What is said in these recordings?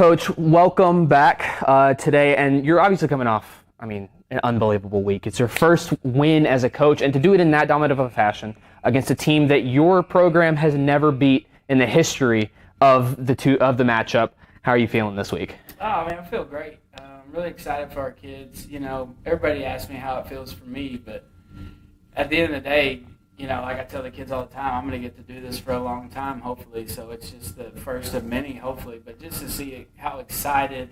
Coach, welcome back today, and you're obviously coming off, an unbelievable week. It's your first win as a coach, and to do it in that dominant of a fashion against a team that your program has never beat in the history of the matchup. How are you feeling this week? Oh, man, I feel great. I'm really excited for our kids. You know, everybody asks me how it feels for me, but at the end of the day, like I tell the kids all the time, I'm going to get to do this for a long time, hopefully. So it's just the first of many, hopefully. But just to see how excited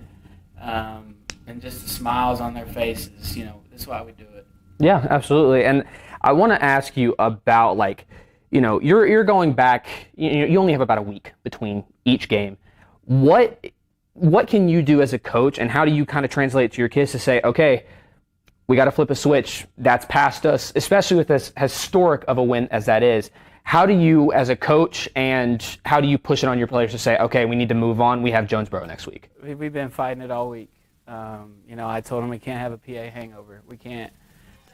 and just the smiles on their faces, that's why we do it. Yeah, absolutely. And I want to ask you about, you're going back, you only have about a week between each game. What can you do as a coach, and how do you kind of translate it to your kids to say, okay, we got to flip a switch. That's past us, especially with as historic of a win as that is. How do you, as a coach, and how do you push it on your players to say, okay, we need to move on. We have Jonesboro next week. We've been fighting it all week. I told them we can't have a PA hangover. We can't.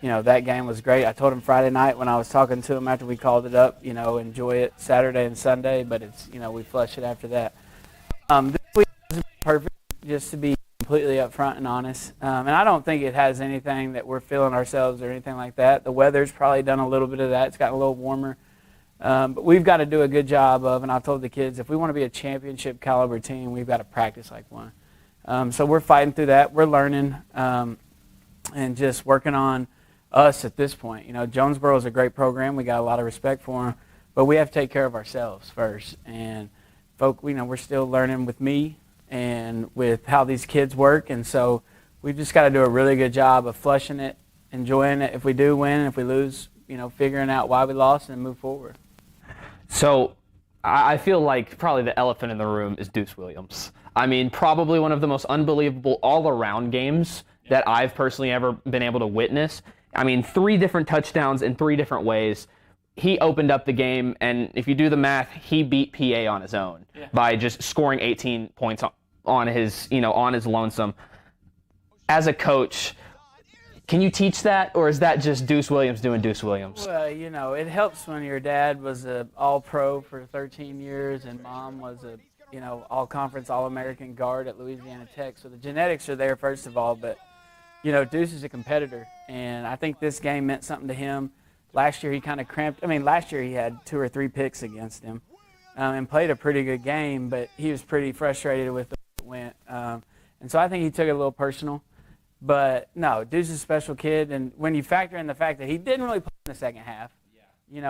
That game was great. I told them Friday night when I was talking to them after we called it up, enjoy it Saturday and Sunday, but it's, we flush it after that. This week was perfect, just to be completely upfront and honest. And I don't think it has anything that we're feeling ourselves or anything like that. The weather's probably done a little bit of that. It's gotten a little warmer. But we've got to do a good job of, and I told the kids, if we want to be a championship caliber team, we've got to practice like one. So we're fighting through that. We're learning and just working on us at this point. Jonesboro is a great program. We got a lot of respect for them. But we have to take care of ourselves first. And we're still learning with me and with how these kids work, and so we've just got to do a really good job of flushing it, enjoying it if we do win, and if we lose, figuring out why we lost and move forward. So I feel like probably the elephant in the room is Deuce Williams. Probably one of the most unbelievable all-around games that I've personally ever been able to witness. 3 different touchdowns in 3 different ways. He opened up the game, and if you do the math, he beat PA on his own by just scoring 18 points on his lonesome. As a coach, can you teach that, or is that just Deuce Williams doing Deuce Williams? Well, it helps when your dad was an all-pro for 13 years and mom was a, all-conference, all-American guard at Louisiana Tech. So the genetics are there, first of all, but, Deuce is a competitor, and I think this game meant something to him. Last year he kind of cramped. Last year he had 2 or 3 picks against him and played a pretty good game, but he was pretty frustrated with the way it went. And so I think he took it a little personal. But, no, Deuce is a special kid, and when you factor in the fact that he didn't really play in the second half, he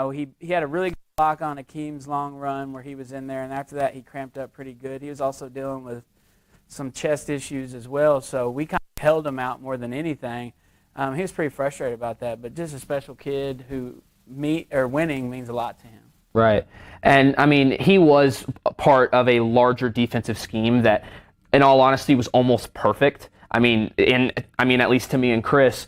had a really good block on Akeem's long run where he was in there, and after that he cramped up pretty good. He was also dealing with some chest issues as well, so we kind of held him out more than anything. He was pretty frustrated about that, but just a special kid who winning means a lot to him. Right. And, he was a part of a larger defensive scheme that, in all honesty, was almost perfect. At least to me and Chris.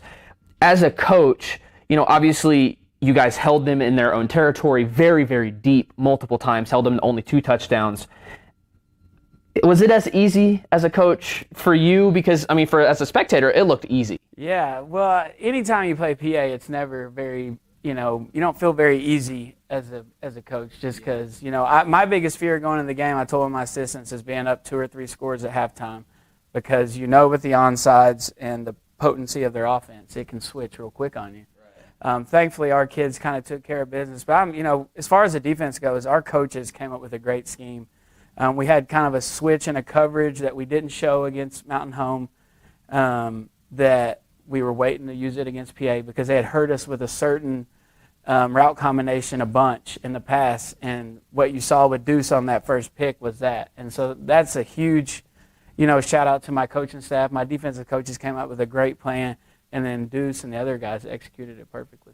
As a coach, obviously you guys held them in their own territory very, very deep multiple times, held them to only 2 touchdowns. Was it as easy as a coach for you? Because, as a spectator, it looked easy. Yeah, well, anytime you play PA, it's never very, you don't feel very easy as a coach just because, my biggest fear going into the game, I told my assistants, is being up 2 or 3 scores at halftime because, with the onsides and the potency of their offense, it can switch real quick on you. Right. Thankfully, our kids kind of took care of business. But, as far as the defense goes, our coaches came up with a great scheme. We had kind of a switch and a coverage that we didn't show against Mountain Home that we were waiting to use it against PA because they had hurt us with a certain route combination a bunch in the past. And what you saw with Deuce on that first pick was that. And so that's a huge, shout out to my coaching staff. My defensive coaches came up with a great plan, and then Deuce and the other guys executed it perfectly.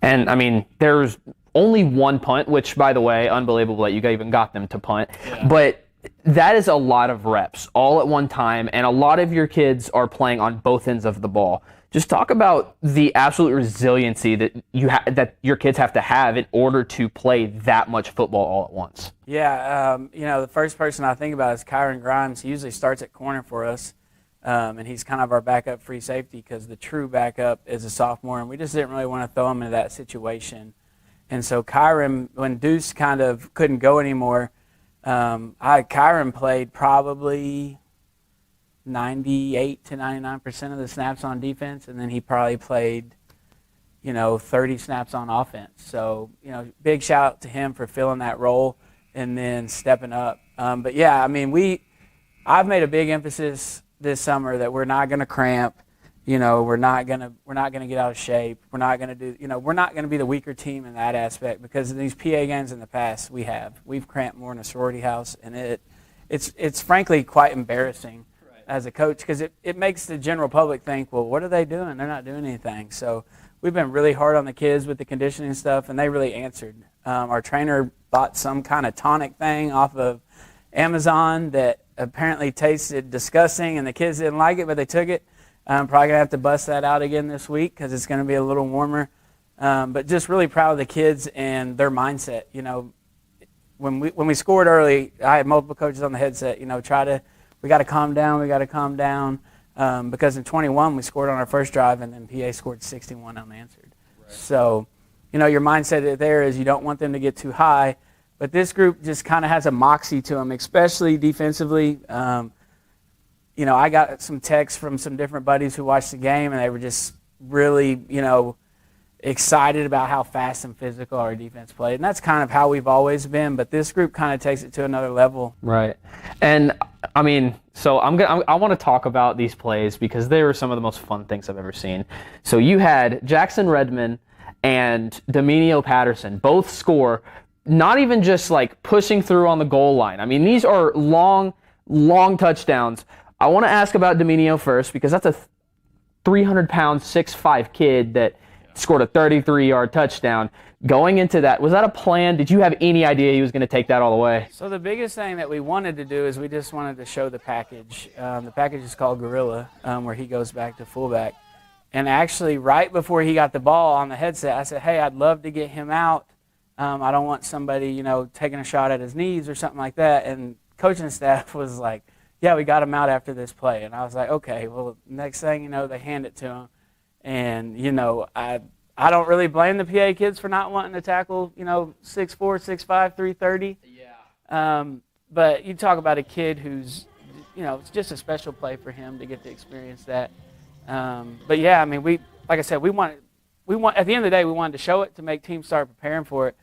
And, there's only 1 punt, which, by the way, unbelievable that you even got them to punt. Yeah. But that is a lot of reps all at one time, and a lot of your kids are playing on both ends of the ball. Just talk about the absolute resiliency that that your kids have to have in order to play that much football all at once. Yeah, the first person I think about is Kyron Grimes. He usually starts at corner for us, and he's kind of our backup free safety because the true backup is a sophomore, and we just didn't really want to throw him into that situation. And so Kyron, when Deuce kind of couldn't go anymore, Kyron played probably 98 to 99% of the snaps on defense, and then he probably played 30 snaps on offense. So, big shout out to him for filling that role and then stepping up. But yeah, I mean, I've made a big emphasis this summer that we're not going to cramp. We're not going to get out of shape. We're not going to do, we're not going to be the weaker team in that aspect, because in these PA games in the past we've cramped more in a sorority house, and it's frankly quite embarrassing as a coach, because it makes the general public think, well, what are they doing? They're not doing anything. So we've been really hard on the kids with the conditioning stuff, and they really answered. Our trainer bought some kind of tonic thing off of Amazon that apparently tasted disgusting, and the kids didn't like it, but they took it. I'm probably going to have to bust that out again this week because it's going to be a little warmer. But just really proud of the kids and their mindset. When we scored early, I had multiple coaches on the headset, we got to calm down, because in 21 we scored on our first drive, and then PA scored 61 unanswered. Right. So, your mindset there is you don't want them to get too high, but this group just kind of has a moxie to them, especially defensively. I got some texts from some different buddies who watched the game, and they were just really, excited about how fast and physical our defense played. And that's kind of how we've always been, but this group kind of takes it to another level. Right. And, I mean, so I want to talk about these plays because they were some of the most fun things I've ever seen. So you had Jackson Redmond and Dominio Patterson both score, not even just like pushing through on the goal line. I mean, these are long touchdowns. I want to ask about Dominio first, because that's a 300-pound, 6'5" kid that scored a 33-yard touchdown. Going into that, was that a plan? Did you have any idea he was going to take that all the way? So the biggest thing that we wanted to do is we just wanted to show the package. The package is called Gorilla, where he goes back to fullback. And actually, right before he got the ball on the headset, I said, hey, I'd love to get him out. I don't want somebody, taking a shot at his knees or something like that. And coaching staff was like, yeah, we got him out after this play. And I was like, okay, well, next thing you know, they hand it to him. And, I don't really blame the PA kids for not wanting to tackle, 6'4", 6'5", 330. Yeah. But you talk about a kid who's, it's just a special play for him to get to experience that. But, yeah, I mean, like I said, we want at the end of the day, we wanted to show it to make teams start preparing for it.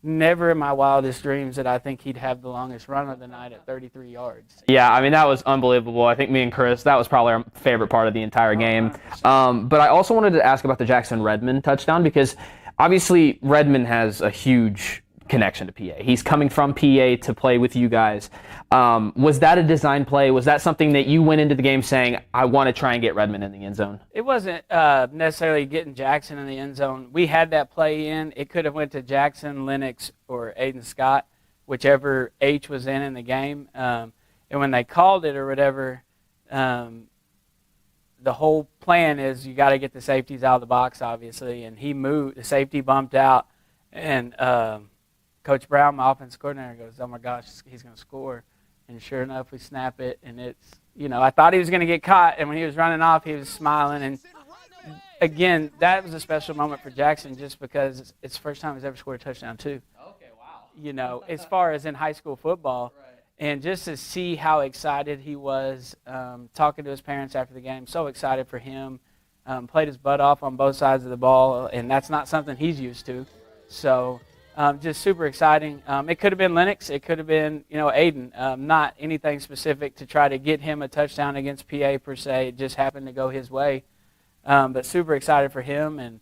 Never in my wildest dreams did I think he'd have the longest run of the night at 33 yards. Yeah, I mean, that was unbelievable. I think me and Chris, that was probably our favorite part of the entire game. But I also wanted to ask about the Jackson Redmond touchdown, because obviously Redmond has a huge connection to PA. He's coming from PA to play with you guys. Was that a design play? Was that something that you went into the game saying, I want to try and get Redmond in the end zone? It wasn't necessarily getting Jackson in the end zone. We had that play in. It could have went to Jackson, Lennox, or Aiden Scott, whichever H was in the game. And when they called it or whatever, the whole plan is you got to get the safeties out of the box, obviously. And he moved. The safety bumped out. And Coach Brown, my offensive coordinator, goes, oh, my gosh, he's going to score. And sure enough, we snap it, and it's, I thought he was going to get caught, and when he was running off, he was smiling. And, again, that was a special moment for Jackson just because it's the first time he's ever scored a touchdown, too. Okay, wow. As far as in high school football. Right. And just to see how excited he was, talking to his parents after the game, so excited for him, played his butt off on both sides of the ball, and that's not something he's used to. So just super exciting. It could have been Lennox. It could have been, Aiden. Not anything specific to try to get him a touchdown against PA per se. It just happened to go his way. But super excited for him, and,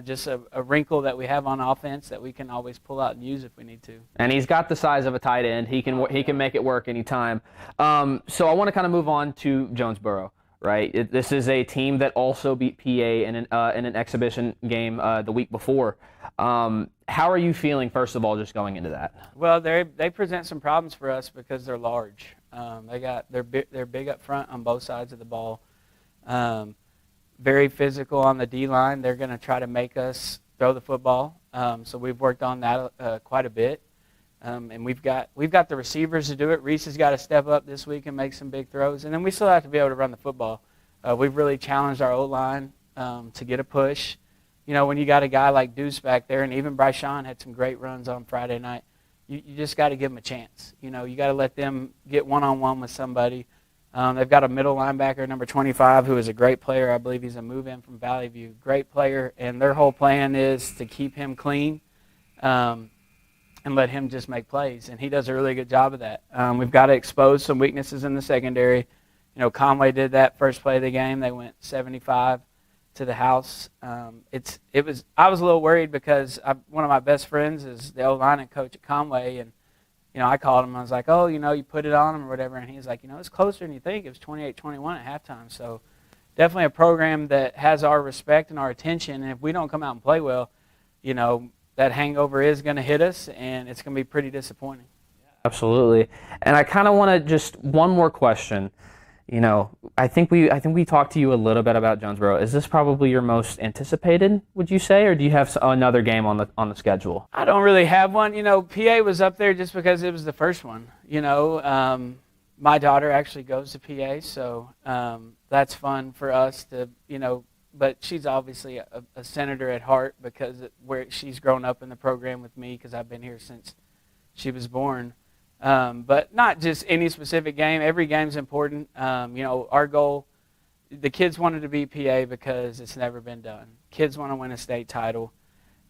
just a wrinkle that we have on offense that we can always pull out and use if we need to. And he's got the size of a tight end. He can make it work anytime. So I want to kind of move on to Jonesboro. Right, this is a team that also beat PA in an exhibition game the week before. How are you feeling, first of all, just going into that? Well, they present some problems for us because they're large. They're big up front on both sides of the ball. Very physical on the D-line. They're going to try to make us throw the football. So we've worked on that quite a bit. And we've got the receivers to do it. Reese has got to step up this week and make some big throws. And then we still have to be able to run the football. We've really challenged our O-line to get a push. When you got a guy like Deuce back there, and even Bryce Shawn had some great runs on Friday night, you just got to give them a chance. You got to let them get one-on-one with somebody. They've got a middle linebacker, number 25, who is a great player. I believe he's a move-in from Valley View. Great player, and their whole plan is to keep him clean and let him just make plays, and he does a really good job of that. We've got to expose some weaknesses in the secondary. Conway did that first play of the game. They went 75 to the house. I was a little worried because one of my best friends is the O-line coach at Conway, and I called him. I was like, oh, you put it on him or whatever. And he's like, it's closer than you think. It was 28-21 at halftime. So definitely a program that has our respect and our attention. And if we don't come out and play well, that hangover is going to hit us, and it's going to be pretty disappointing. Absolutely. And I kind of want to just one more question. I think we talked to you a little bit about Jonesboro. Is this probably your most anticipated, would you say, or do you have another game on the schedule? I don't really have one. PA was up there just because it was the first one. My daughter actually goes to PA, so that's fun for us to, but she's obviously a senator at heart because where she's grown up in the program with me because I've been here since she was born. But not just any specific game. Every game's important. Our goal, the kids wanted to be PA because it's never been done. Kids want to win a state title.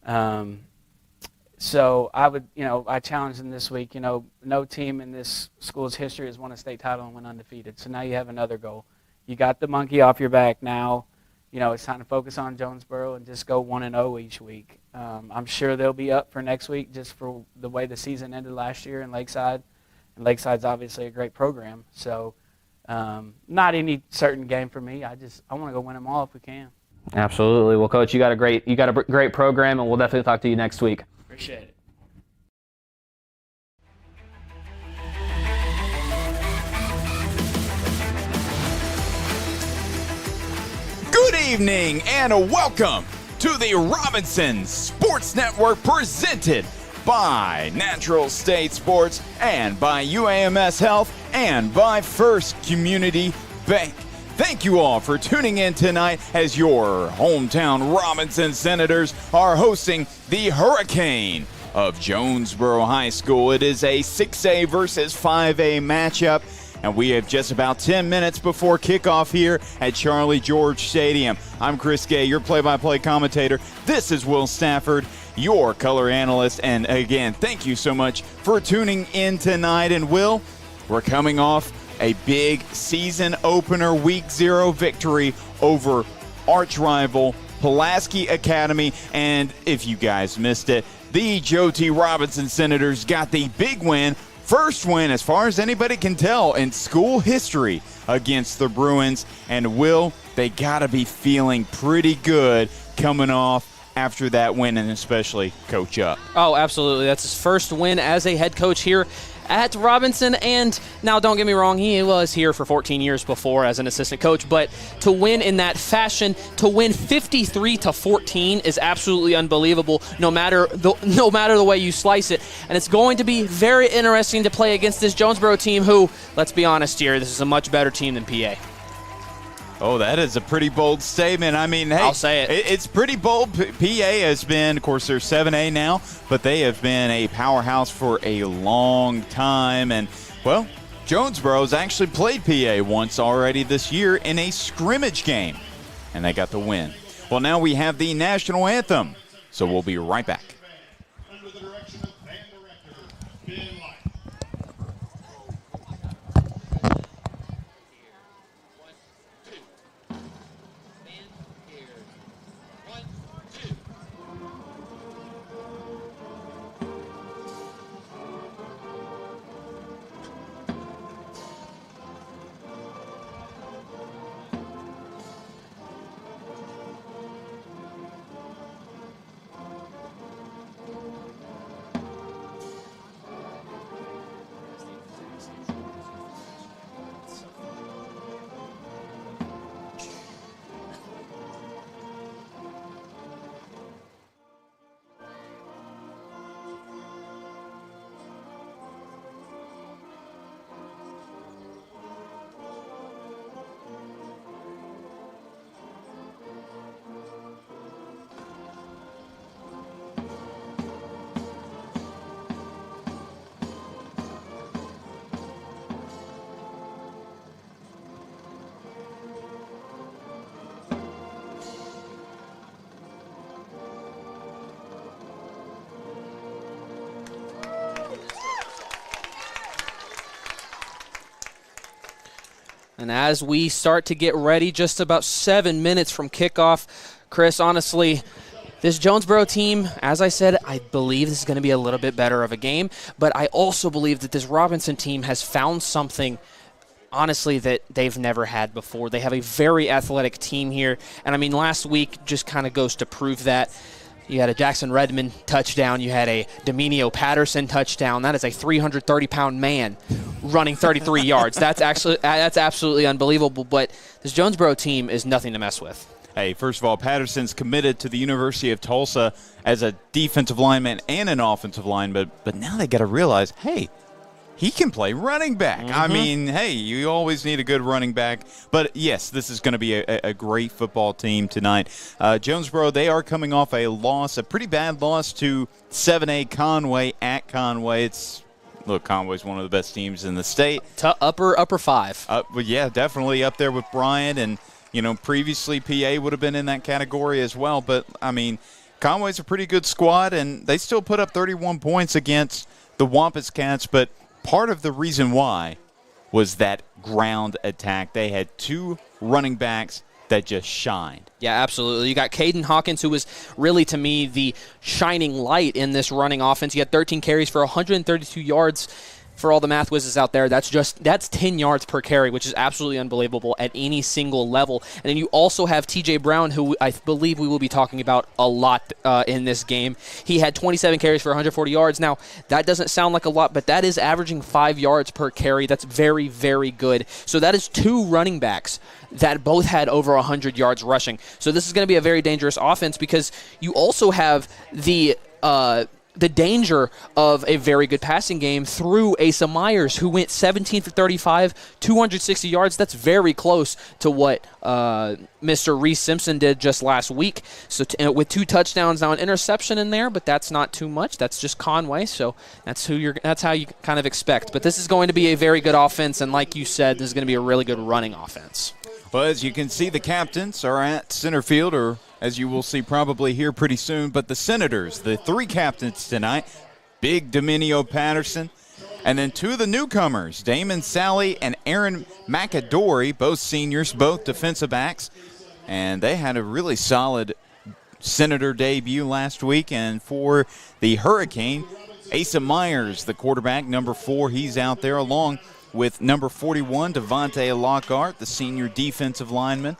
So I challenged them this week. No team in this school's history has won a state title and went undefeated. So now you have another goal. You got the monkey off your back now. It's time to focus on Jonesboro and just go 1-0 each week. I'm sure they'll be up for next week just for the way the season ended last year in Lakeside. And Lakeside's obviously a great program. So not any certain game for me. I want to go win them all if we can. Absolutely. Well, Coach, you got a great program, and we'll definitely talk to you next week. Appreciate it. Good evening and welcome to the Robinson Sports Network presented by Natural State Sports and by UAMS Health and by First Community Bank. Thank you all for tuning in tonight as your hometown Robinson Senators are hosting the Hurricane of Jonesboro High School. It is a 6A versus 5A matchup, and we have just about 10 minutes before kickoff here at Charlie George Stadium. I'm Chris Gay, your play-by-play commentator. This is Will Stafford, your color analyst. And again, thank you so much for tuning in tonight. And Will, we're coming off a big season opener Week 0 victory over arch rival Pulaski Academy. And if you guys missed it, the Joe T. Robinson Senators got the big win. First win, as far as anybody can tell, in school history against the Bruins. And Will, they got to be feeling pretty good coming off after that win, and especially Coach Up. Oh, absolutely. That's his first win as a head coach here at Robinson. And now, don't get me wrong, he was here for 14 years before as an assistant coach. But to win in that fashion, to win 53-14 is absolutely unbelievable, no matter the way you slice it. And it's going to be very interesting to play against this Jonesboro team who, let's be honest here, this is a much better team than PA. Oh, that is a pretty bold statement. I mean, hey, I'll say it. It's pretty bold. PA has been, of course, they're 7A now, but they have been a powerhouse for a long time. And, well, Jonesboro's actually played PA once already this year in a scrimmage game, and they got the win. Well, now we have the national anthem, so we'll be right back. Under the direction of band director Ben Light. And as we start to get ready, just about 7 minutes from kickoff, Chris, honestly, this Jonesboro team, as I said, I believe this is going to be a little bit better of a game, but I also believe that this Robinson team has found something, honestly, that they've never had before. They have a very athletic team here, and I mean, last week just kind of goes to prove that. You had a Jackson Redmond touchdown. You had a Dominio Patterson touchdown. That is a 330-pound man running 33 yards. That's absolutely unbelievable, but this Jonesboro team is nothing to mess with. Hey, first of all, Patterson's committed to the University of Tulsa as a defensive lineman and an offensive lineman, but now they got to realize, hey, he can play running back. I mean, hey, you always need a good running back. But, yes, this is going to be a great football team tonight. Jonesboro, they are coming off a loss, a pretty bad loss to 7A Conway at Conway. Look, Conway's one of the best teams in the state. Upper five. Well, yeah, definitely up there with Bryant. And, previously PA would have been in that category as well. But, I mean, Conway's a pretty good squad, and they still put up 31 points against the Wampus Cats. But part of the reason why was that ground attack. They had two running backs that just shined. Yeah, absolutely. You got Caden Hawkins, who was really, to me, the shining light in this running offense. He had 13 carries for 132 yards. For all the math whizzes out there, that's 10 yards per carry, which is absolutely unbelievable at any single level. And then you also have T.J. Brown, who I believe we will be talking about a lot in this game. He had 27 carries for 140 yards. Now, that doesn't sound like a lot, but that is averaging 5 yards per carry. That's very, very good. So that is two running backs that both had over 100 yards rushing. So this is going to be a very dangerous offense because you also have the danger of a very good passing game through Asa Myers, who went 17 for 35, 260 yards. That's very close to what Mr. Reese Simpson did just last week. So with 2 touchdowns, now an interception in there, but that's not too much. That's just Conway, so that's how you kind of expect. But this is going to be a very good offense, and like you said, this is going to be a really good running offense. Well, as you can see, the captains are at center field, or as you will see probably here pretty soon. But the Senators, the 3 captains tonight, Big Dominio Patterson, and then 2 of the newcomers, Damon Sally and Aaron McAdory, both seniors, both defensive backs. And they had a really solid Senator debut last week. And for the Hurricane, Asa Myers, the quarterback, number 4, he's out there along with number 41, Devontae Lockhart, the senior defensive lineman.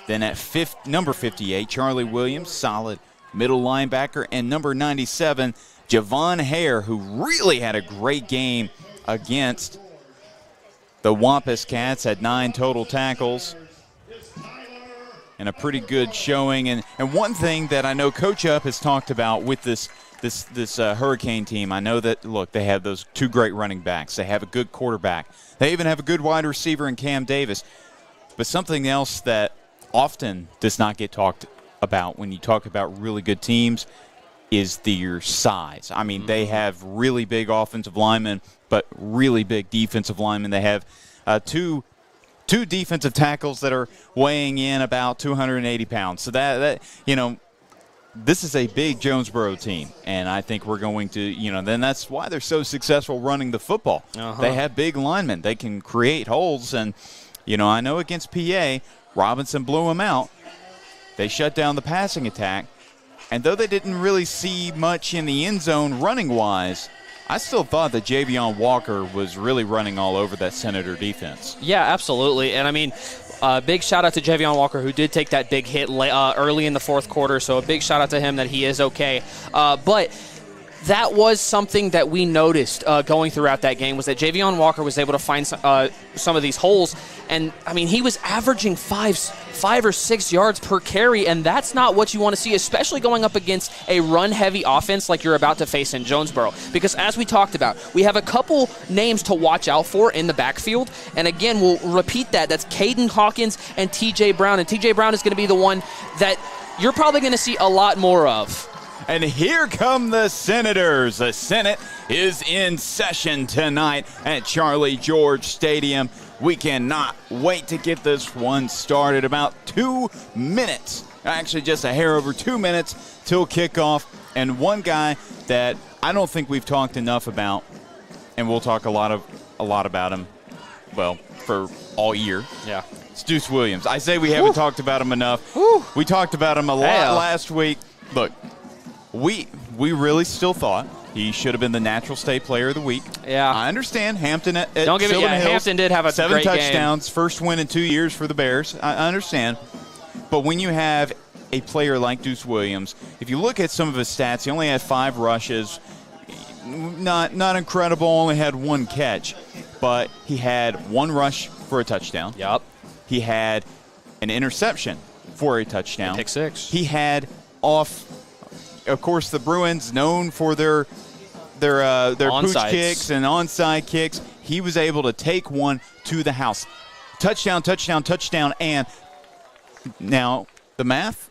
Then at number 58, Charlie Williams, solid middle linebacker. And number 97, Javon Hare, who really had a great game against the Wampus Cats, had 9 total tackles and a pretty good showing. And one thing that I know Coach Up has talked about with this Hurricane team, I know that, look, they have those 2 great running backs. They have a good quarterback. They even have a good wide receiver in Cam Davis. But something else that often does not get talked about when you talk about really good teams is your size. I mean, they have really big offensive linemen, but really big defensive linemen. They have two defensive tackles that are weighing in about 280 pounds. So that this is a big Jonesboro team, and I think we're going to, then that's why they're so successful running the football. They have big linemen. They can create holes, and, I know against PA, Robinson blew them out. They shut down the passing attack, and though they didn't really see much in the end zone running-wise, I still thought that Javion Walker was really running all over that Senator defense. Yeah, absolutely, and I mean, big shout-out to Javion Walker, who did take that big hit early in the fourth quarter, so a big shout-out to him that he is okay. But that was something that we noticed going throughout that game, was that Javion Walker was able to find some of these holes, and, I mean, he was averaging 5 or 6 yards per carry, and that's not what you want to see, especially going up against a run-heavy offense like you're about to face in Jonesboro. Because as we talked about, we have a couple names to watch out for in the backfield, and again, we'll repeat that. That's Caden Hawkins and T.J. Brown, and T.J. Brown is going to be the one that you're probably going to see a lot more of. And here come the Senators. The Senate is in session tonight at Charlie George Stadium. We cannot wait to get this one started. About 2 minutes, actually just a hair over 2 minutes till kickoff. And one guy that I don't think we've talked enough about, and we'll talk a lot about him, well, for all year. Yeah. It's Deuce Williams. I say we haven't talked about him enough. We talked about him a lot last week. Look, we really still thought he should have been the Natural State Player of the Week. Yeah. I understand Hampton at Don't give it. Sylvan Yeah, Hills, Hampton did have a 7 great touchdowns, first win in 2 years for the Bears. I understand. But when you have a player like Deuce Williams, if you look at some of his stats, he only had 5 rushes. Not incredible, only had 1 catch. But he had 1 rush for a touchdown. Yup. He had an interception for a touchdown. Pick 6. He had of course, the Bruins known for their pooch kicks and onside kicks. He was able to take one to the house. Touchdown, touchdown, touchdown, and now the math,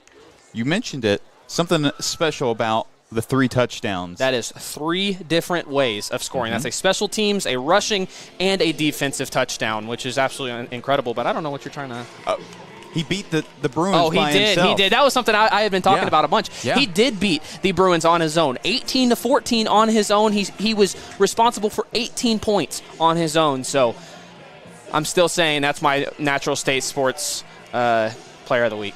you mentioned it, something special about the 3 touchdowns. That is 3 different ways of scoring. That's a special teams, a rushing, and a defensive touchdown, which is absolutely incredible. But I don't know what you're trying to. He beat the Bruins by did. himself. He did. That was something I had been talking about a bunch. Yeah. He did beat the Bruins on his own. 18-14 on his own. He was responsible for 18 points on his own. So I'm still saying that's my Natural State Sports Player of the Week.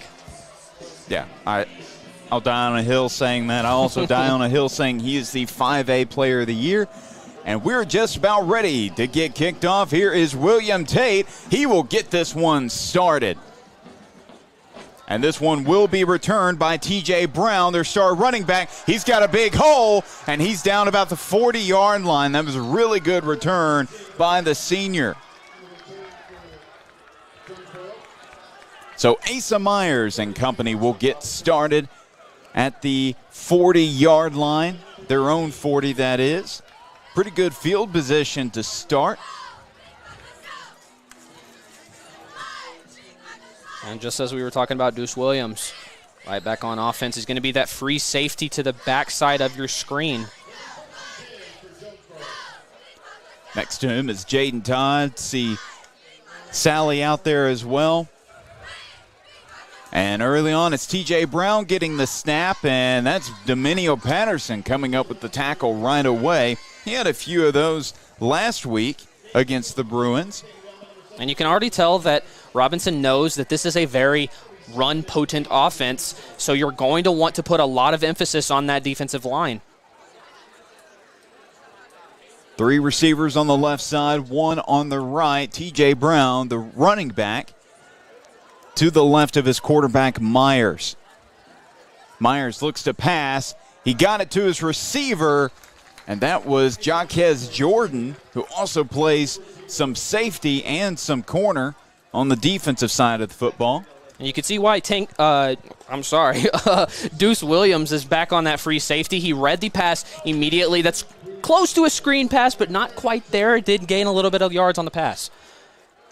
Yeah, I'll die on a hill saying that. I'll also die on a hill saying he is the 5A Player of the Year. And we're just about ready to get kicked off. Here is William Tate. He will get this one started. And this one will be returned by T.J. Brown, their star running back. He's got a big hole, and he's down about the 40-yard line. That was a really good return by the senior. So Asa Myers and company will get started at the 40-yard line, their own 40, that is. Pretty good field position to start. And just as we were talking about Deuce Williams, right back on offense, is going to be that free safety to the backside of your screen. Next to him is Jaden Todd. See Sally out there as well. And early on, it's T.J. Brown getting the snap, and that's Dominio Patterson coming up with the tackle right away. He had a few of those last week against the Bruins. And you can already tell that Robinson knows that this is a very run-potent offense, so you're going to want to put a lot of emphasis on that defensive line. 3 receivers on the left side, 1 on the right. T.J. Brown, the running back, to the left of his quarterback, Myers. Myers looks to pass. He got it to his receiver, and that was Jaquez Jordan, who also plays some safety and some corner on the defensive side of the football. And you can see why Deuce Williams is back on that free safety. He read the pass immediately. That's close to a screen pass, but not quite there. It did gain a little bit of yards on the pass.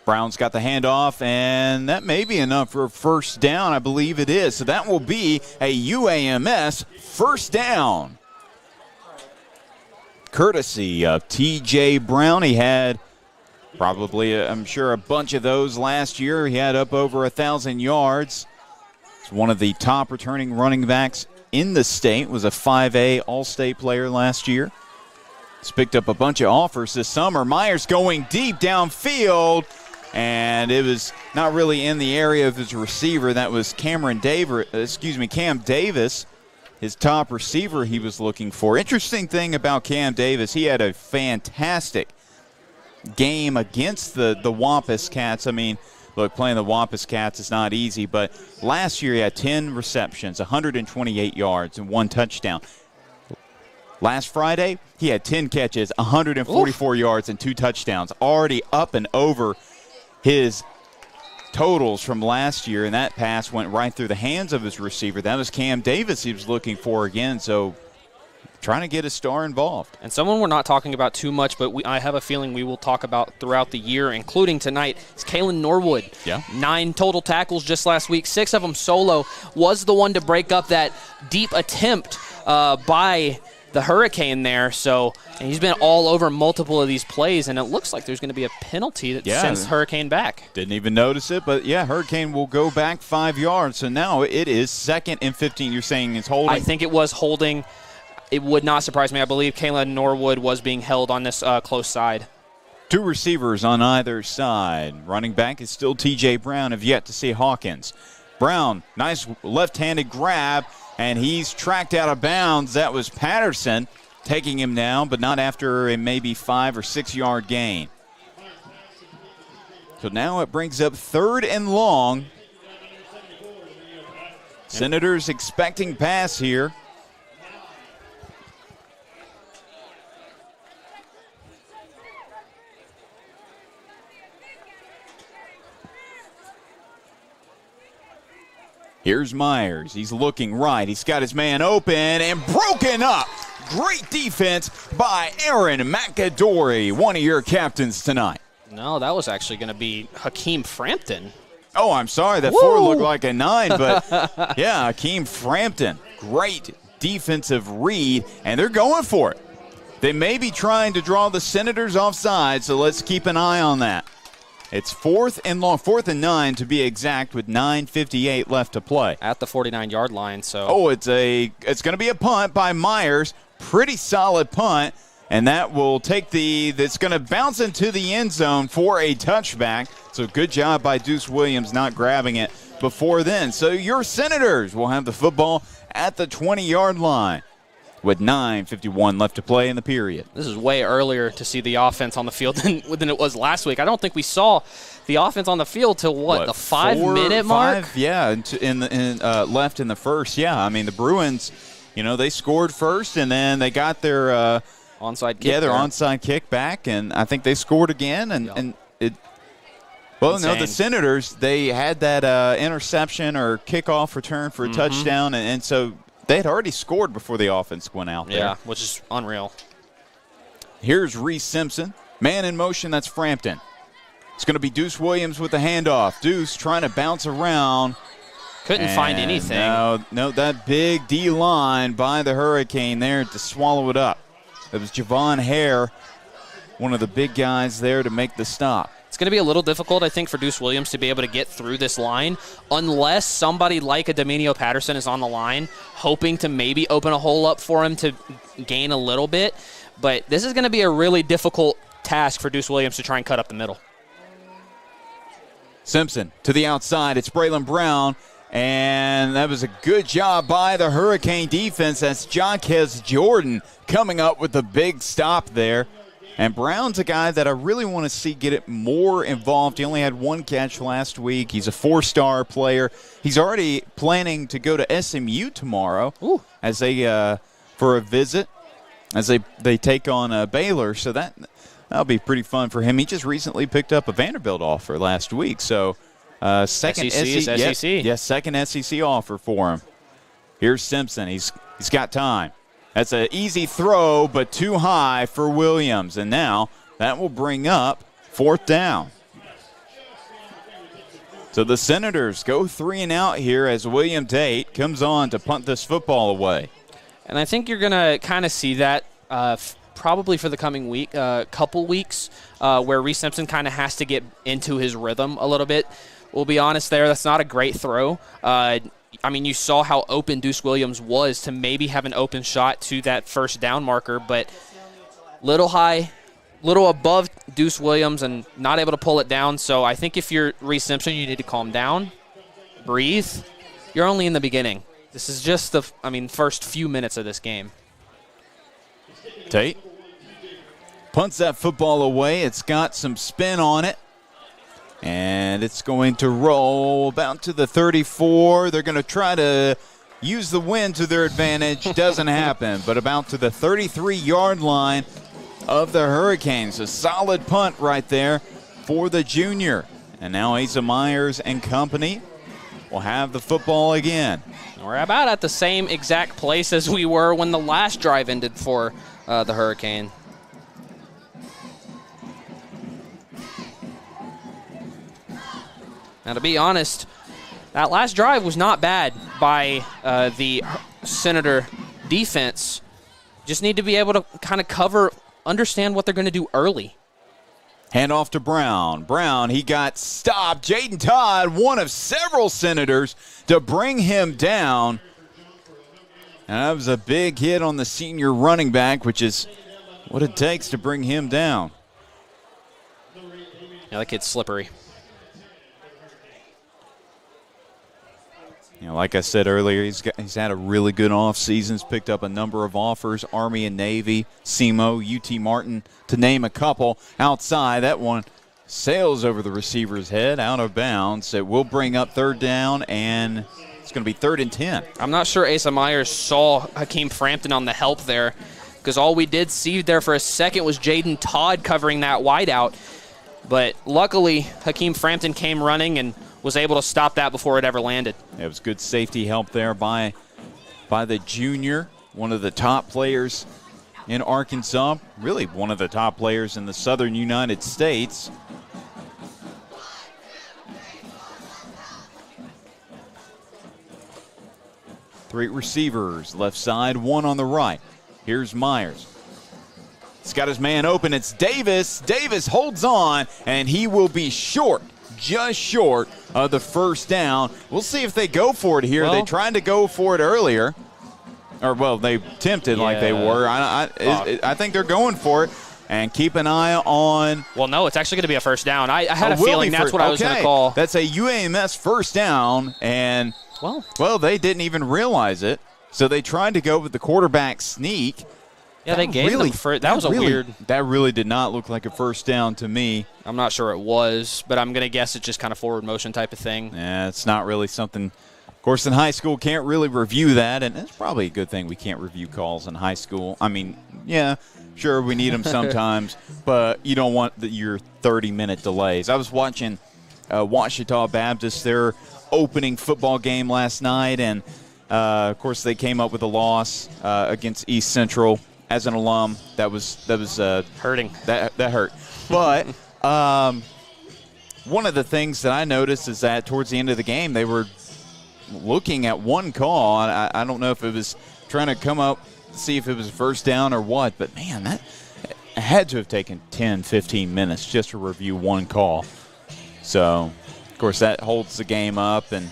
Brown's got the handoff, and that may be enough for a first down. I believe it is. So that will be a UAMS first down. Courtesy of T.J. Brown. He had probably, I'm sure, a bunch of those last year. He had up over 1,000 yards. He's one of the top returning running backs in the state. Was a 5A All-State player last year. He's picked up a bunch of offers this summer. Myers going deep downfield, and it was not really in the area of his receiver. That was Cam Davis, his top receiver he was looking for. Interesting thing about Cam Davis, he had a fantastic game against the Wampus Cats. I mean, look, playing the Wampus Cats is not easy, but last year he had 10 receptions, 128 yards, and 1 touchdown. Last Friday, he had 10 catches, 144 yards, and 2 touchdowns, already up and over his totals from last year, and that pass went right through the hands of his receiver. That was Cam Davis he was looking for again, so trying to get a star involved. And someone we're not talking about too much, but I have a feeling we will talk about throughout the year, including tonight, is Kalen Norwood. Yeah. 9 total tackles just last week, 6 of them solo. Was the one to break up that deep attempt by the Hurricane there. So and he's been all over multiple of these plays, and it looks like there's going to be a penalty that sends Hurricane back. Didn't even notice it, but yeah, Hurricane will go back 5 yards. So now it is 2nd and 15. You're saying it's holding? I think it was holding. It would not surprise me. I believe Kalen Norwood was being held on this close side. Two receivers on either side. Running back is still T.J. Brown. Have yet to see Hawkins. Brown, nice left-handed grab, and he's tracked out of bounds. That was Patterson taking him down, but not after a maybe 5 or 6 yard gain. So now it brings up 3rd and long. Senators expecting pass here. Here's Myers. He's looking right. He's got his man open and broken up. Great defense by Aaron McAdory, one of your captains tonight. No, that was actually going to be Hakeem Frampton. Oh, I'm sorry. That 4 looked like a 9, but yeah, Hakeem Frampton. Great defensive read, and they're going for it. They may be trying to draw the Senators offside, so let's keep an eye on that. It's 4th and long, 4th and 9 to be exact, with 9:58 left to play. At the 49-yard line, so. Oh, it's going to be a punt by Myers. Pretty solid punt, and that will take that's going to bounce into the end zone for a touchback. So good job by Deuce Williams not grabbing it before then. So your Senators will have the football at the 20-yard line with 9:51 left to play in the period. This is way earlier to see the offense on the field than it was last week. I don't think we saw the offense on the field till the 5-minute mark? Yeah, left in the first. Yeah, I mean, the Bruins, they scored first, and then they got their onside kick. Yeah, their onside kick back, and I think they scored again. The Senators, they had that interception or kickoff return for a touchdown, and so they had already scored before the offense went out there. Yeah, which is unreal. Here's Reese Simpson. Man in motion, that's Frampton. It's going to be Deuce Williams with the handoff. Deuce trying to bounce around. Couldn't find anything. No, that big D-line by the Hurricane there to swallow it up. It was Javon Hare, one of the big guys there to make the stop. It's going to be a little difficult, I think, for Deuce Williams to be able to get through this line unless somebody like a Dominio Patterson is on the line, hoping to maybe open a hole up for him to gain a little bit. But this is going to be a really difficult task for Deuce Williams to try and cut up the middle. Simpson to the outside. It's Braylon Brown, and that was a good job by the Hurricane defense. That's Jaquez Jordan coming up with the big stop there. And Brown's a guy that I really want to see get it more involved. He only had 1 catch last week. He's a 4-star player. He's already planning to go to SMU tomorrow as for a visit as they take on Baylor. So that'll be pretty fun for him. He just recently picked up a Vanderbilt offer last week. So second SEC. Yes, second SEC offer for him. Here's Simpson. He's got time. That's an easy throw, but too high for Williams. And now that will bring up 4th down. So the Senators go 3 and out here as William Tate comes on to punt this football away. And I think you're going to kind of see that probably for the coming week, couple weeks, where Reese Simpson kind of has to get into his rhythm a little bit. We'll be honest there, that's not a great throw. You saw how open Deuce Williams was to maybe have an open shot to that first down marker, but little high, little above Deuce Williams and not able to pull it down. So I think if you're Reese Simpson, you need to calm down, breathe. You're only in the beginning. This is just the first few minutes of this game. Tate punts that football away. It's got some spin on it. And it's going to roll about to the 34. They're going to try to use the wind to their advantage. Doesn't happen, but about to the 33-yard line of the Hurricanes. A solid punt right there for the junior. And now Asa Myers and company will have the football again. We're about at the same exact place as we were when the last drive ended for the Hurricane. Now, to be honest, that last drive was not bad by the Senator defense. Just need to be able to kind of understand what they're going to do early. Hand off to Brown. Brown, he got stopped. Jaden Todd, one of several Senators to bring him down. And that was a big hit on the senior running back, which is what it takes to bring him down. Yeah, that kid's slippery. You know, like I said earlier, he's had a really good offseason. He's picked up a number of offers, Army and Navy, SEMO, UT Martin, to name a couple. Outside, that one sails over the receiver's head, out of bounds. It will bring up third down, and it's going to be 3rd and 10. I'm not sure Asa Myers saw Hakeem Frampton on the help there, because all we did see there for a second was Jaden Todd covering that wideout. But luckily, Hakeem Frampton came running and was able to stop that before it ever landed. It was good safety help there by the junior, one of the top players in Arkansas, really one of the top players in the southern United States. Three receivers, left side, one on the right. Here's Myers. He's got his man open. It's Davis. Davis holds on, and he will be short, just short of the first down. We'll see if they go for it here. Well, they tried to go for it earlier. Or, well, they attempted like they were. I think they're going for it. And keep an eye on. Well, no, it's actually going to be a first down. I had a feeling that's what I was going to call. That's a UAMS first down, and, well, they didn't even realize it. So they tried to go with the quarterback sneak. Yeah, they gave them for that was a weird. That really did not look like a first down to me. I'm not sure it was, but I'm going to guess it's just kind of forward motion type of thing. Yeah, it's not really something. Of course, in high school, can't really review that, and it's probably a good thing we can't review calls in high school. I mean, yeah, sure, we need them sometimes, but you don't want your 30-minute delays. I was watching Ouachita Baptist, their opening football game last night, and, of course, they came up with a loss against East Central. As an alum, that was hurting. That hurt. But one of the things that I noticed is that towards the end of the game, they were looking at one call. I don't know if it was trying to come up, see if it was first down or what, but, man, that had to have taken 10, 15 minutes just to review one call. So, of course, that holds the game up, and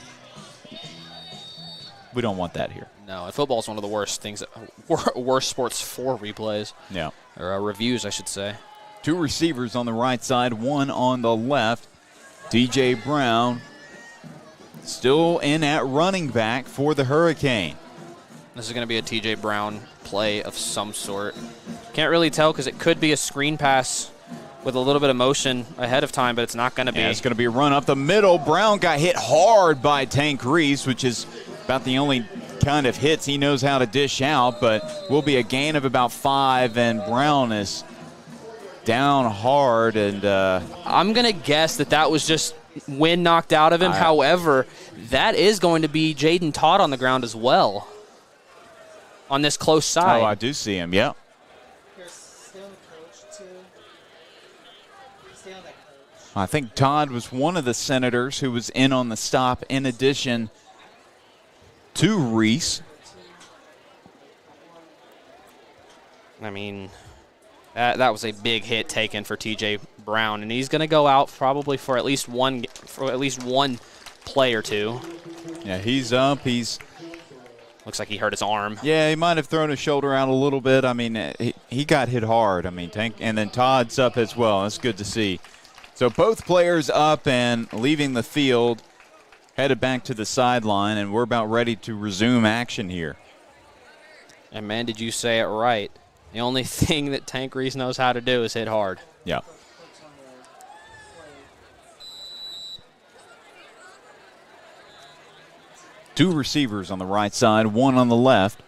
we don't want that here. No, and football is one of the worst things, worst sports for replays. Yeah. Or reviews, I should say. Two receivers on the right side, one on the left. DJ Brown still in at running back for the Hurricane. This is going to be a TJ Brown play of some sort. Can't really tell because it could be a screen pass with a little bit of motion ahead of time, but it's not going to be. Yeah, it's going to be a run up the middle. Brown got hit hard by Tank Reese, which is about the only kind of hits he knows how to dish out, but will be a gain of about 5, and Brown is down hard. And I'm going to guess that was just wind knocked out of him. However, that is going to be Jaden Todd on the ground as well on this close side. Oh, I do see him, yeah. I think Todd was one of the Senators who was in on the stop in addition to Reese. I mean, that was a big hit taken for TJ Brown, and he's going to go out probably for at least one play or two. Yeah, he's up. Looks like he hurt his arm. Yeah, he might have thrown his shoulder out a little bit. I mean, he got hit hard. I mean, and then Todd's up as well. That's good to see. So both players up and leaving the field, headed back to the sideline, and we're about ready to resume action here. And, man, did you say it right. The only thing that Tank Reese knows how to do is hit hard. Yeah. Two receivers on the right side, one on the left.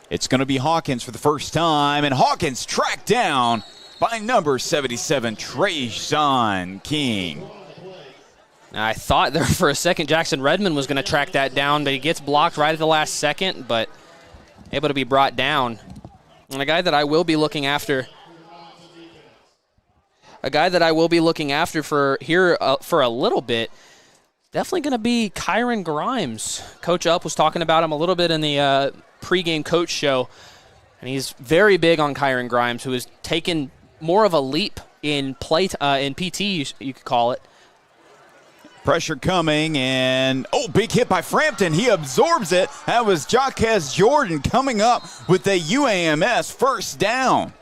It's going to be Hawkins for the first time, and Hawkins tracked down by number 77, Trayshawn King. Now, I thought there for a second Jackson Redmond was going to track that down, but he gets blocked right at the last second, but able to be brought down. And a guy that I will be looking after for here for a little bit, definitely going to be Kyron Grimes. Coach Up was talking about him a little bit in the pregame coach show, and he's very big on Kyron Grimes, who has taken more of a leap in PT, you could call it. Pressure coming, and big hit by Frampton. He absorbs it. That was Jaquez Jordan coming up with a UAMS first down.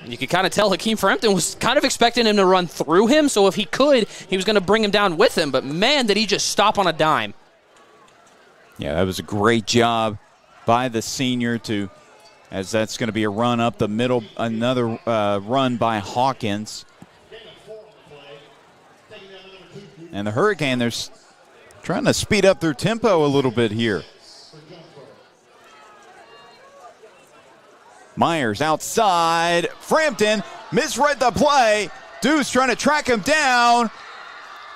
You could kind of tell Hakeem Frampton was kind of expecting him to run through him, so if he could, he was going to bring him down with him. But, man, did he just stop on a dime. Yeah, that was a great job by the senior as that's going to be a run up the middle, another run by Hawkins. And the Hurricane, they're trying to speed up their tempo a little bit here. Myers outside. Frampton misread the play. Deuce trying to track him down.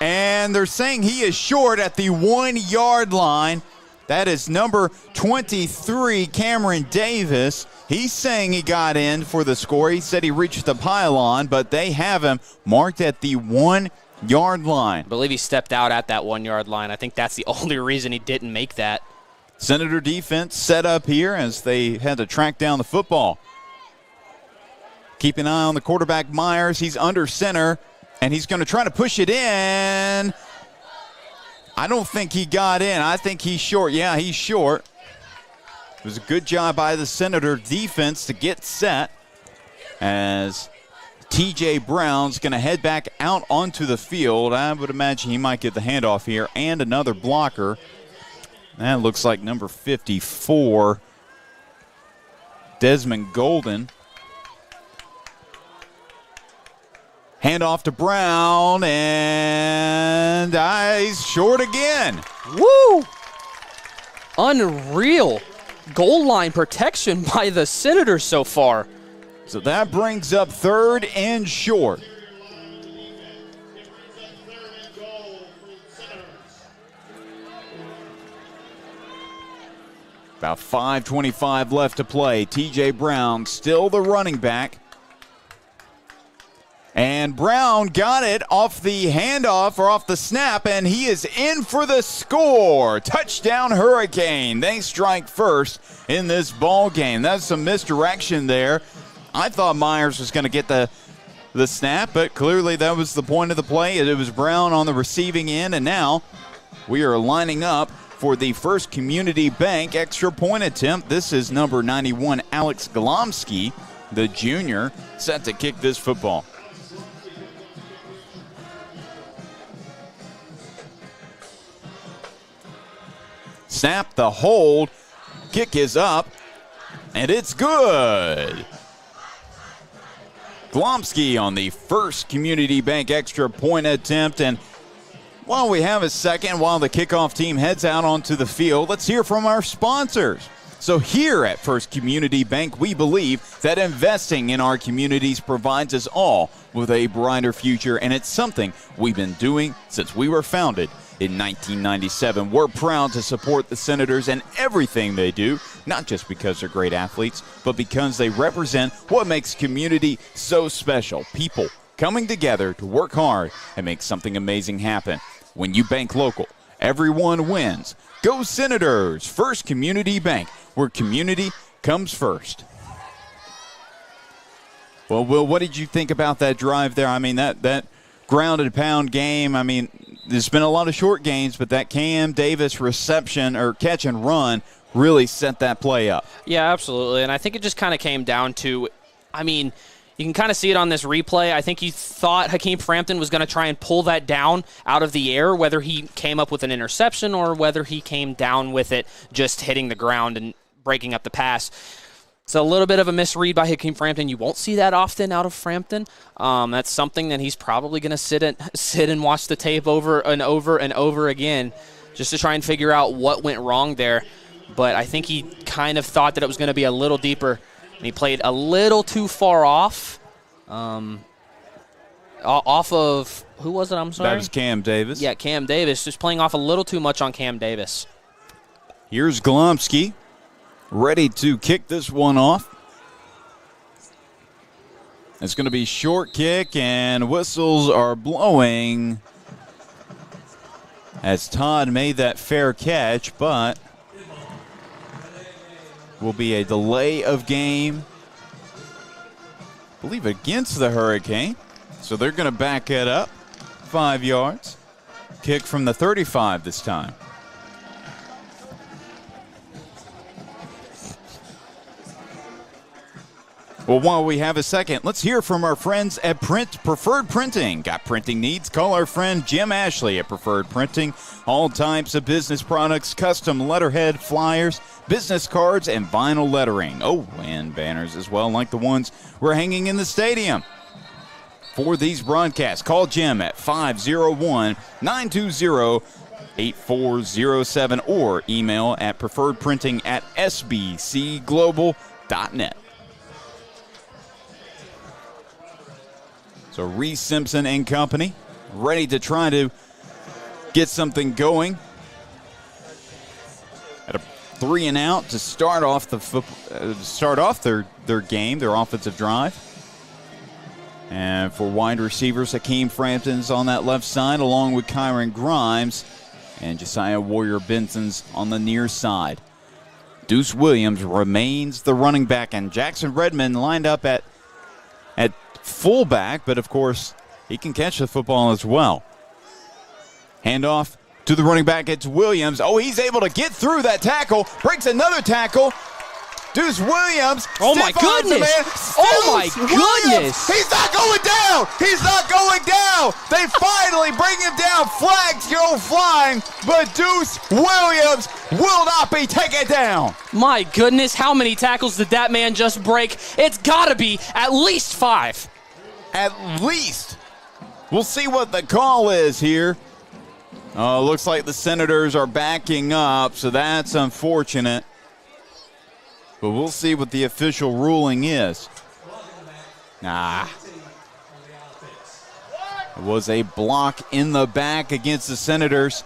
And they're saying he is short at the 1 yard line. That is number 23, Cameron Davis. He's saying he got in for the score. He said he reached the pylon, but they have him marked at the 1 yard line. I believe he stepped out at that 1 yard line. I think that's the only reason he didn't make that. Senator defense set up here as they had to track down the football. Keep an eye on the quarterback, Myers. He's under center, and he's going to try to push it in. I don't think he got in. I think he's short. Yeah, he's short. It was a good job by the Senator defense to get set as T.J. Brown's going to head back out onto the field. I would imagine he might get the handoff here and another blocker. That looks like number 54, Desmond Golden. Handoff to Brown, and he's short again. Woo! Unreal goal line protection by the Senators so far. So that brings up 3rd and short. About 5:25 left to play. T.J. Brown still the running back. And Brown got it off the handoff or off the snap, and he is in for the score. Touchdown Hurricane. They strike first in this ball game. That's some misdirection there. I thought Myers was going to get the snap, but clearly that was the point of the play. It was Brown on the receiving end, and now we are lining up for the First Community Bank extra point attempt. This is number 91, Alex Glomsky, the junior, set to kick this football. Snap, the hold, kick is up, and it's good. Glomsky on the First Community Bank extra point attempt. And while we have a second, while the kickoff team heads out onto the field, let's hear from our sponsors. So here at First Community Bank, we believe that investing in our communities provides us all with a brighter future, and it's something we've been doing since we were founded in 1997. We're proud to support the Senators and everything they do, not just because they're great athletes, but because they represent what makes community so special. People coming together to work hard and make something amazing happen. When you bank local, everyone wins. Go Senators! First Community Bank, where community comes first. Well, Will, what did you think about that drive there? I mean, that ground and pound game, I mean, there's been a lot of short gains, but that Cam Davis reception or catch and run really set that play up. Yeah, absolutely. And I think it just kind of came down to, I mean, you can kind of see it on this replay. I think he thought Hakeem Frampton was going to try and pull that down out of the air, whether he came up with an interception or whether he came down with it just hitting the ground and breaking up the pass. It's a little bit of a misread by Hakeem Frampton. You won't see that often out of Frampton. That's something that he's probably going to sit and watch the tape over and over and over again just to try and figure out what went wrong there. But I think he kind of thought that it was going to be a little deeper, and he played a little too far off. Off of, who was it? I'm sorry? That was Cam Davis. Yeah, Cam Davis, just playing off a little too much on Cam Davis. Here's Glomsky, ready to kick this one off. It's going to be short kick, and whistles are blowing as Todd made that fair catch, but will be a delay of game, I believe, against the Hurricane. So they're going to back it up 5 yards. Kick from the 35 this time. Well, while we have a second, let's hear from our friends at Preferred Printing. Got printing needs? Call our friend Jim Ashley at Preferred Printing. All types of business products, custom letterhead, flyers, business cards, and vinyl lettering. Oh, and banners as well, like the ones we're hanging in the stadium. For these broadcasts, call Jim at 501-920-8407 or email at preferredprinting@sbcglobal.net. So Reese Simpson and company ready to try to get something going. At a 3 and out to start off their game, their offensive drive. And for wide receivers, Hakeem Frampton's on that left side, along with Kyron Grimes and Josiah Warrior Benson's on the near side. Deuce Williams remains the running back, and Jackson Redmond lined up at fullback, but of course he can catch the football as well. Handoff to the running back. It's Williams. Oh, he's able to get through that tackle. Breaks another tackle. Deuce Williams. Oh my goodness. Oh my goodness. He's not going down. He's not going down. They finally bring him down. Flags go flying, but Deuce Williams will not be taken down. My goodness, how many tackles did that man just break? It's got to be at least 5. At least. We'll see what the call is here. Looks like the Senators are backing up, so that's unfortunate. But we'll see what the official ruling is. It was a block in the back against the Senators.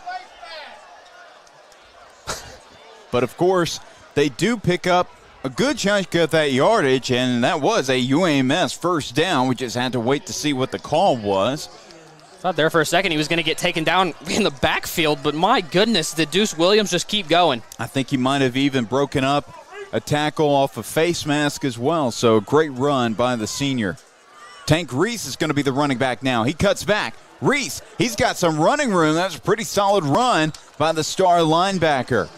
But, of course, they do pick up a good chunk of that yardage, and that was a UAMS first down. We just had to wait to see what the call was. Thought there for a second he was going to get taken down in the backfield, but my goodness, did Deuce Williams just keep going? I think he might have even broken up a tackle off a face mask as well, so great run by the senior. Tank Reese is going to be the running back now. He cuts back. Reese, he's got some running room. That's a pretty solid run by the star linebacker.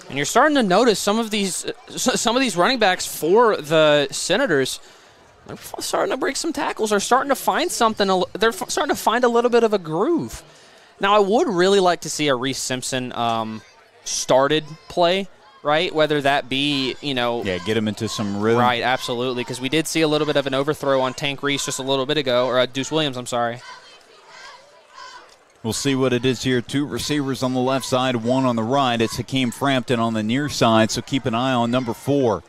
And you're starting to notice some of these running backs for the Senators, they're starting to break some tackles. They're starting to find something. They're starting to find a little bit of a groove. Now, I would really like to see a Reese Simpson started play, right? Whether that be, get him into some rhythm. Right, absolutely, because we did see a little bit of an overthrow on Tank Reese just a little bit ago, or Deuce Williams, I'm sorry. We'll see what it is here. 2 receivers on the left side, 1 on the right. It's Hakeem Frampton on the near side, so keep an eye on number 4.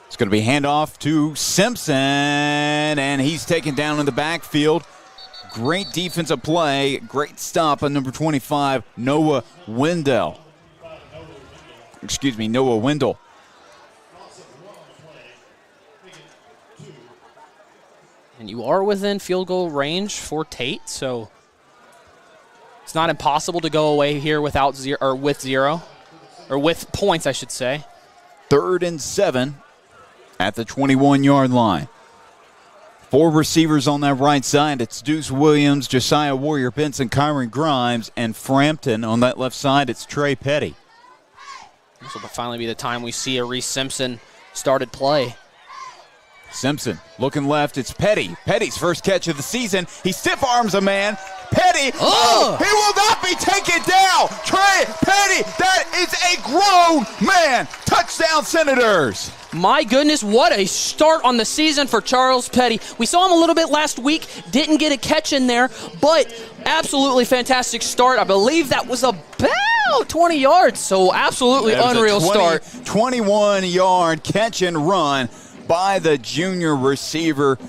It's going to be handoff to Simpson, and he's taken down in the backfield. Great defensive play. Great stop on number 25, Noah Wendell. Noah Wendell. And you are within field goal range for Tate, so it's not impossible to go away here with points, I should say. 3rd and 7 at the 21-yard line. 4 receivers on that right side. It's Deuce Williams, Josiah Warrior Benson, Kyron Grimes, and Frampton. On that left side, it's Trey Petty. This will finally be the time we see a Reese Simpson started play. Simpson looking left. It's Petty. Petty's first catch of the season. He stiff arms a man. Petty. Oh, he will not be taken down. Trey Petty. That is a grown man. Touchdown, Senators. My goodness, what a start on the season for Charles Petty. We saw him a little bit last week. Didn't get a catch in there, but absolutely fantastic start. I believe that was about 20 yards, so absolutely unreal start. 21-yard catch and run by the junior receiver.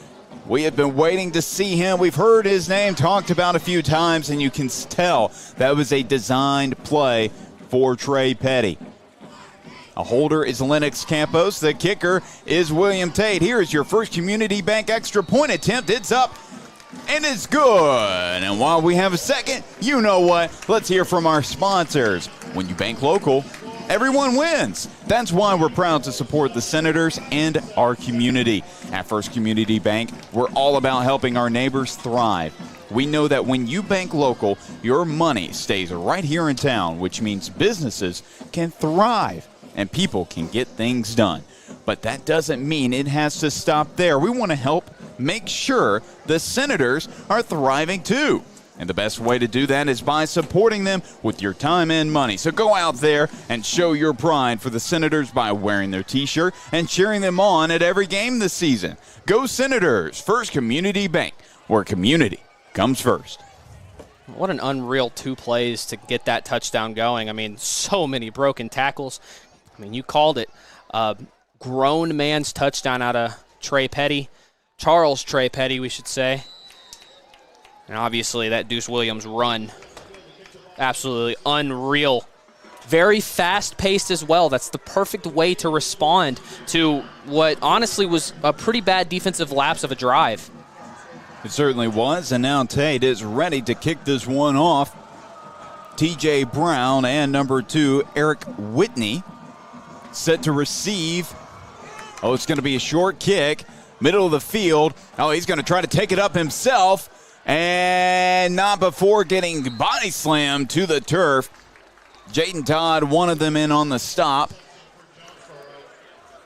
We have been waiting to see him. We've heard his name talked about a few times, and you can tell that was a designed play for Trey Petty. A holder is Lennox Campos. The kicker is William Tate. Here is your First Community Bank extra point attempt. It's up, and it's good. And while we have a second, you know what? Let's hear from our sponsors. When you bank local, Everyone wins. That's why we're proud to support the Senators and our community. At First Community Bank, we're all about helping our neighbors thrive. We know that when you bank local, your money stays right here in town, which means businesses can thrive and people can get things done. But that doesn't mean it has to stop there. We want to help make sure the Senators are thriving too. And the best way to do that is by supporting them with your time and money. So go out there and show your pride for the Senators by wearing their t-shirt and cheering them on at every game this season. Go Senators, First Community Bank, where community comes first. What an unreal 2 plays to get that touchdown going. I mean, so many broken tackles. I mean, you called it. Grown man's touchdown out of Charles Trey Petty, we should say. And obviously that Deuce Williams run, absolutely unreal. Very fast-paced as well. That's the perfect way to respond to what honestly was a pretty bad defensive lapse of a drive. It certainly was, and now Tate is ready to kick this one off. T.J. Brown and number 2, Eric Whitney, set to receive. Oh, it's going to be a short kick, middle of the field. Oh, he's going to try to take it up himself. And not before getting body slammed to the turf. Jaden Todd wanted them in on the stop.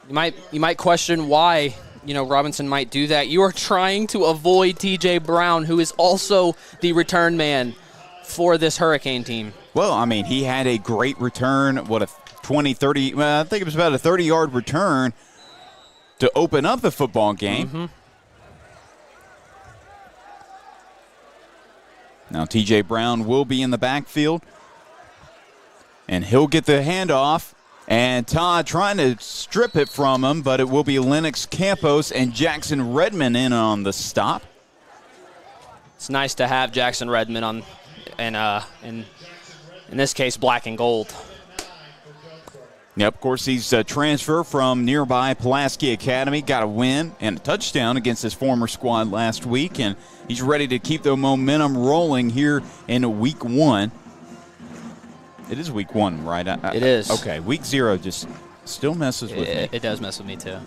You might question why, Robinson might do that. You are trying to avoid T.J. Brown, who is also the return man for this Hurricane team. Well, I mean, he had a great return. What, a 20, 30, I think it was about a 30-yard return to open up the football game. Mm-hmm. Now T.J. Brown will be in the backfield, and he'll get the handoff. And Todd trying to strip it from him, but it will be Lennox Campos and Jackson Redmond in on the stop. It's nice to have Jackson Redmond on, and in this case, black and gold. Yep, of course, he's a transfer from nearby Pulaski Academy. Got a win and a touchdown against his former squad last week, and he's ready to keep the momentum rolling here in week 1. It is week 1, right? It is. Okay, week 0 just still messes with me. It does mess with me, too.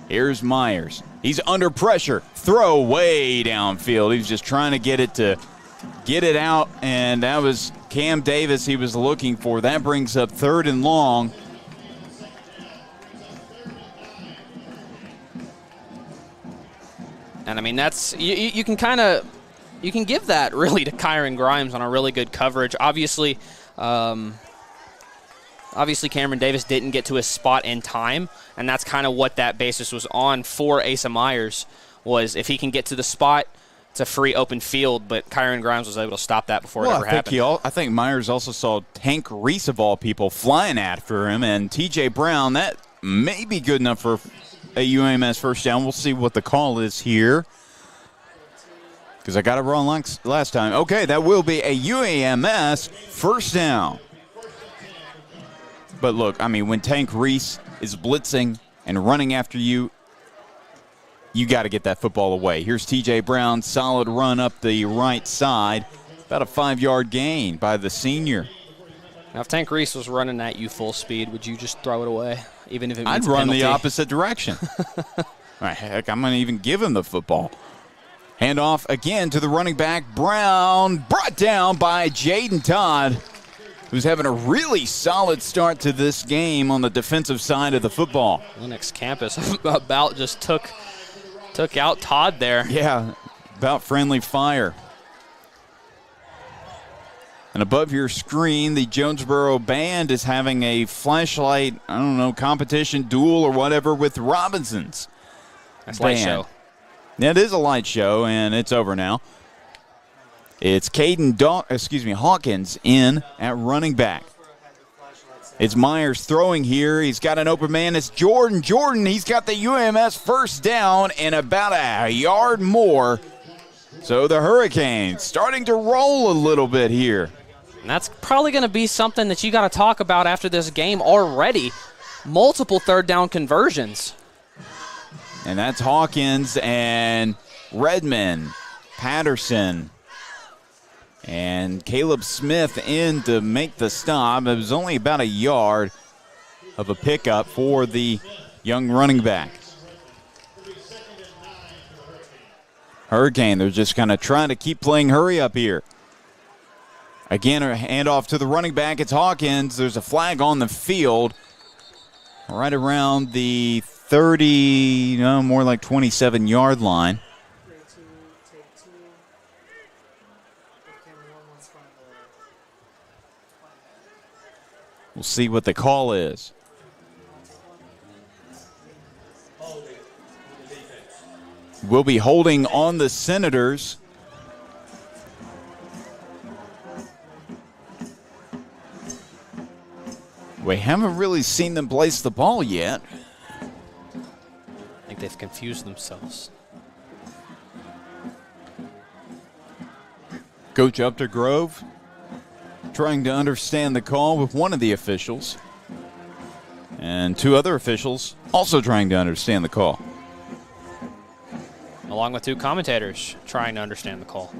Here's Myers. He's under pressure. Throw way downfield. He was just trying to get it out, and that was Cam Davis he was looking for. That brings up 3rd and long. And, I mean, that's you can kind of – you can give that really to Kyron Grimes on a really good coverage. Obviously, Cameron Davis didn't get to his spot in time, and that's kind of what that basis was on for Asa Myers, was if he can get to the spot, it's a free open field, but Kyron Grimes was able to stop that before it ever happened. I think Myers also saw Tank Reese, of all people, flying after him, and T.J. Brown, that may be good enough for a UAMS first down. We'll see what the call is here, because I got it wrong last time. Okay, that will be a UAMS first down. But look, I mean, when Tank Reese is blitzing and running after you, you got to get that football away. Here's T.J. Brown, solid run up the right side. About a 5-yard gain by the senior. Now, if Tank Reese was running at you full speed, would you just throw it away, even if it means I'd a run penalty? the opposite direction. Heck, I'm going to even give him the football. Handoff again to the running back, Brown, brought down by Jaden Todd, who's having a really solid start to this game on the defensive side of the football. Lennox Campus about just took out Todd there. Yeah, about friendly fire. And above your screen, the Jonesboro Band is having a flashlight, competition, duel or whatever with Robinson's. That's light show. Yeah, it is a light show, and it's over now. It's Hawkins in at running back. It's Myers throwing here. He's got an open man. It's Jordan. He's got the UMS first down and about a yard more. So the Hurricanes starting to roll a little bit here. And that's probably going to be something that you got to talk about after this game already. Multiple 3rd down conversions. And that's Hawkins and Redmond, Patterson, And Caleb Smith in to make the stop. It was only about a yard of a pickup for the young running back. Hurricane, they're just kind of trying to keep playing hurry up here. Again, a handoff to the running back. It's Hawkins. There's a flag on the field right around the 30, no, more like 27-yard line. We'll see what the call is. We'll be holding on the Senators. We haven't really seen them place the ball yet. I think they've confused themselves. Coach Updergrove trying to understand the call with one of the officials. And two other officials also trying to understand the call. Along with two commentators trying to understand the call.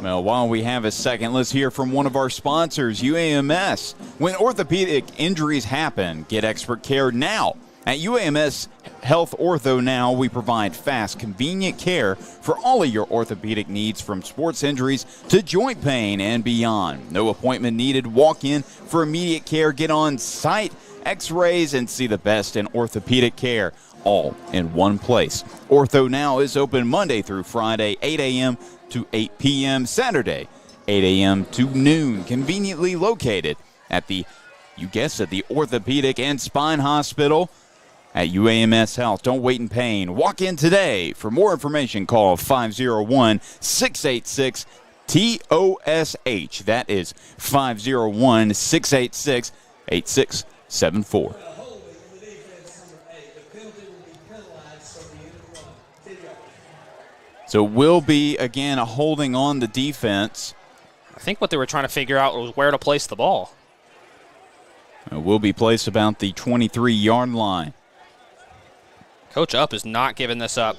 Well, while we have a second, let's hear from one of our sponsors, UAMS. When orthopedic injuries happen, get expert care now. At UAMS Health Ortho Now, we provide fast, convenient care for all of your orthopedic needs, from sports injuries to joint pain and beyond. No appointment needed. Walk in for immediate care, get on site, x-rays, and see the best in orthopedic care, all in one place. Ortho Now is open Monday through Friday, 8 a.m. to 8 p.m. Saturday, 8 a.m. to noon. Conveniently located at the, you guessed it, the Orthopedic and Spine Hospital at UAMS Health. Don't wait in pain. Walk in today. For more information, call 501-686-TOSH. That is 501-686-8674. So we'll be, again, holding on the defense. I think what they were trying to figure out was where to place the ball. Will be placed about the 23-yard line. Coach Up is not giving this up.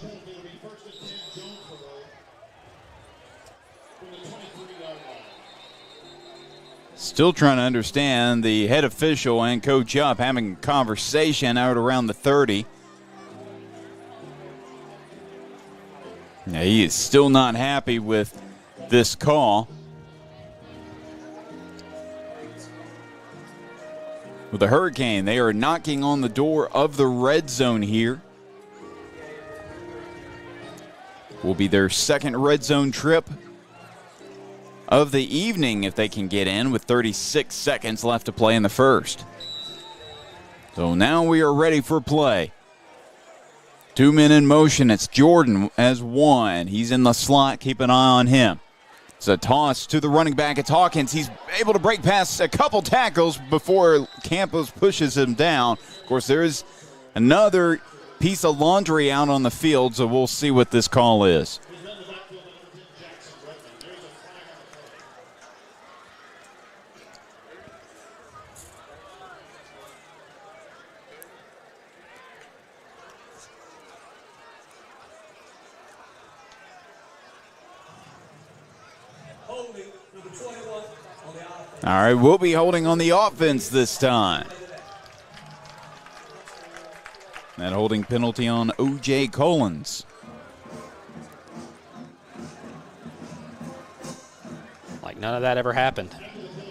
Still trying to understand. The head official and Coach Up having a conversation out around the 30. Now, he is still not happy with this call. With the Hurricane, they are knocking on the door of the red zone here. Will be their second red zone trip of the evening if they can get in, with 36 seconds left to play in the first. So now we are ready for play. Two men in motion. It's Jordan as one. He's in the slot. Keep an eye on him. It's a toss to the running back. It's Hawkins. He's able to break past a couple tackles before Campos pushes him down. Of course, there is another piece of laundry out on the field, so we'll see what this call is. All right, we'll be holding on the offense this time. That holding penalty on O.J. Collins. Like none of that ever happened.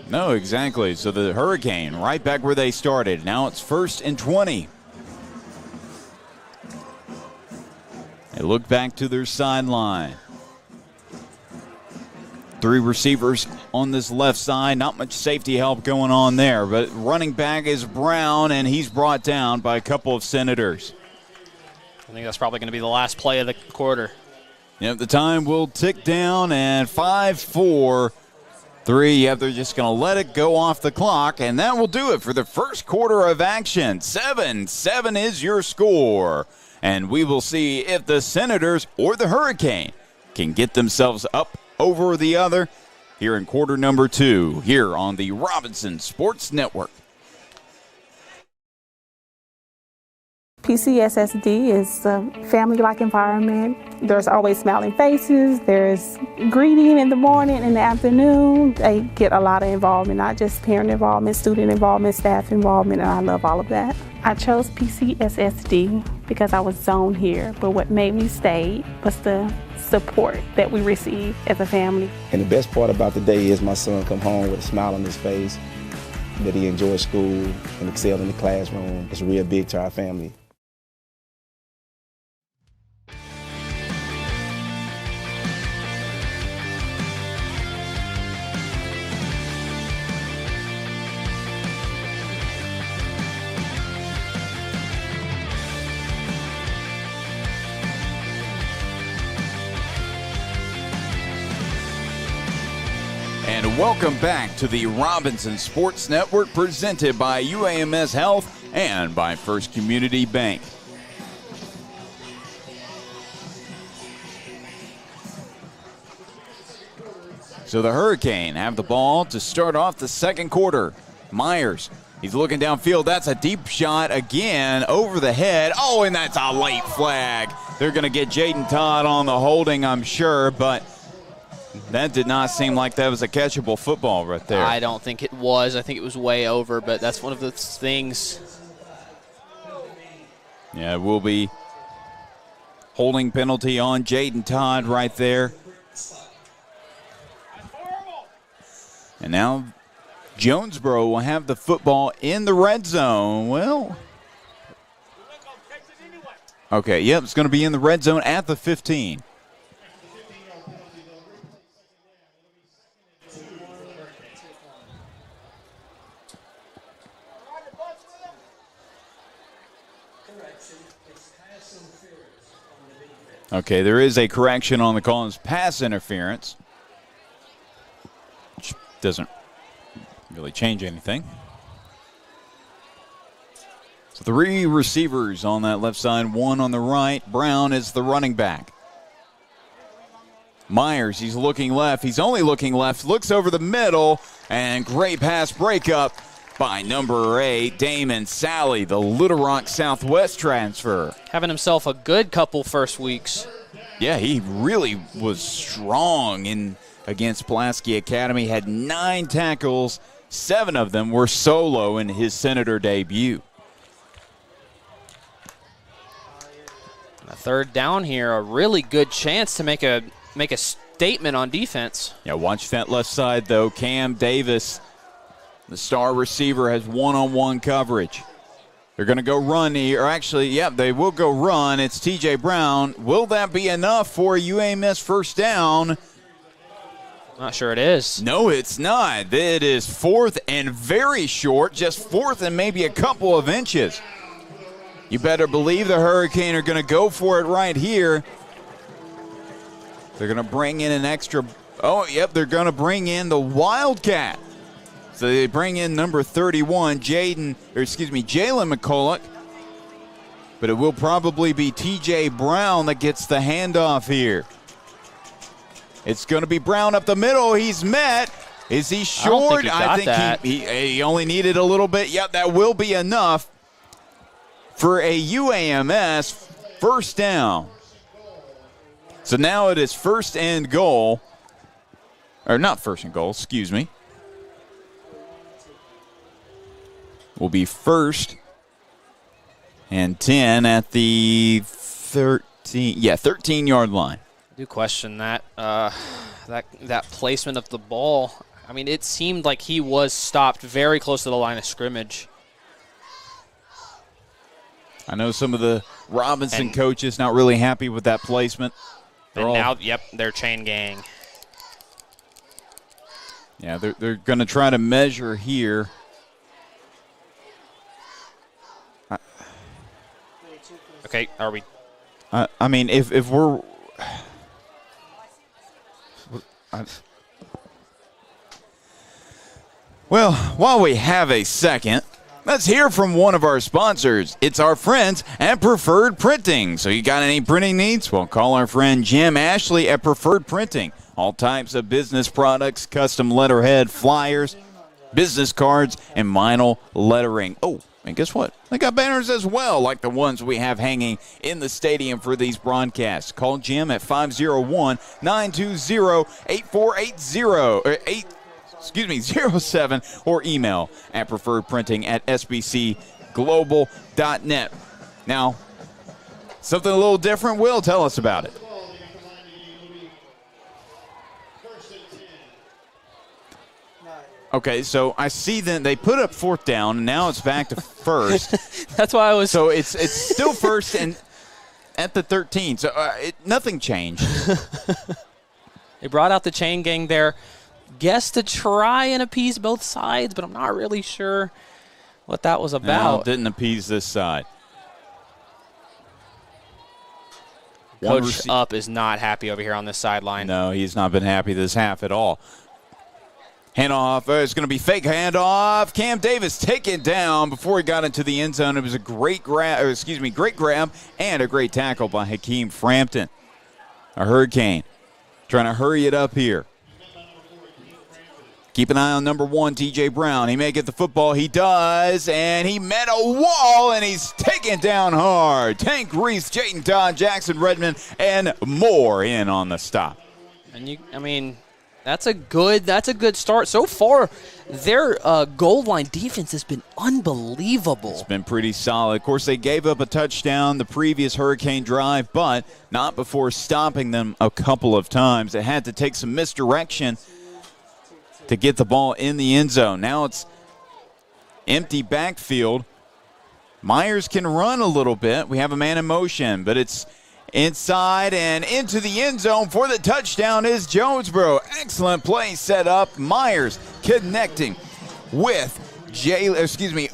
No, exactly. So the Hurricane right back where they started. Now it's 1st and 20. They look back to their sideline. Three receivers on this left side. Not much safety help going on there, but running back is Brown, and he's brought down by a couple of Senators. I think that's probably going to be the last play of the quarter. Yep, the time will tick down, and 5-4-3. Yep, they're just going to let it go off the clock, and that will do it for the first quarter of action. 7-7 is your score, and we will see if the Senators or the Hurricane can get themselves up over the other here in quarter number 2 here on the Robinson Sports Network. PCSSD is a family-like environment. There's always smiling faces. There's greeting in the morning and the afternoon. They get a lot of involvement, not just parent involvement, student involvement, staff involvement, and I love all of that. I chose PCSSD because I was zoned here, but what made me stay was the support that we receive as a family. And the best part about the day is my son come home with a smile on his face, that he enjoys school and excel in the classroom. It's real big to our family. And welcome back to the Robinson Sports Network, presented by UAMS Health and by First Community Bank. So the Hurricane have the ball to start off the second quarter. Myers, he's looking downfield. That's a deep shot again over the head. Oh, and that's a late flag. They're going to get Jaden Todd on the holding, I'm sure, but that did not seem like that was a catchable football right there. I don't think it was. I think it was way over, but that's one of the things. Yeah, it will be holding penalty on Jaden Todd right there. And now Jonesboro will have the football in the red zone. Well, okay, yep, it's going to be in the red zone at the 15. Okay, there is a correction on the call. It's pass interference, which doesn't really change anything. So 3 receivers on that left side, 1 on the right. Brown is the running back. Myers, he's looking left. He's only looking left. Looks over the middle, and great pass breakup by number 8, Damon Sally, the Little Rock Southwest transfer. Having himself a good couple first weeks. Yeah, he really was strong in against Pulaski Academy. Had 9 tackles, 7 of them were solo in his Senator debut. A third down here, a really good chance to make a statement on defense. Yeah, watch that left side though. Cam Davis, the star receiver, has one-on-one coverage. They're going to go run here. Or actually, yeah, they will go run. It's T.J. Brown. Will that be enough for UAMS first down? Not sure it is. No, it's not. It is 4th and very short, just 4th and maybe a couple of inches. You better believe the Hurricane are going to go for it right here. They're going to bring in an extra. Oh, yep, they're going to bring in the Wildcat. So they bring in number 31, Jalen McCulloch. But it will probably be T.J. Brown that gets the handoff here. It's going to be Brown up the middle. He's met. Is he short? I think he only needed a little bit. Yep, that will be enough for a UAMS first down. So now it is first and goal. Or not first and goal, excuse me. Will be 1st and 10 at the 13-yard line. I do question that that placement of the ball. I mean, it seemed like he was stopped very close to the line of scrimmage. I know some of the Robinson coaches not really happy with that placement. They're chain gang. Yeah, they're going to try to measure here. Okay, are we? I mean, if we're. Well, while we have a second, let's hear from one of our sponsors. It's our friends at Preferred Printing. So you got any printing needs? Well, call our friend Jim Ashley at Preferred Printing. All types of business products, custom letterhead, flyers, business cards, and vinyl lettering. Oh, And guess what? They got banners as well, like the ones we have hanging in the stadium for these broadcasts. Call Jim at 501-920-8480, 07, or email at preferredprinting@sbcglobal.net. Now, something a little different. Will, tell us about it. Okay, so I see that they put up 4th down, and now it's back to first. That's why I was. So it's still first and at the 13. So nothing changed. They brought out the chain gang there, guess to try and appease both sides, but I'm not really sure what that was about. No, didn't appease this side. Coach Up is not happy over here on this sideline. No, he's not been happy this half at all. Handoff, it's going to be fake handoff. Cam Davis taken down before he got into the end zone. It was a great grab, great grab and a great tackle by Hakeem Frampton. A Hurricane trying to hurry it up here. Keep an eye on number 1, TJ Brown. He may get the football. He does, and he met a wall, and he's taken down hard. Tank Reese, Jayden Todd, Jackson Redmond, and more in on the stop. And that's a good start. So far, their goal line defense has been unbelievable. It's been pretty solid. Of course, they gave up a touchdown the previous Hurricane drive, but not before stopping them a couple of times. They had to take some misdirection to get the ball in the end zone. Now it's empty backfield. Myers can run a little bit. We have a man in motion, but it's inside and into the end zone for the touchdown is Jonesboro. Excellent play set up. Myers connecting with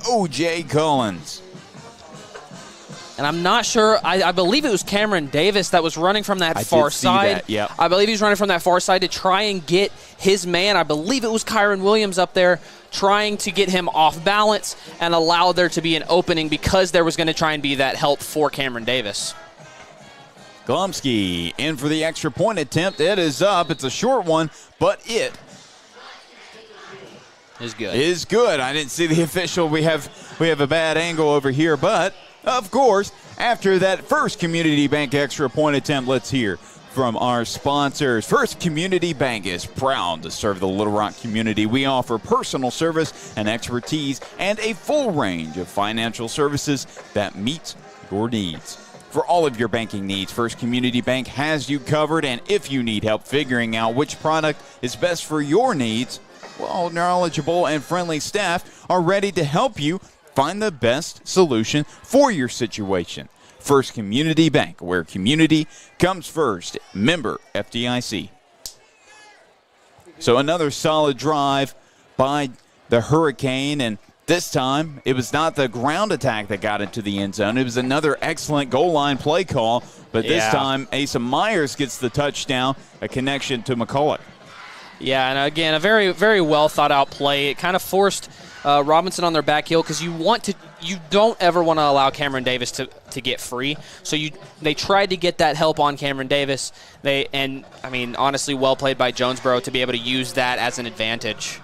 O.J. Collins. And I'm not sure. I believe it was Cameron Davis that was running from that far side. That, yep. I believe he was running from that far side to try and get his man. I believe it was Kyron Williams up there trying to get him off balance and allow there to be an opening because there was going to try and be that help for Cameron Davis. Glomsky in for the extra point attempt. It is up. It's a short one, but it is good. I didn't see the official. We have a bad angle over here, but of course, after that first Community Bank extra point attempt, let's hear from our sponsors. First Community Bank is proud to serve the Little Rock community. We offer personal service and expertise and a full range of financial services that meets your needs. For all of your banking needs, First Community Bank has you covered, and if you need help figuring out which product is best for your needs, well, knowledgeable and friendly staff are ready to help you find the best solution for your situation. First Community Bank, where community comes first. Member FDIC. So another solid drive by the Hurricane, and this time it was not the ground attack that got into the end zone. It was another excellent goal line play call, but this time Asa Myers gets the touchdown, a connection to McCulloch. Yeah, and again, a very, very well thought out play. It kind of forced Robinson on their back heel because you don't ever want to allow Cameron Davis to get free. So they tried to get that help on Cameron Davis. Honestly, well played by Jonesboro to be able to use that as an advantage.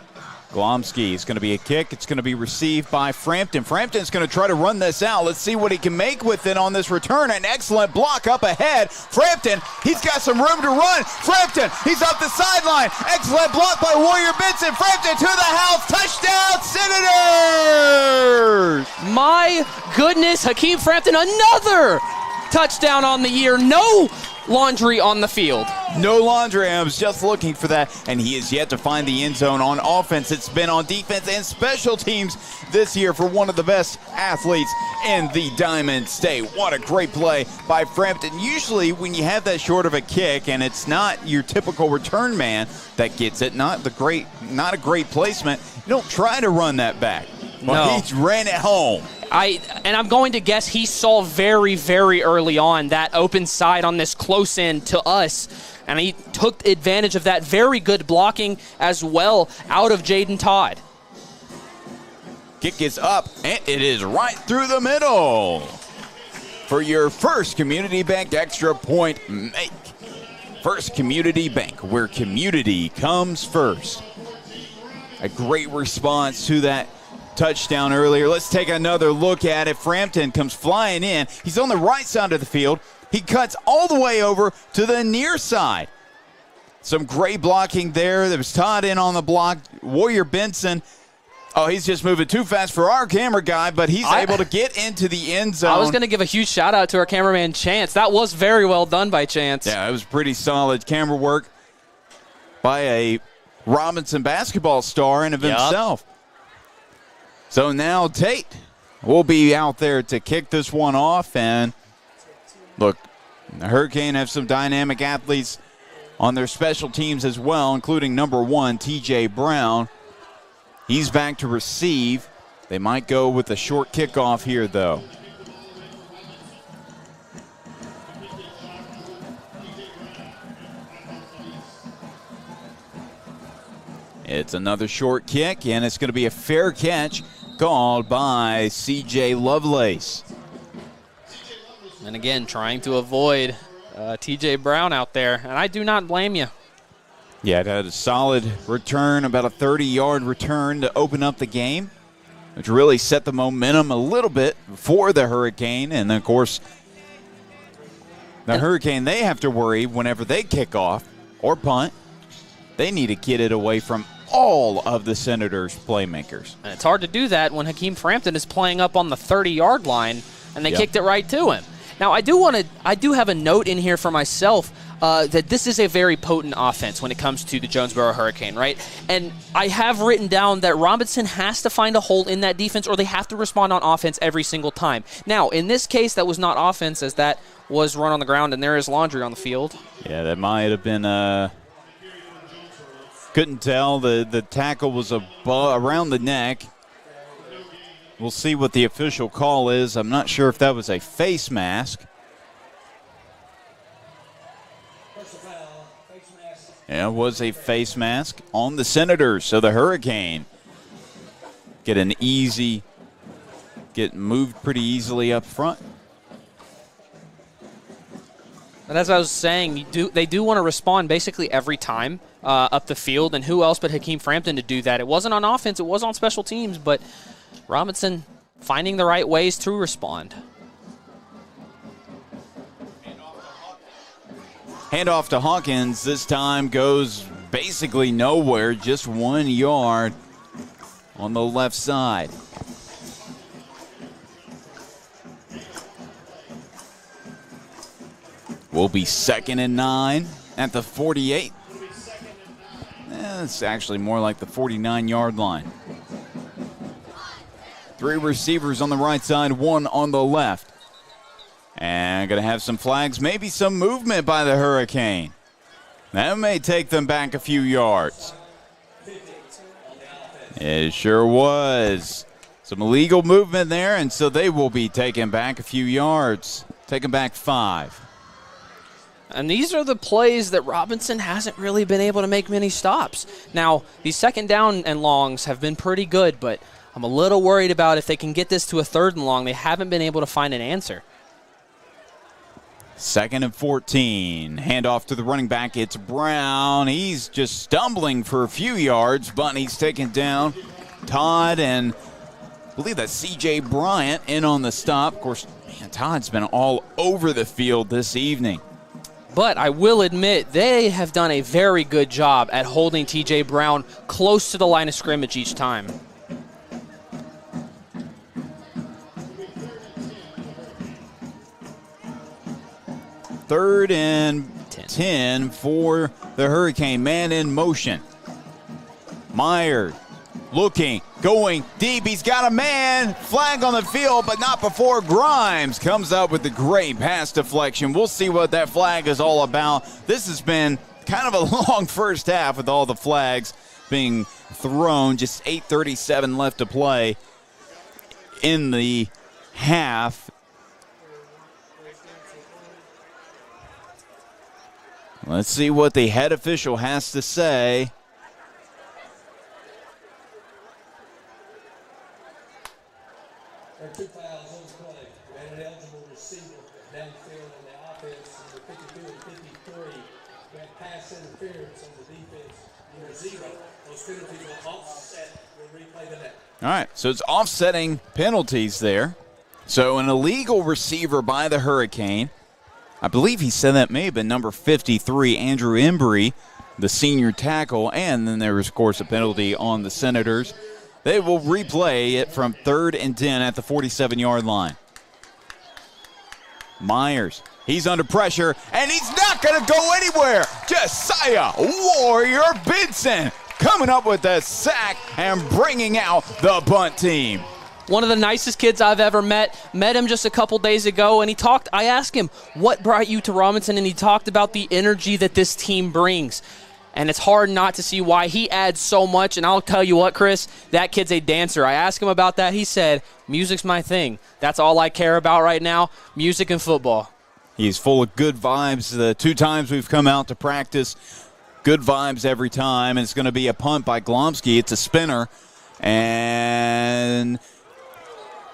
Glomsky is going to be a kick. It's going to be received by Frampton. Frampton's going to try to run this out. Let's see what he can make with it on this return. An excellent block up ahead. Frampton, he's got some room to run. Frampton, he's up the sideline. Excellent block by Warrior Benson. Frampton to the house. Touchdown, Senators! My goodness, Hakeem Frampton, another touchdown on the year. No laundry on the field. No laundry. I was just looking for that, and he has yet to find the end zone on offense. It's been on defense and special teams this year for one of the best athletes in the Diamond State. What a great play by Frampton. Usually when you have that short of a kick and it's not your typical return man that gets it, not a great placement, you don't try to run that back. Well, no. He ran it home. I'm going to guess he saw very, very early on that open side on this close end to us, and he took advantage of that. Very good blocking as well out of Jayden Todd. Kick is up, and it is right through the middle for your First Community Bank extra point make. First Community Bank, where community comes first. A great response to that touchdown earlier. Let's take another look at it. Frampton comes flying in. He's on the right side of the field. He cuts all the way over to the near side. Some great blocking there. There was Todd in on the block. Warrior Benson. Oh, he's just moving too fast for our camera guy, but he's able to get into the end zone. I was going to give a huge shout-out to our cameraman, Chance. That was very well done by Chance. Yeah, it was pretty solid camera work by a Robinson basketball star in of himself. So now Tate will be out there to kick this one off. And look, the Hurricane have some dynamic athletes on their special teams as well, including number 1, TJ Brown. He's back to receive. They might go with a short kickoff here, though. It's another short kick, and it's going to be a fair catch called by C.J. Lovelace. And again, trying to avoid T.J. Brown out there, and I do not blame you. Yeah, it had a solid return, about a 30-yard return to open up the game, which really set the momentum a little bit for the Hurricane. And, of course, the Hurricane, they have to worry whenever they kick off or punt. They need to get it away from all of the Senators' playmakers. And it's hard to do that when Hakeem Frampton is playing up on the 30-yard line, and they kicked it right to him. Now, I do have a note in here for myself that this is a very potent offense when it comes to the Jonesboro Hurricane, right? And I have written down that Robinson has to find a hole in that defense, or they have to respond on offense every single time. Now, in this case, that was not offense, as that was run on the ground, and there is Laundry on the field. Yeah, that might have been couldn't tell. The tackle was around the neck. We'll see what the official call is. I'm not sure if that was a face mask. Yeah, it was a face mask on the Senators. So the Hurricane get moved pretty easily up front. And as I was saying, they do want to respond basically every time up the field, and who else but Hakeem Frampton to do that? It wasn't on offense, it was on special teams, but Robinson finding the right ways to respond. Handoff to Hawkins. This time goes basically nowhere, just 1 yard on the left side. Will be 2nd and 9 at the 48. It's actually more like the 49-yard line. 3 receivers on the right side, 1 on the left. And going to have some flags, maybe some movement by the Hurricane. That may take them back a few yards. It sure was. Some illegal movement there, and so they will be taken back a few yards. Taken back 5. And these are the plays that Robinson hasn't really been able to make many stops. Now, these 2nd down and longs have been pretty good, but I'm a little worried about if they can get this to a 3rd and long. They haven't been able to find an answer. 2nd and 14. Handoff to the running back. It's Brown. He's just stumbling for a few yards, but he's taken down. Todd and I believe that's C.J. Bryant in on the stop. Of course, man, Todd's been all over the field this evening. But I will admit, they have done a very good job at holding T.J. Brown close to the line of scrimmage each time. Third and 10 for the Hurricane. Man in motion. Meyer looking, going deep. He's got a man. Flag on the field, but not before Grimes comes up with the great pass deflection. We'll see what that flag is all about. This has been kind of a long first half with all the flags being thrown. Just 8:37 left to play in the half. Let's see what the head official has to say. There are 2 fouls on the play. We had an eligible receiver downfield on the offense, number 52 and 53. We had pass interference on the defense, number 0. Those penalties will offset We'll replay the net. All right, so it's offsetting penalties there. So an illegal receiver by the Hurricane. I believe he said that may have been number 53, Andrew Embry, the senior tackle. And then there was, of course, a penalty on the Senators. They will replay it from 3rd and 10 at the 47-yard line. Myers, he's under pressure, and he's not going to go anywhere. Josiah Warrior Benson coming up with a sack and bringing out the punt team. One of the nicest kids I've ever met. Met him just a couple days ago, and I asked him, what brought you to Robinson? And he talked about the energy that this team brings. And it's hard not to see why. He adds so much, and I'll tell you what, Chris, that kid's a dancer. I asked him about that. He said, music's my thing. That's all I care about right now, music and football. He's full of good vibes. The 2 times we've come out to practice, good vibes every time. And it's going to be a punt by Glomsky. It's a spinner. And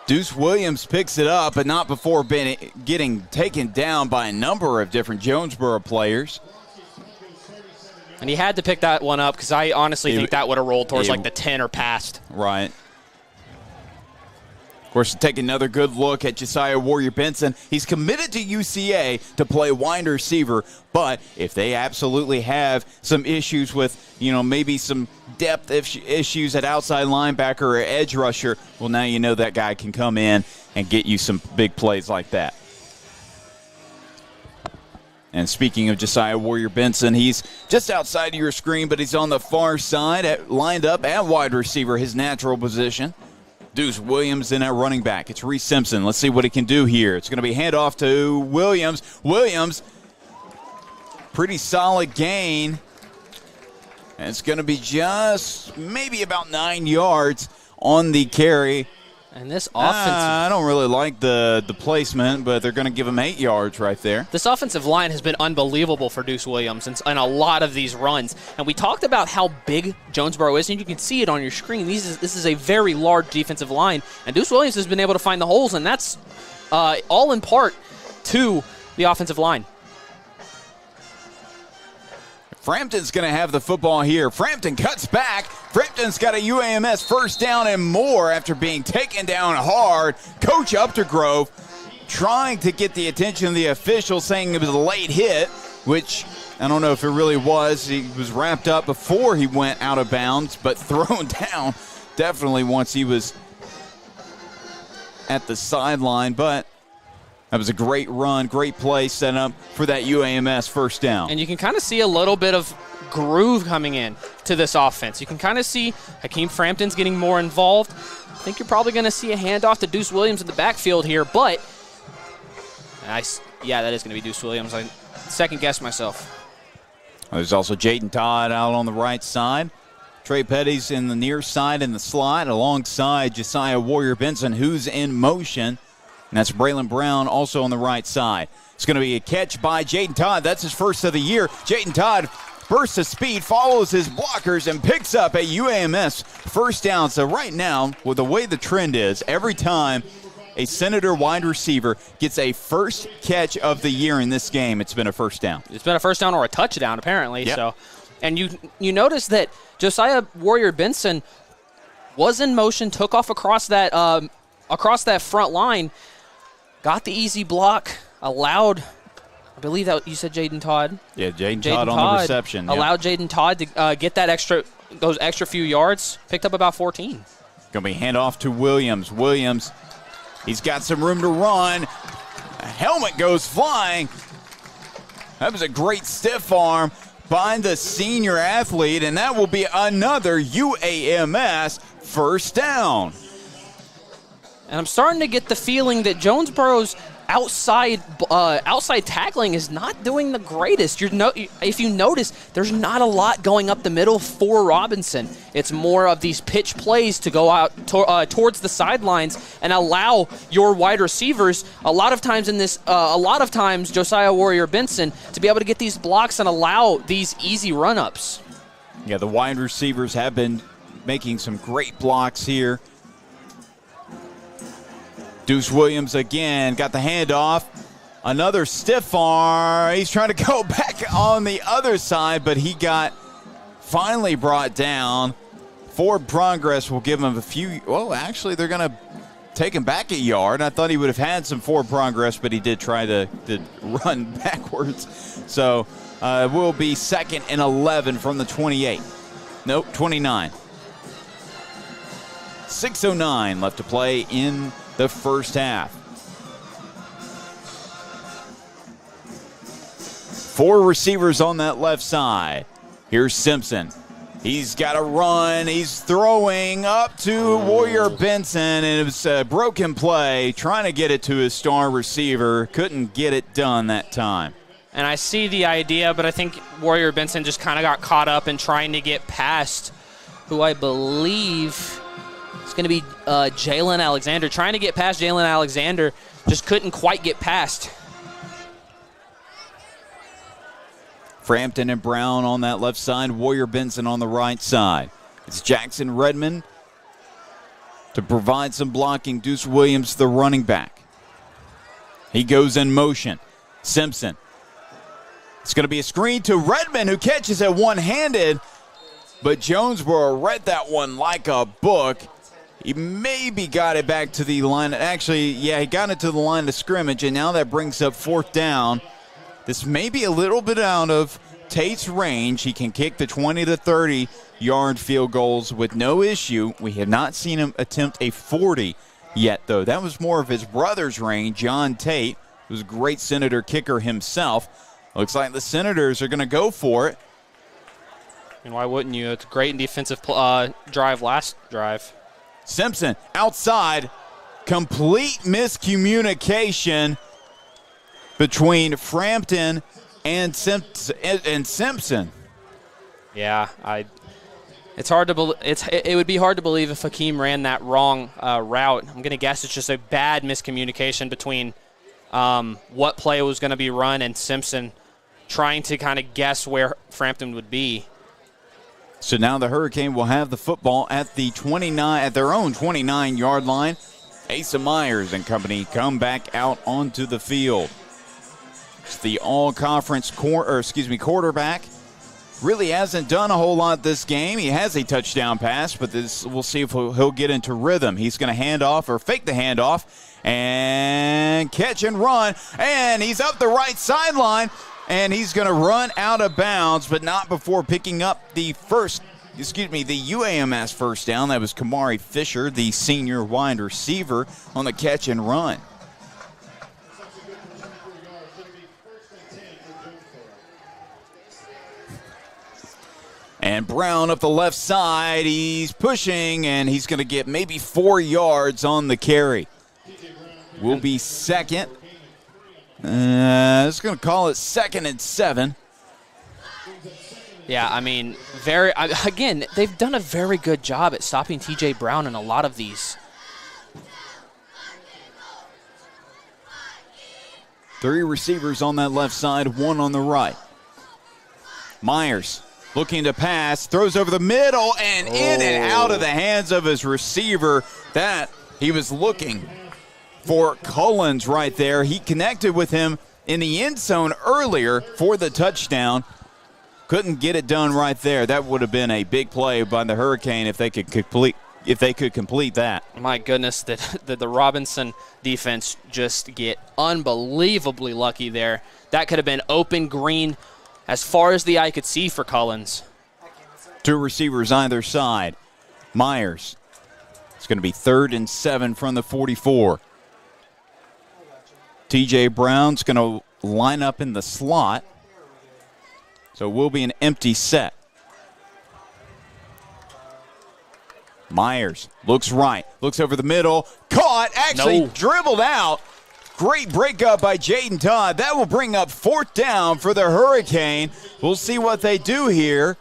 Deuce Williams picks it up, but not before getting taken down by a number of different Jonesboro players. And he had to pick that one up because I honestly think that would have rolled towards like the 10 or past. Right. Of course, take another good look at Josiah Warrior Benson. He's committed to UCA to play wide receiver, but if they absolutely have some issues with, maybe some depth issues at outside linebacker or edge rusher, well, now you know that guy can come in and get you some big plays like that. And speaking of Josiah Warrior Benson, he's just outside of your screen, but he's on the far side, lined up at wide receiver, his natural position. Deuce Williams in at running back. It's Reese Simpson. Let's see what he can do here. It's going to be handoff to Williams. Williams, pretty solid gain. And it's going to be just maybe about 9 yards on the carry. And this offensive... I don't really like the placement, but they're going to give him 8 yards right there. This offensive line has been unbelievable for Deuce Williams in a lot of these runs. And we talked about how big Jonesboro is, and you can see it on your screen. This is a very large defensive line. And Deuce Williams has been able to find the holes, and that's all in part to the offensive line. Frampton's going to have the football here. Frampton cuts back. Frampton's got a UAMS first down and more after being taken down hard. Coach Uptergrove trying to get the attention of the official, saying it was a late hit, which I don't know if it really was. He was wrapped up before he went out of bounds, but thrown down definitely once he was at the sideline. But that was a great run, great play set up for that UAMS first down. And you can kind of see a little bit of groove coming in to this offense. You can kind of see Hakeem Frampton's getting more involved. I think you're probably going to see a handoff to Deuce Williams in the backfield here, but yeah, that is going to be Deuce Williams. I second-guessed myself. There's also Jaden Todd out on the right side. Trey Petty's in the near side in the slot alongside Josiah Warrior Benson, who's in motion. And that's Braylon Brown also on the right side. It's going to be a catch by Jaden Todd. That's his first of the year. Jaden Todd bursts of speed, follows his blockers, and picks up a UAMS first down. So right now, with the way the trend is, every time a Senator wide receiver gets a first catch of the year in this game, it's been a first down. It's been a first down or a touchdown, apparently. Yep. So, and you notice that Josiah Warrior Benson was in motion, took off across that front line, got the easy block, allowed, I believe that you said Jaden Todd. Yeah, Jaden Todd on the reception. Allowed Jaden Todd to get those extra few yards, picked up about 14. Going to be handoff to Williams. Williams, he's got some room to run. A helmet goes flying. That was a great stiff arm by the senior athlete, and that will be another UAMS first down. And I'm starting to get the feeling that Jonesboro's outside tackling is not doing the greatest. If you notice, there's not a lot going up the middle for Robinson. It's more of these pitch plays to go out towards the sidelines and allow your wide receivers, a lot of times Josiah Warrior Benson, to be able to get these blocks and allow these easy run-ups. Yeah, the wide receivers have been making some great blocks here. Deuce Williams again got the handoff. Another stiff arm. He's trying to go back on the other side, but he got finally brought down. Forward progress will give him a few. Well, actually, they're going to take him back a yard. I thought he would have had some forward progress, but he did try to run backwards. So it will be 2nd and 11 from the 28. Nope, 29. 6:09 left to play in the first half. 4 receivers on that left side. Here's Simpson. He's got a run. He's throwing up to Warrior Benson, and it was a broken play, trying to get it to his star receiver. Couldn't get it done that time. And I see the idea, but I think Warrior Benson just kind of got caught up in trying to get past who I believe is going to be Jalen Alexander. Trying to get past Jalen Alexander, just couldn't quite get past. Frampton and Brown on that left side, Warrior Benson on the right side. It's Jackson Redmond to provide some blocking. Deuce Williams, the running back. He goes in motion. Simpson. It's going to be a screen to Redmond, who catches it one-handed, but Jonesboro read that one like a book. He maybe got it back to the line. Actually, yeah, he got it to the line of scrimmage, and now that brings up 4th down. This may be a little bit out of Tate's range. He can kick the 20 to 30-yard field goals with no issue. We have not seen him attempt a 40 yet, though. That was more of his brother's range, John Tate, who's a great Senator kicker himself. Looks like the Senators are going to go for it. And why wouldn't you? It's a great defensive drive last drive. Simpson outside. Complete miscommunication between Frampton and Simpson. Yeah, it's hard to it would be hard to believe if Hakeem ran that wrong route. I'm going to guess it's just a bad miscommunication between what play was going to be run and Simpson trying to kind of guess where Frampton would be. So now the Hurricane will have the football at the 29, at their own 29-yard line. Asa Myers and company come back out onto the field. It's the all-conference quarterback. Really hasn't done a whole lot this game. He has a touchdown pass, but we'll see if he'll get into rhythm. He's going to hand off or fake the handoff and catch and run. And he's up the right sideline, and he's going to run out of bounds, but not before picking up the UAMS first down. That was Kamari Fisher, the senior wide receiver, on the catch and run. And Brown up the left side, he's pushing, and he's going to get maybe 4 yards on the carry. Will be second. It's going to call it 2nd and 7. Yeah, I mean, again, they've done a very good job at stopping T.J. Brown in a lot of these. 3 receivers on that left side, 1 on the right. Myers looking to pass, throws over the middle, and in and out of the hands of his receiver. That he was looking for Cullens right there. He connected with him in the end zone earlier for the touchdown. Couldn't get it done right there. That would have been a big play by the Hurricane if they could complete that. My goodness, the Robinson defense just get unbelievably lucky there. That could have been open green as far as the eye could see for Cullens. 2 receivers either side. Myers. It's going to be 3rd and 7 from the 44. T.J. Brown's going to line up in the slot. So it will be an empty set. Myers looks right, looks over the middle, caught, actually dribbled out. Great breakup by Jaden Todd. That will bring up 4th down for the Hurricane. We'll see what they do here.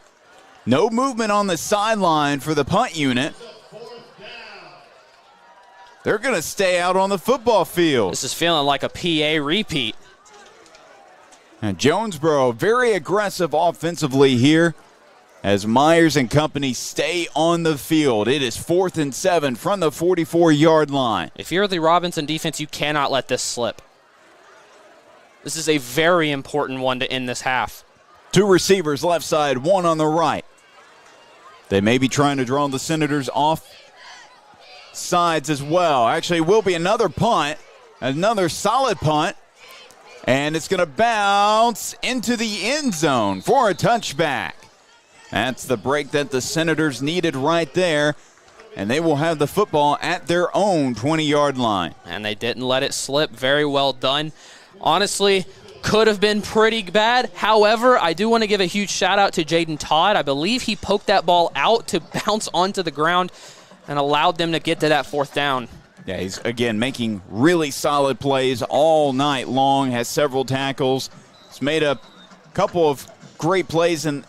No movement on the sideline for the punt unit. They're going to stay out on the football field. This is feeling like a PA repeat. And Jonesboro very aggressive offensively here as Myers and company stay on the field. It is 4th and 7 from the 44-yard line. If you're the Robinson defense, you cannot let this slip. This is a very important one to end this half. 2 receivers left side, 1 on the right. They may be trying to draw the Senators off sides as well. Actually, it will be another punt, another solid punt, and it's going to bounce into the end zone for a touchback. That's the break that the Senators needed right there, and they will have the football at their own 20-yard line. And they didn't let it slip. Very well done. Honestly, could have been pretty bad. However, I do want to give a huge shout-out to Jaden Todd. I believe he poked that ball out to bounce onto the ground and allowed them to get to that 4th down. Yeah, he's, again, making really solid plays all night long, has several tackles. He's made a couple of great plays in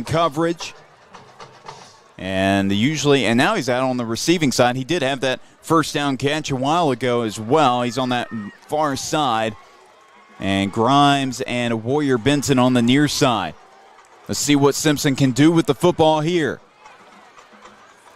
coverage. And now he's out on the receiving side. He did have that first down catch a while ago as well. He's on that far side. And Grimes and Warrior Benson on the near side. Let's see what Simpson can do with the football here.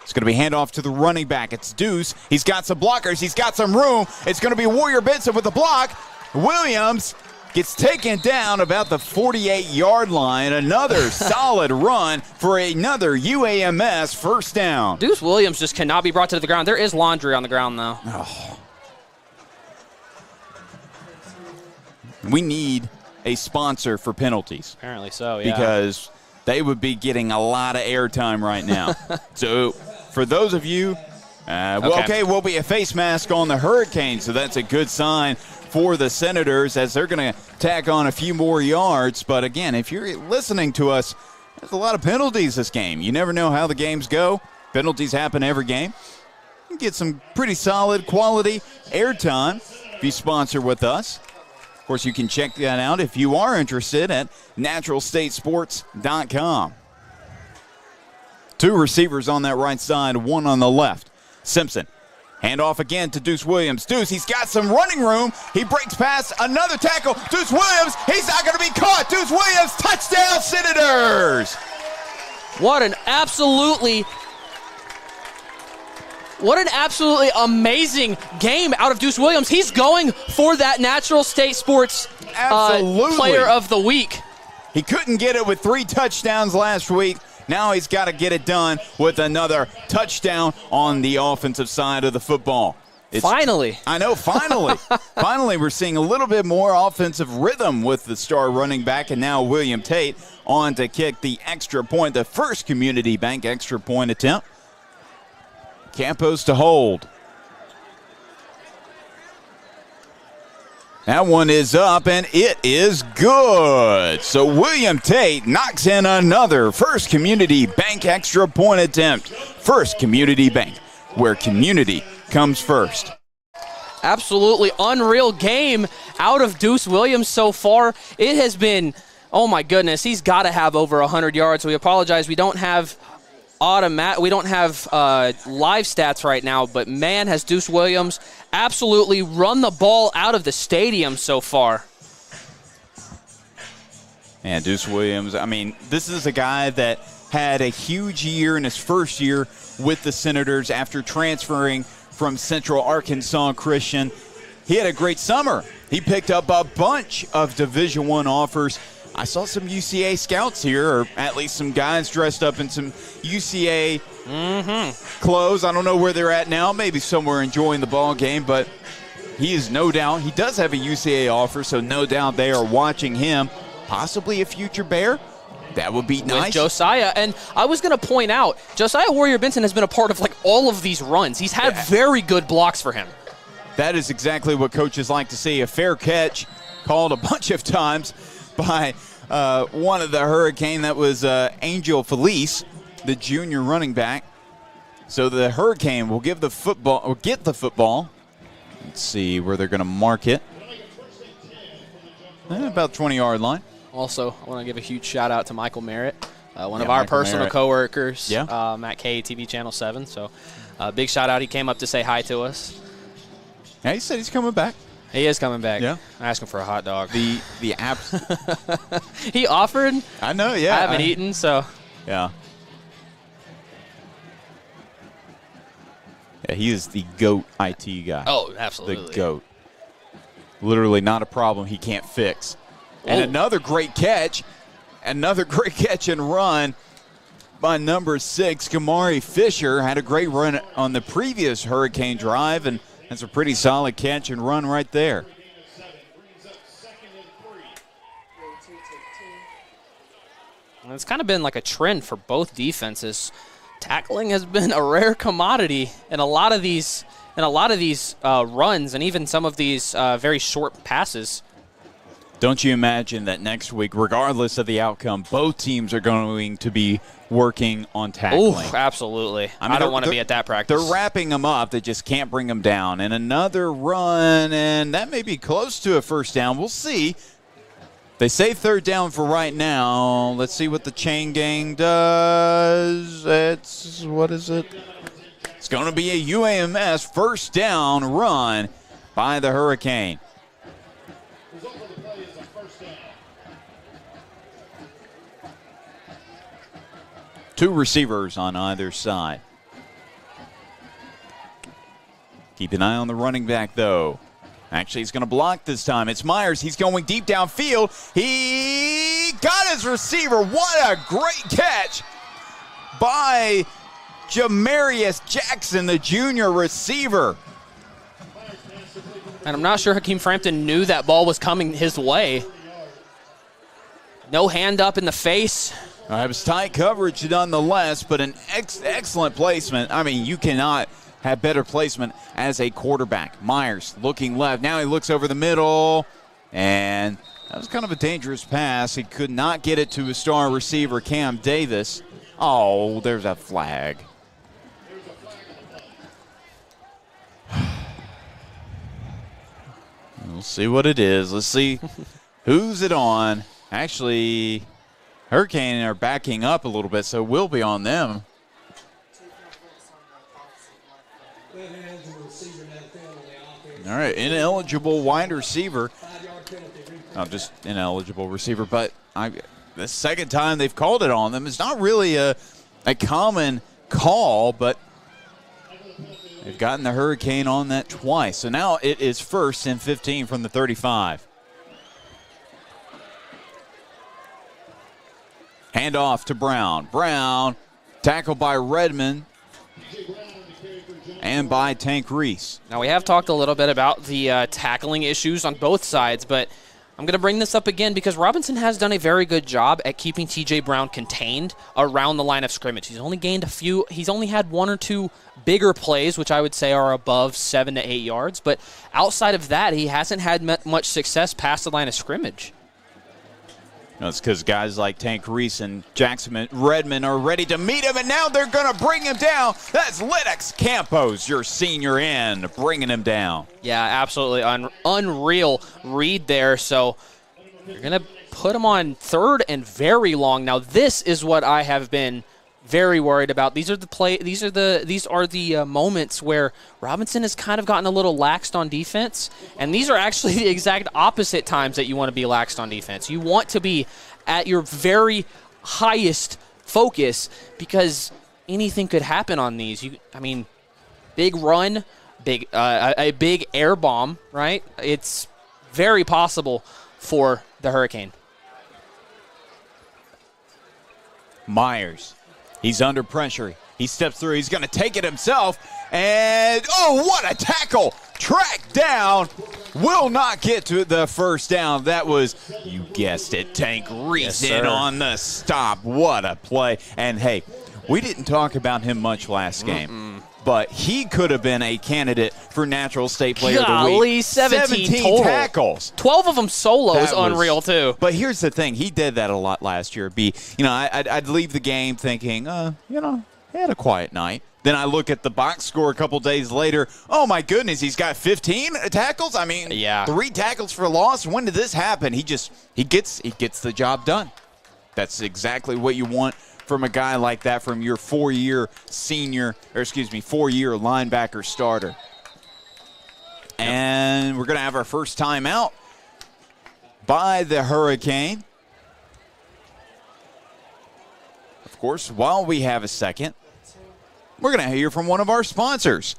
It's going to be handoff to the running back. It's Deuce. He's got some blockers. He's got some room. It's going to be Warrior Benson with the block. Williams gets taken down about the 48-yard line. Another solid run for another UAMS first down. Deuce Williams just cannot be brought to the ground. There is laundry on the ground, though. Oh. We need a sponsor for penalties. Apparently so, yeah. Because they would be getting a lot of airtime right now. So for those of you, we'll be a face mask on the Hurricane, so that's a good sign for the Senators as they're going to tack on a few more yards. But again, if you're listening to us, there's a lot of penalties this game. You never know how the games go. Penalties happen every game. You get some pretty solid quality airtime if you sponsor with us. Of course, you can check that out if you are interested at naturalstatesports.com. 2 receivers on that right side, 1 on the left. Simpson, handoff again to Deuce Williams. Deuce, he's got some running room. He breaks past another tackle. Deuce Williams, he's not going to be caught. Deuce Williams, touchdown, Senators. What an absolutely amazing game out of Deuce Williams. He's going for that Natural State Sports Player of the Week. He couldn't get it with 3 touchdowns last week. Now he's got to get it done with another touchdown on the offensive side of the football. Finally. I know, finally. Finally, we're seeing a little bit more offensive rhythm with the star running back, and now William Tate on to kick the extra point, the first Community Bank extra point attempt. Campos to hold. That one is up, and it is good. So William Tate knocks in another First Community Bank extra point attempt. First Community Bank, where community comes first. Absolutely unreal game out of Deuce Williams so far. It has been, oh my goodness, he's got to have over 100 yards. We apologize, we don't have live stats right now, but man, has Deuce Williams absolutely run the ball out of the stadium so far. And Deuce Williams, I mean, this is a guy that had a huge year in his first year with the Senators after transferring from Central Arkansas Christian. He had a great summer. He picked up a bunch of Division I offers. I saw some UCA scouts here, or at least some guys dressed up in some UCA clothes. I don't know where they're at now, maybe somewhere enjoying the ball game, but he is no doubt, he does have a UCA offer, so no doubt they are watching him, possibly a future Bear. That would be nice. With Josiah. And I was going to point out, Josiah Warrior Benson has been a part of like all of these runs. He's had very good blocks for him. That is exactly what coaches like to see. A fair catch called a bunch of times by one of the Hurricane. That was Angel Felice, the junior running back. So the Hurricane will get the football. Let's see where they're going to mark it. About 20-yard line. Also, I want to give a huge shout-out to Michael Merritt, one of our personal coworkers, Matt K, TV Channel 7. So big shout-out. He came up to say hi to us. Yeah, he said he's coming back. He is coming back. Yeah. I asked him for a hot dog. The app. He offered. I know, yeah. I haven't eaten, so. Yeah. Yeah, he is the GOAT IT guy. Oh, absolutely. The GOAT. Literally not a problem he can't fix. And another great catch and run by number 6, Kamari Fisher. Had a great run on the previous Hurricane drive, and that's a pretty solid catch and run right there. And it's kind of been like a trend for both defenses. Tackling has been a rare commodity in a lot of these runs, and even some of these very short passes. Don't you imagine that next week, regardless of the outcome, both teams are going to be working on tackling? Oh, absolutely. I don't want to be at that practice. They're wrapping them up. They just can't bring them down. And another run, and that may be close to a first down. We'll see. They say third down for right now. Let's see what the chain gang does. What is it? It's going to be a UAMS first down run by the Hurricane. Two receivers on either side. Keep an eye on the running back, though. Actually, he's going to block this time. It's Myers. He's going deep downfield. He got his receiver. What a great catch by Jamarius Jackson, the junior receiver. And I'm not sure Hakeem Frampton knew that ball was coming his way. No hand up in the face. It was tight coverage nonetheless, but an excellent placement. I mean, you cannot have better placement as a quarterback. Myers looking left. Now he looks over the middle, and that was kind of a dangerous pass. He could not get it to his star receiver, Cam Davis. Oh, there's a flag. We'll see what it is. Let's see who's it on. Actually, Hurricane are backing up a little bit, so we'll be on them. All right, ineligible wide receiver. Just ineligible receiver, but the second time they've called it on them. It's not really a common call, but they've gotten the Hurricane on that twice. So now it is 1st and 15 from the 35. Hand off to Brown. Brown tackled by Redmond and by Tank Reese. Now, we have talked a little bit about the tackling issues on both sides, but I'm going to bring this up again because Robinson has done a very good job at keeping T.J. Brown contained around the line of scrimmage. He's only gained a few. He's only had one or two bigger plays, which I would say are above 7 to 8 yards. But outside of that, he hasn't had much success past the line of scrimmage. It's because guys like Tank Reese and Jackson Redmond are ready to meet him, and now they're going to bring him down. That's Lennox Campos, your senior end, bringing him down. Yeah, absolutely unreal read there. So you're going to put him on 3rd and very long. Now, this is what I have been very worried about. These are the moments where Robinson has kind of gotten a little laxed on defense, and these are actually the exact opposite times that you want to be laxed on defense. You want to be at your very highest focus because anything could happen on these. Big run, a big air bomb, right? It's very possible for the Hurricane. Myers. He's under pressure. He steps through. He's going to take it himself. And, oh, what a tackle. Tracked down. Will not get to the first down. That was, you guessed it, Tank Reese in on the stop. What a play. And, hey, we didn't talk about him much last game. But he could have been a candidate for Natural State Player of the Week. 17 total. Tackles. 12 of them solos, unreal too. But here's the thing. He did that a lot last year. I'd leave the game thinking, he had a quiet night. Then I look at the box score a couple days later. Oh, my goodness, he's got 15 tackles? 3 tackles for loss. When did this happen? He gets the job done. That's exactly what you want from a guy like that, from your 4-year linebacker starter. And we're going to have our first timeout by the Hurricane. Of course, while we have a second, we're going to hear from one of our sponsors.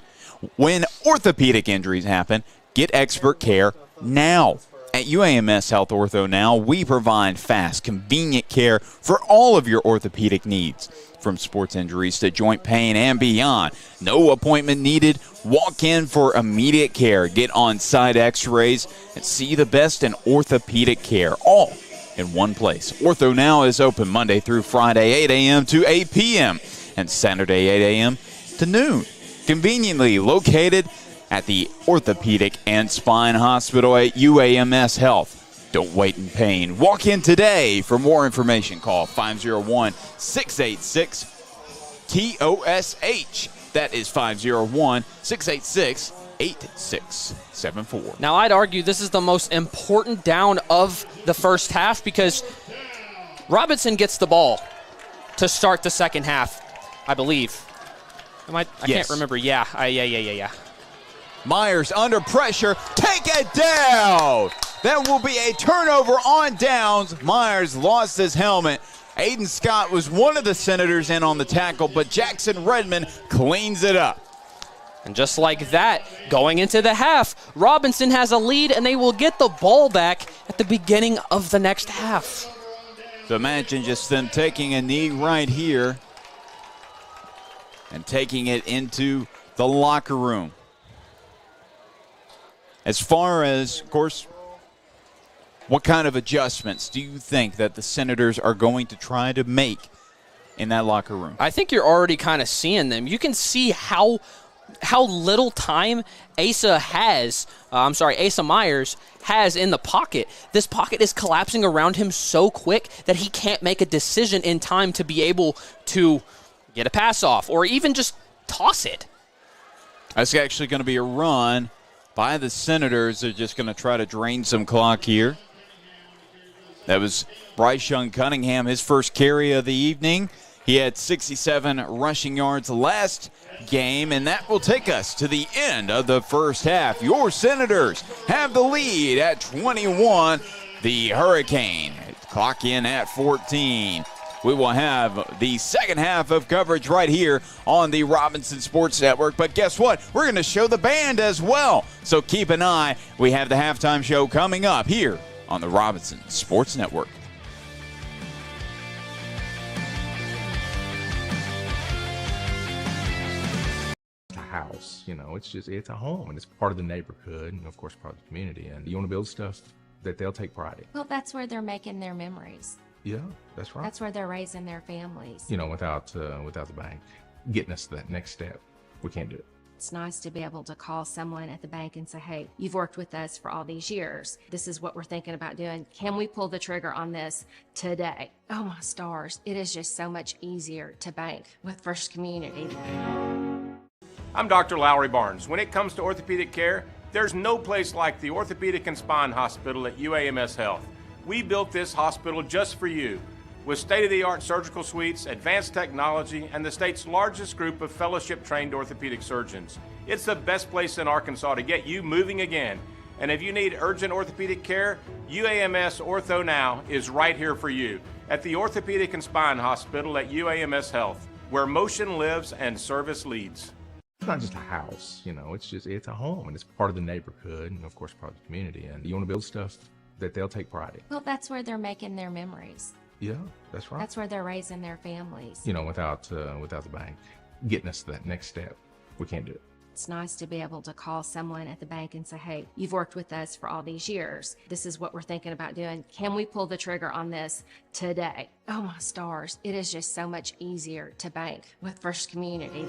When orthopedic injuries happen, get expert care now. At UAMS Health Ortho Now, we provide fast, convenient care for all of your orthopedic needs. From sports injuries to joint pain and beyond. No appointment needed. Walk in for immediate care. Get on-site x-rays and see the best in orthopedic care. All in one place. Ortho Now is open Monday through Friday, 8 a.m. to 8 p.m. and Saturday, 8 a.m. to noon. Conveniently located at the Orthopedic and Spine Hospital at UAMS Health. Don't wait in pain. Walk in today. For more information, call 501-686-TOSH. That is 501-686-8674. Now, I'd argue this is the most important down of the first half because Robinson gets the ball to start the second half, I believe. I can't remember. Yeah. Myers under pressure. Take it down. That will be a turnover on downs. Myers lost his helmet. Aiden Scott was one of the Senators in on the tackle, but Jackson Redmond cleans it up. And just like that, going into the half, Robinson has a lead, and they will get the ball back at the beginning of the next half. So imagine just them taking a knee right here and taking it into the locker room. As far as, of course, what kind of adjustments do you think that the Senators are going to try to make in that locker room? I think you're already kind of seeing them. You can see how little time Asa Myers has in the pocket. This pocket is collapsing around him so quick that he can't make a decision in time to be able to get a pass off or even just toss it. That's actually going to be a run by the Senators. They're just going to try to drain some clock here. That was Bryce Young Cunningham, his first carry of the evening. He had 67 rushing yards last game, and that will take us to the end of the first half. Your Senators have the lead at 21. The Hurricane clock in at 14. We will have the second half of coverage right here on the Robinson Sports Network. But guess what? We're going to show the band as well. So keep an eye. We have the halftime show coming up here on the Robinson Sports Network. House, it's a home, and it's part of the neighborhood, and of course part of the community. And you want to build stuff that they'll take pride in. Well, that's where they're making their memories. Yeah, that's right. That's where they're raising their families. Without the bank getting us to that next step, we can't do it. It's nice to be able to call someone at the bank and say, hey, you've worked with us for all these years. This is what we're thinking about doing. Can we pull the trigger on this today? Oh, my stars. It is just so much easier to bank with First Community. I'm Dr. Lowry Barnes. When it comes to orthopedic care, there's no place like the Orthopedic and Spine Hospital at UAMS Health. We built this hospital just for you, with state-of-the-art surgical suites, advanced technology, and the state's largest group of fellowship-trained orthopedic surgeons. It's the best place in Arkansas to get you moving again. And if you need urgent orthopedic care, UAMS Ortho Now is right here for you at the Orthopedic and Spine Hospital at UAMS Health, where motion lives and service leads. It's not just a house, it's a home, and it's part of the neighborhood, and of course part of the community. And you want to build stuff that they'll take pride in. Well, that's where they're making their memories. Yeah, that's right. That's where they're raising their families. Without the bank getting us to that next step, we can't do it. It's nice to be able to call someone at the bank and say, hey, you've worked with us for all these years. This is what we're thinking about doing. Can we pull the trigger on this today? Oh, my stars. It is just so much easier to bank with First Community.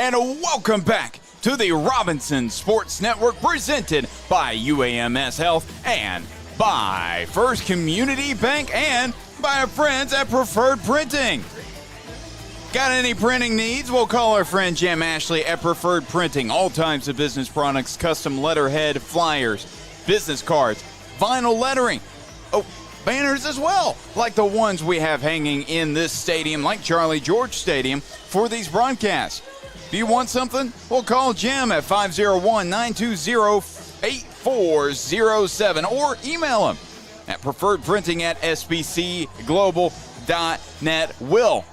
and welcome back to the Robinson Sports Network, presented by UAMS Health and by First Community Bank and by our friends at Preferred Printing. Got any printing needs? We'll call our friend Jim Ashley at Preferred Printing. All types of business products, custom letterhead, flyers, business cards, vinyl lettering. Oh, banners as well, like the ones we have hanging in this stadium, like Charlie George Stadium, for these broadcasts. Do you want something? We'll call Jim at 501-920-8407 or email him at preferredprinting@sbcglobal.net. Will,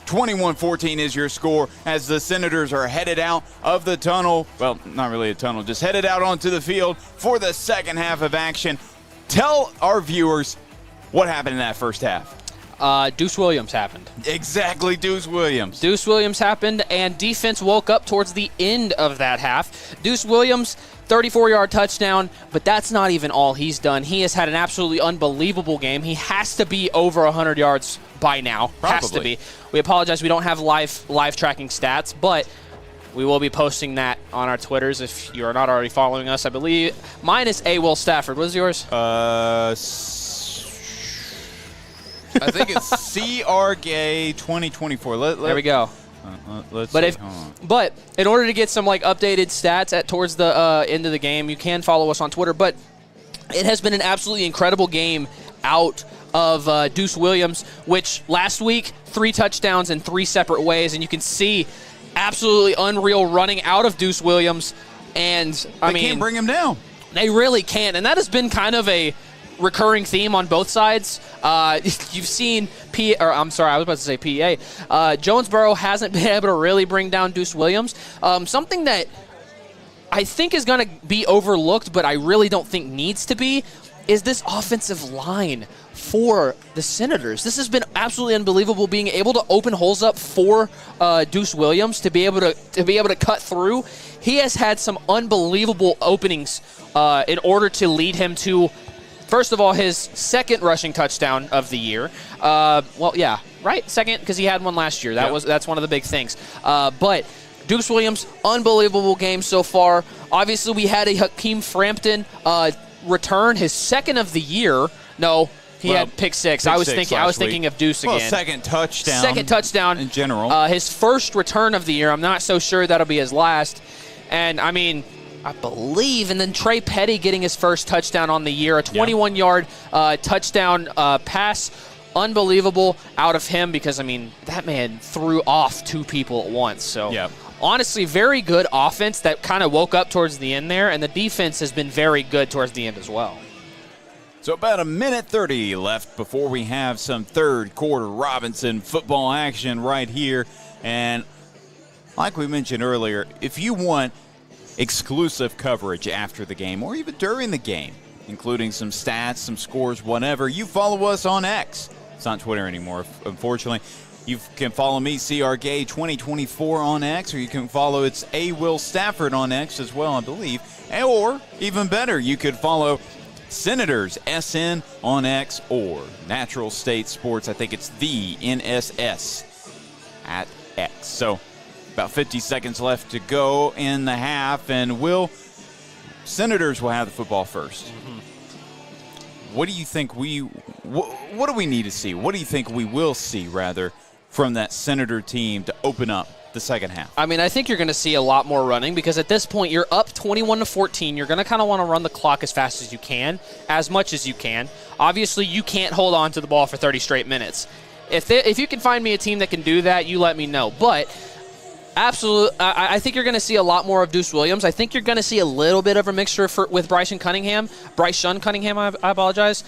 21-14 is your score as the Senators are headed out of the tunnel. Well, not really a tunnel, just headed out onto the field for the second half of action. Tell our viewers what happened in that first half. Deuce Williams happened. Exactly, Deuce Williams. Deuce Williams happened, and defense woke up towards the end of that half. Deuce Williams, 34-yard touchdown, but that's not even all he's done. He has had an absolutely unbelievable game. He has to be over 100 yards by now. Probably. Has to be. We apologize. We don't have live tracking stats, but we will be posting that on our Twitters if you are not already following us. I believe mine is Will Stafford. What is yours? I think it's CRGay 2024. There we go. Let's But see. but in order to get some updated stats towards the end of the game, you can follow us on Twitter. But it has been an absolutely incredible game out of Deuce Williams, which last week 3 touchdowns in 3 separate ways, and you can see absolutely unreal running out of Deuce Williams. And they can't bring him down. They really can't, and that has been kind of a recurring theme on both sides. You've seen PA. Jonesboro hasn't been able to really bring down Deuce Williams. Something that I think is going to be overlooked, but I really don't think needs to be, is this offensive line for the Senators. This has been absolutely unbelievable, being able to open holes up for Deuce Williams to be able to cut through. He has had some unbelievable openings in order to lead him to, first of all, his second rushing touchdown of the year. Second, because he had one last year. That's one of the big things. But Deuce Williams, unbelievable game so far. Obviously, we had a Hakeem Frampton return, his second of the year. No, he had pick six. I was thinking of Deuce again. Second touchdown. Second touchdown in general. His first return of the year. I'm not so sure that'll be his last. And I believe, and then Trey Petty getting his first touchdown on the year, a 21-yard touchdown pass. Unbelievable out of him because, that man threw off 2 people at once. So, honestly, very good offense that kind of woke up towards the end there, and the defense has been very good towards the end as well. So about 1:30 left before we have some third quarter Robinson football action right here. And like we mentioned earlier, if you want exclusive coverage after the game or even during the game, including some stats, some scores, whatever, you follow us on X. It's not Twitter anymore, unfortunately. You can follow me, CRGay 2024 on X, or you can follow it's Will Stafford on X as well, I believe. Or, even better, you could follow Senators SN on X or Natural State Sports. I think it's the NSS at X. So about 50 seconds left to go in the half, and Senators will have the football first. Mm-hmm. What do you think what do we need to see? What do you think we will see, rather, from that Senator team to open up the second half? I think you're going to see a lot more running because at this point you're up 21-14. You're going to kind of want to run the clock as fast as you can, as much as you can. Obviously, you can't hold on to the ball for 30 straight minutes. If you can find me a team that can do that, you let me know. But absolutely, I think you're going to see a lot more of Deuce Williams. I think you're going to see a little bit of a mixture with Bryce Shun Cunningham. I apologize.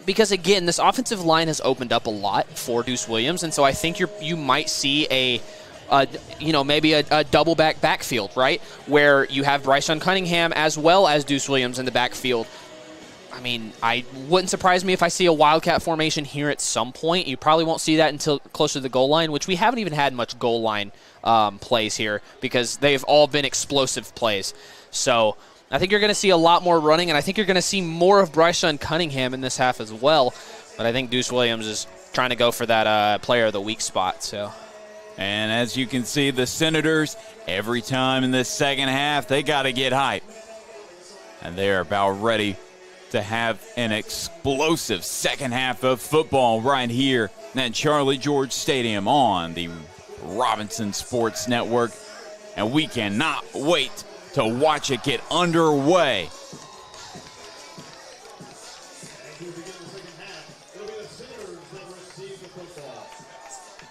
Because, again, this offensive line has opened up a lot for Deuce Williams, and so I think you might see maybe a double backfield, right, where you have Bryce Shun Cunningham as well as Deuce Williams in the backfield. I wouldn't surprise me if I see a wildcat formation here at some point. You probably won't see that until closer to the goal line, which we haven't even had much goal line plays here because they've all been explosive plays. So I think you're going to see a lot more running, and I think you're going to see more of Bryce Shun Cunningham in this half as well. But I think Deuce Williams is trying to go for that player of the week spot. So And as you can see, the Senators, every time in this second half, they got to get hype. And they're about ready to have an explosive second half of football right here at Charlie George Stadium on the Robinson Sports Network. And we cannot wait to watch it get underway.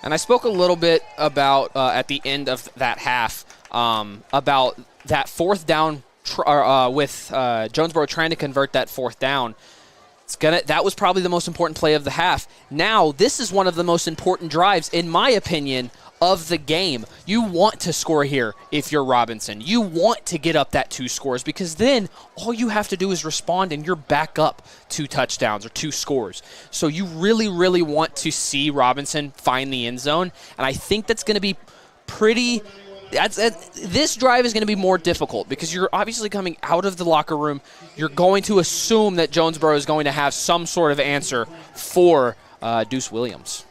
And I spoke a little bit about, at the end of that half, about that fourth down with Jonesboro trying to convert that fourth down. That was probably the most important play of the half. Now, this is one of the most important drives, in my opinion, of the game. You want to score here if you're Robinson. You want to get up that 2 scores because then all you have to do is respond and you're back up 2 touchdowns or 2 scores. So you really, really want to see Robinson find the end zone, and I think that's going to be pretty... This drive is going to be more difficult because you're obviously coming out of the locker room. You're going to assume that Jonesboro is going to have some sort of answer for Deuce Williams.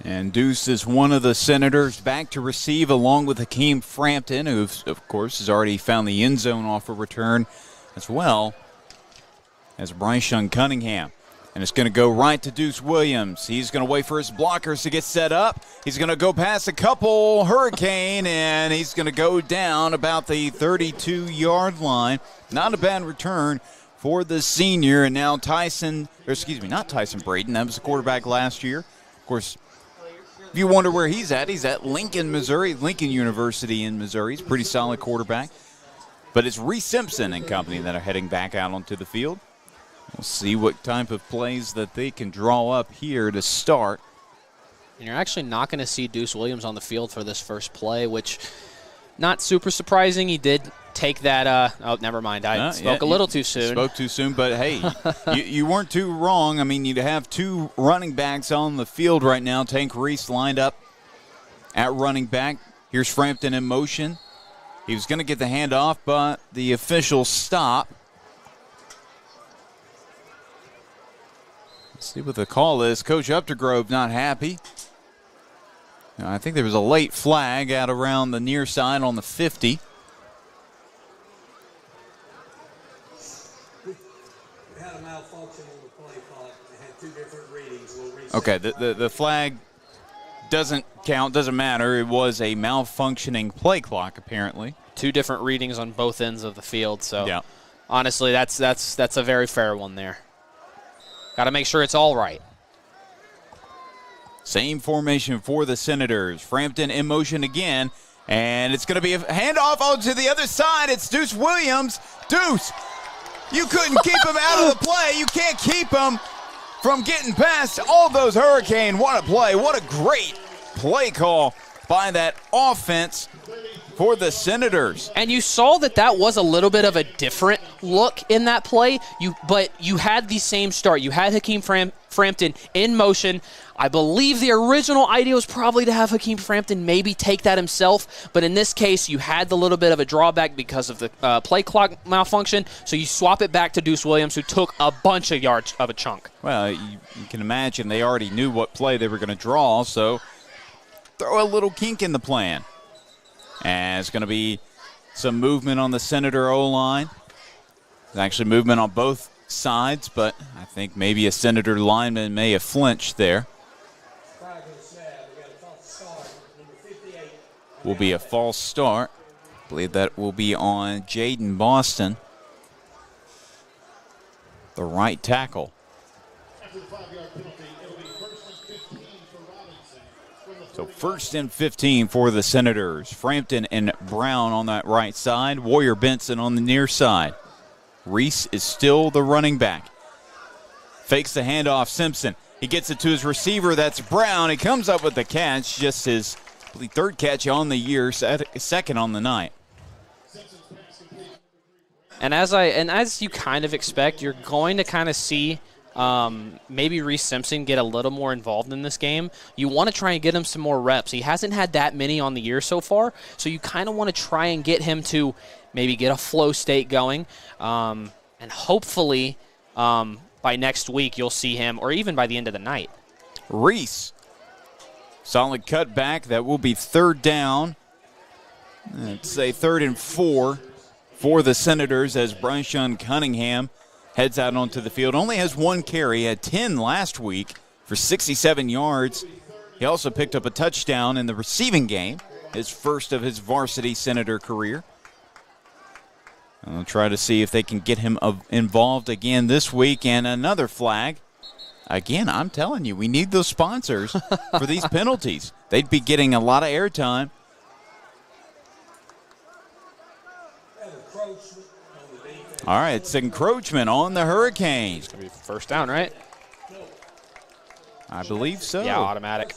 And Deuce is one of the Senators back to receive along with Hakeem Frampton, who, of course, has already found the end zone off a return, as well as Bryce Young Cunningham. And it's going to go right to Deuce Williams. He's going to wait for his blockers to get set up. He's going to go past a couple Hurricane, and he's going to go down about the 32-yard line. Not a bad return for the senior. And now not Tyson Braden. That was the quarterback last year. Of course, if you wonder where he's at Lincoln, Missouri, Lincoln University in Missouri. He's a pretty solid quarterback. But it's Reese Simpson and company that are heading back out onto the field. We'll see what type of plays that they can draw up here to start. And you're actually not going to see Deuce Williams on the field for this first play, which not super surprising. He did take that. Oh, never mind. I spoke a little too soon. Spoke too soon, but hey, you weren't too wrong. I mean, you'd have 2 running backs on the field right now. Tank Reese lined up at running back. Here's Frampton in motion. He was going to get the handoff, but the official stop. Let's see what the call is. Coach Updegrove not happy. Now, I think there was a late flag out around the near side on the 50. We had a malfunction on the play clock. They had 2 different readings. Okay, the flag doesn't count, doesn't matter. It was a malfunctioning play clock, apparently. 2 different readings on both ends of the field. So, yeah. Honestly, that's a very fair one there. Got to make sure it's all right. Same formation for the Senators. Frampton in motion again, and it's going to be a handoff to the other side. It's Deuce Williams. Deuce, you couldn't keep him out of the play. You can't keep him from getting past all those Hurricane. What a play. What a great play call by that offense for the Senators. And you saw that was a little bit of a different look in that play, but you had the same start. You had Hakeem Frampton in motion. I believe the original idea was probably to have Hakeem Frampton maybe take that himself, but in this case, you had the little bit of a drawback because of the play clock malfunction, so you swap it back to Deuce Williams, who took a bunch of yards of a chunk. Well, you can imagine they already knew what play they were going to draw, so throw a little kink in the plan. And it's going to be some movement on the Senator O-line. There's actually movement on both sides, but I think maybe a Senator lineman may have flinched there. Will be a false start. I believe that will be on Jaden Boston, the right tackle. After the 5-yard penalty, it'll be 1st and 15 for Robinson. So 1st and 15 for the Senators. Frampton and Brown on that right side. Warrior Benson on the near side. Reese is still the running back. Fakes the handoff. Simpson. He gets it to his receiver. That's Brown. He comes up with the catch. Just his 3rd catch on the year, 2nd on the night. And as you kind of expect, you're going to kind of see maybe Reese Simpson get a little more involved in this game. You want to try and get him some more reps. He hasn't had that many on the year so far, so you kind of want to try and get him to maybe get a flow state going. And hopefully by next week you'll see him, or even by the end of the night, Reese. Solid cutback. That will be third down. Let's say 3rd and 4 for the Senators as Bryson Cunningham heads out onto the field. Only has 1 carry, had 10 last week for 67 yards. He also picked up a touchdown in the receiving game, his first of his varsity Senator career. I'll try to see if they can get him involved again this week. And another flag. Again, I'm telling you, we need those sponsors for these penalties. They'd be getting a lot of airtime. All right, it's encroachment on the Hurricane. It's going to be first down, right? I believe so. Yeah, automatic.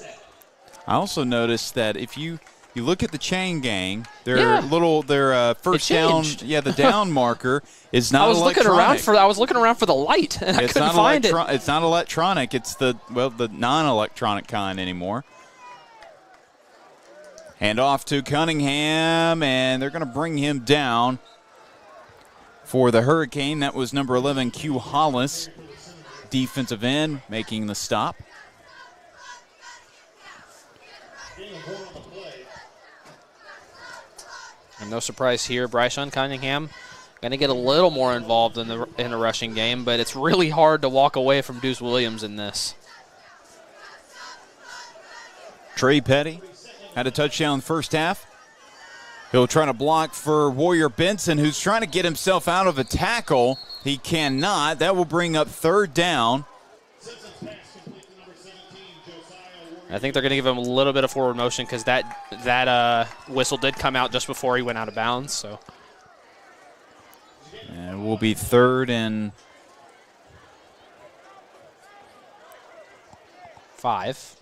I also noticed that if you look at the chain gang, their first down, the down marker is not electronic. I was looking around for the light, and I couldn't find it. It's not electronic. It's the non-electronic kind anymore. Hand off to Cunningham, and they're going to bring him down for the Hurricane. That was number 11, Q Hollis, defensive end, making the stop. And no surprise here, Bryson Cunningham going to get a little more involved in the rushing game, but it's really hard to walk away from Deuce Williams in this. Trey Petty had a touchdown first half. He'll try to block for Warrior Benson, who's trying to get himself out of a tackle. He cannot. That will bring up third down. I think they're going to give him a little bit of forward motion because that whistle did come out just before he went out of bounds. So, and it will be 3rd and 5. It's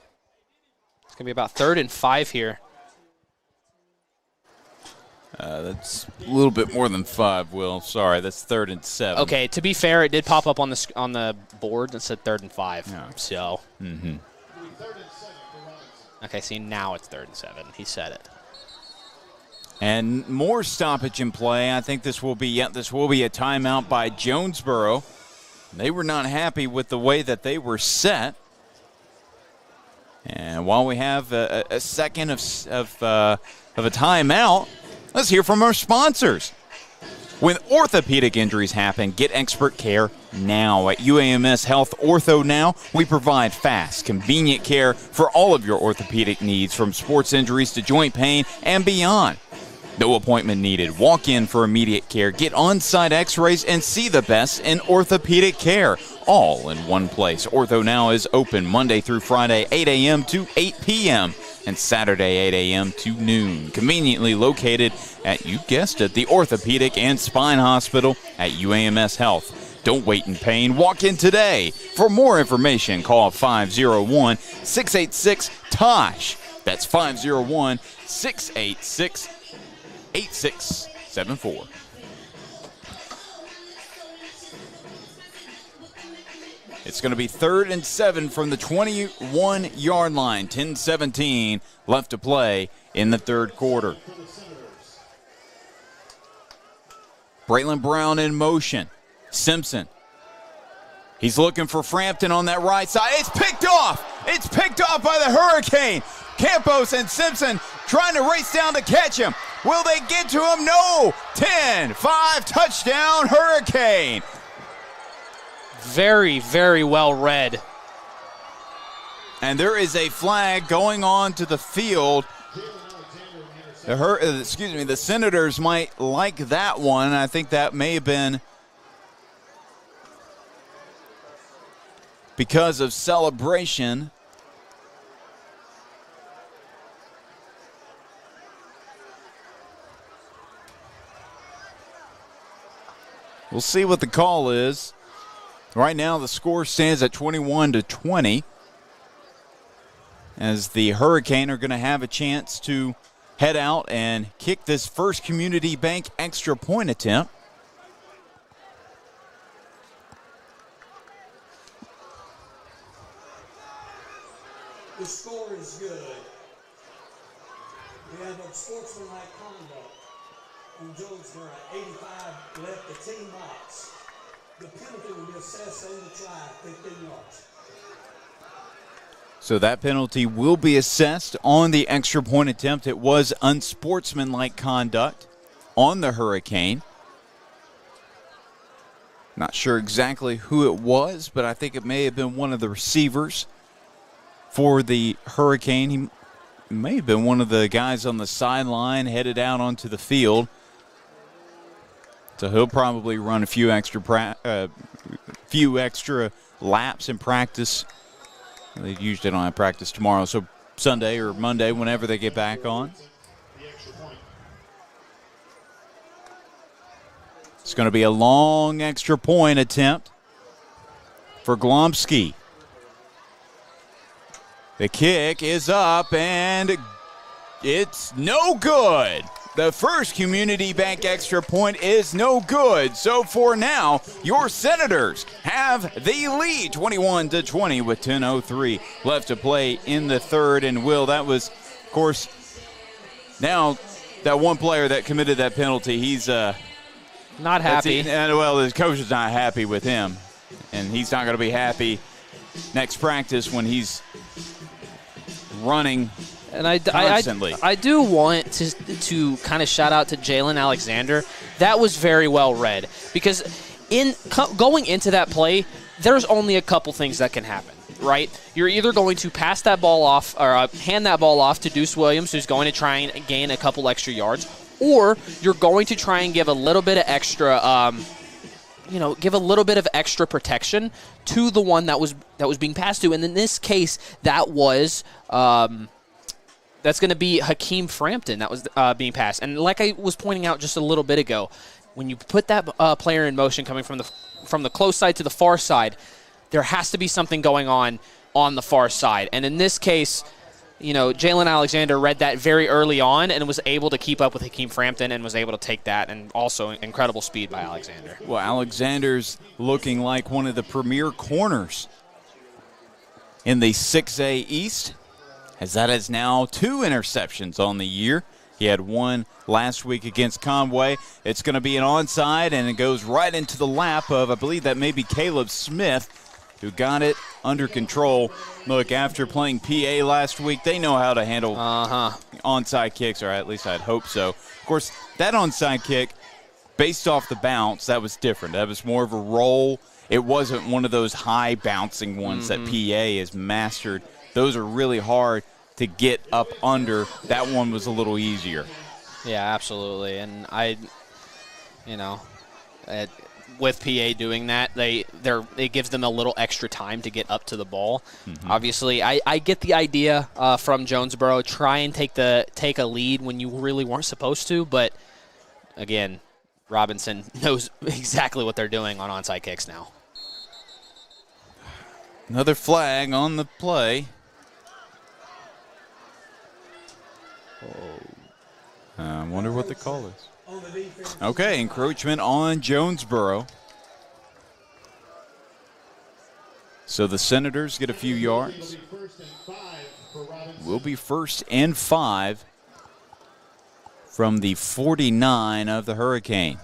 going to be about 3rd and 5 here. That's a little bit more than 5, Will. Sorry, that's 3rd and 7. Okay, to be fair, it did pop up on the board and said 3rd and 5. Yeah. So. Mm-hmm. Okay, see, now it's 3rd and 7. He said it. And more stoppage in play. I think this will be a timeout by Jonesboro. They were not happy with the way that they were set. And while we have a second of a timeout, let's hear from our sponsors. When orthopedic injuries happen, get expert care now. At UAMS Health Ortho Now, we provide fast, convenient care for all of your orthopedic needs, from sports injuries to joint pain and beyond. No appointment needed. Walk in for immediate care, get on-site x-rays, and see the best in orthopedic care, all in one place. Ortho Now is open Monday through Friday, 8 a.m. to 8 p.m., and Saturday, 8 a.m. to noon. Conveniently located at, you guessed it, the Orthopedic and Spine Hospital at UAMS Health. Don't wait in pain. Walk in today. For more information, call 501-686-TOSH. That's 501-686-8674. It's going to be 3rd and 7 from the 21-yard line. 10-17 left to play in the third quarter. Braylon Brown in motion. Simpson. He's looking for Frampton on that right side. It's picked off. It's picked off by the Hurricane. Campos and Simpson trying to race down to catch him. Will they get to him? No. 10-5 touchdown Hurricane. Very, very well read. And there is a flag going on to the field. The Senators might like that one. I think that may have been because of celebration. We'll see what the call is. Right now, the score stands at 21-20, as the Hurricane are going to have a chance to head out and kick this First Community Bank extra point attempt. The score is good. We have unsportsmanlike conduct on Jonesboro. 85 left the team box. The penalty will be assessed on the try, 15 yards. So that penalty will be assessed on the extra point attempt. It was unsportsmanlike conduct on the Hurricane. Not sure exactly who it was, but I think it may have been one of the receivers for the Hurricane. He may have been one of the guys on the sideline headed out onto the field. So he'll probably run a few extra laps in practice. They usually don't have practice tomorrow, so Sunday or Monday, whenever they get back on. It's going to be a long extra point attempt for Glomsky. The kick is up, and it's no good. The first Community Bank extra point is no good. So for now, your Senators have the lead, 21-20 with 10:03 left to play in the third. And Will, that was, of course, now that one player that committed that penalty, he's not happy. Well, his coach is not happy with him, and he's not going to be happy next practice when he's running. And I do want to kind of shout out to Jalen Alexander. That was very well read, because going into that play, there's only a couple things that can happen, right? You're either going to pass that ball off or hand that ball off to Deuce Williams, who's going to try and gain a couple extra yards, or you're going to try and give a little bit of extra, give a little bit of extra protection to the one that was being passed to. And in this case, that was. That's going to be Hakeem Frampton that was being passed. And like I was pointing out just a little bit ago, when you put that player in motion coming from the close side to the far side, there has to be something going on the far side. And in this case, Jalen Alexander read that very early on and was able to keep up with Hakeem Frampton and was able to take that, and also incredible speed by Alexander. Well, Alexander's looking like one of the premier corners in the 6A East, as that is now 2 interceptions on the year. He had one last week against Conway. It's going to be an onside, and it goes right into the lap of, I believe that may be Caleb Smith, who got it under control. Look, after playing PA last week, they know how to handle onside kicks, or at least I'd hope so. Of course, that onside kick, based off the bounce, that was different. That was more of a roll. It wasn't one of those high bouncing ones that PA has mastered. Those are really hard to get up under. That one was a little easier. Yeah, absolutely. And with PA doing that, it gives them a little extra time to get up to the ball. Mm-hmm. Obviously, I get the idea from Jonesboro. Try and take a lead when you really weren't supposed to. But again, Robinson knows exactly what they're doing on onside kicks now. Another flag on the play. I wonder what the call is. Okay, encroachment on Jonesboro. So the Senators get a few yards. Will be 1st and 5 from the 49 of the Hurricane.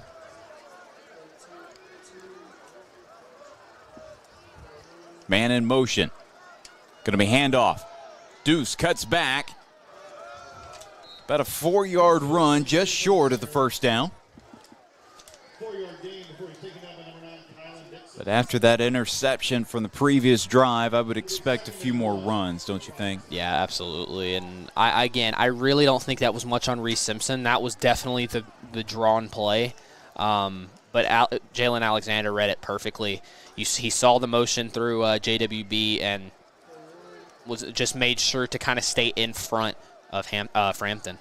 Man in motion. Going to be handoff. Deuce cuts back. About a 4-yard run, just short of the first down. But after that interception from the previous drive, I would expect a few more runs, don't you think? Yeah, absolutely. And I really don't think that was much on Reese Simpson. That was definitely the drawn play. But Jalen Alexander read it perfectly. He saw the motion through JWB and was just made sure to kind of stay in front of Frampton.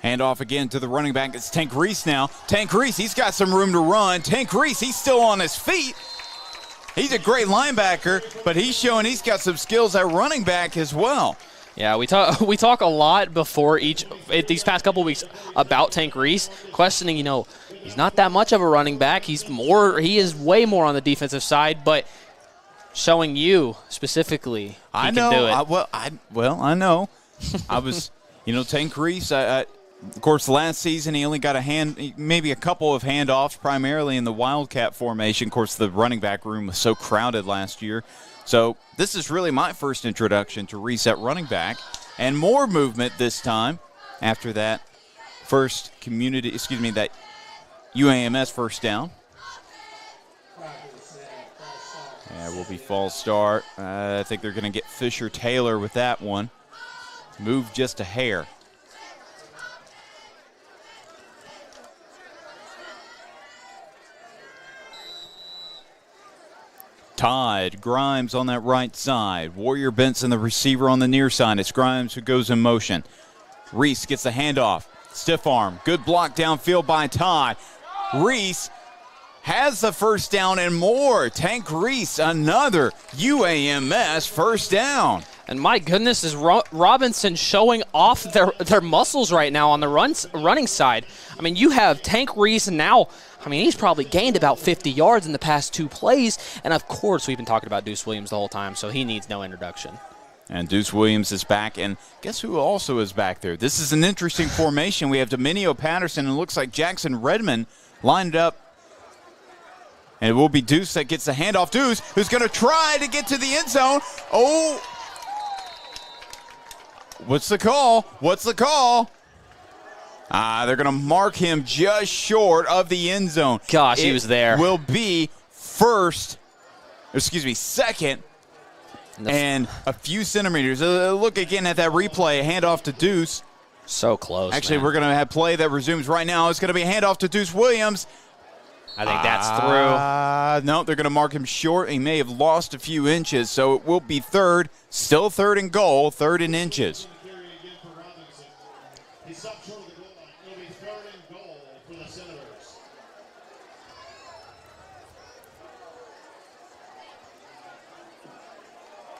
Handoff again to the running back. It's Tank Reese now. Tank Reese, he's got some room to run. Tank Reese, he's still on his feet. He's a great linebacker, but he's showing he's got some skills at running back as well. Yeah, we talk a lot before these past couple weeks about Tank Reese, questioning, he's not that much of a running back. He is way more on the defensive side, but showing you specifically he can do it. I know. I was, Tank Reese, Of course, last season he only got maybe a couple of handoffs, primarily in the Wildcat formation. Of course, the running back room was so crowded last year. So this is really my first introduction to reset running back, and more movement this time after that that UAMS first down. Yeah, will be false start. I think they're going to get Fisher-Taylor with that one. Move just a hair. Todd Grimes on that right side. Warrior Benson, the receiver, on the near side. It's Grimes who goes in motion. Reese gets the handoff. Stiff arm. Good block downfield by Todd. Reese has the first down and more. Tank Reese, another UAMS first down. And my goodness, is Robinson showing off their muscles right now on the running side. I mean, you have Tank Reese now. I mean, he's probably gained about 50 yards in the past 2 plays. And, of course, we've been talking about Deuce Williams the whole time, so he needs no introduction. And Deuce Williams is back, and guess who also is back there? This is an interesting formation. We have Dominio Patterson, and it looks like Jackson Redmond lined up. And it will be Deuce that gets the handoff. Deuce, who's going to try to get to the end zone. Oh! What's the call? What's the call? They're going to mark him just short of the end zone. Gosh, he was there. Will be second, and a few centimeters. Look again at that replay. Handoff to Deuce. So close. Actually, man. We're going to have play that resumes right now. It's going to be a handoff to Deuce Williams. I think that's through. No, they're going to mark him short. He may have lost a few inches, so it will be third. Still third and goal, third in inches. He's up short of the goal line. It'll be third and goal for the Senators.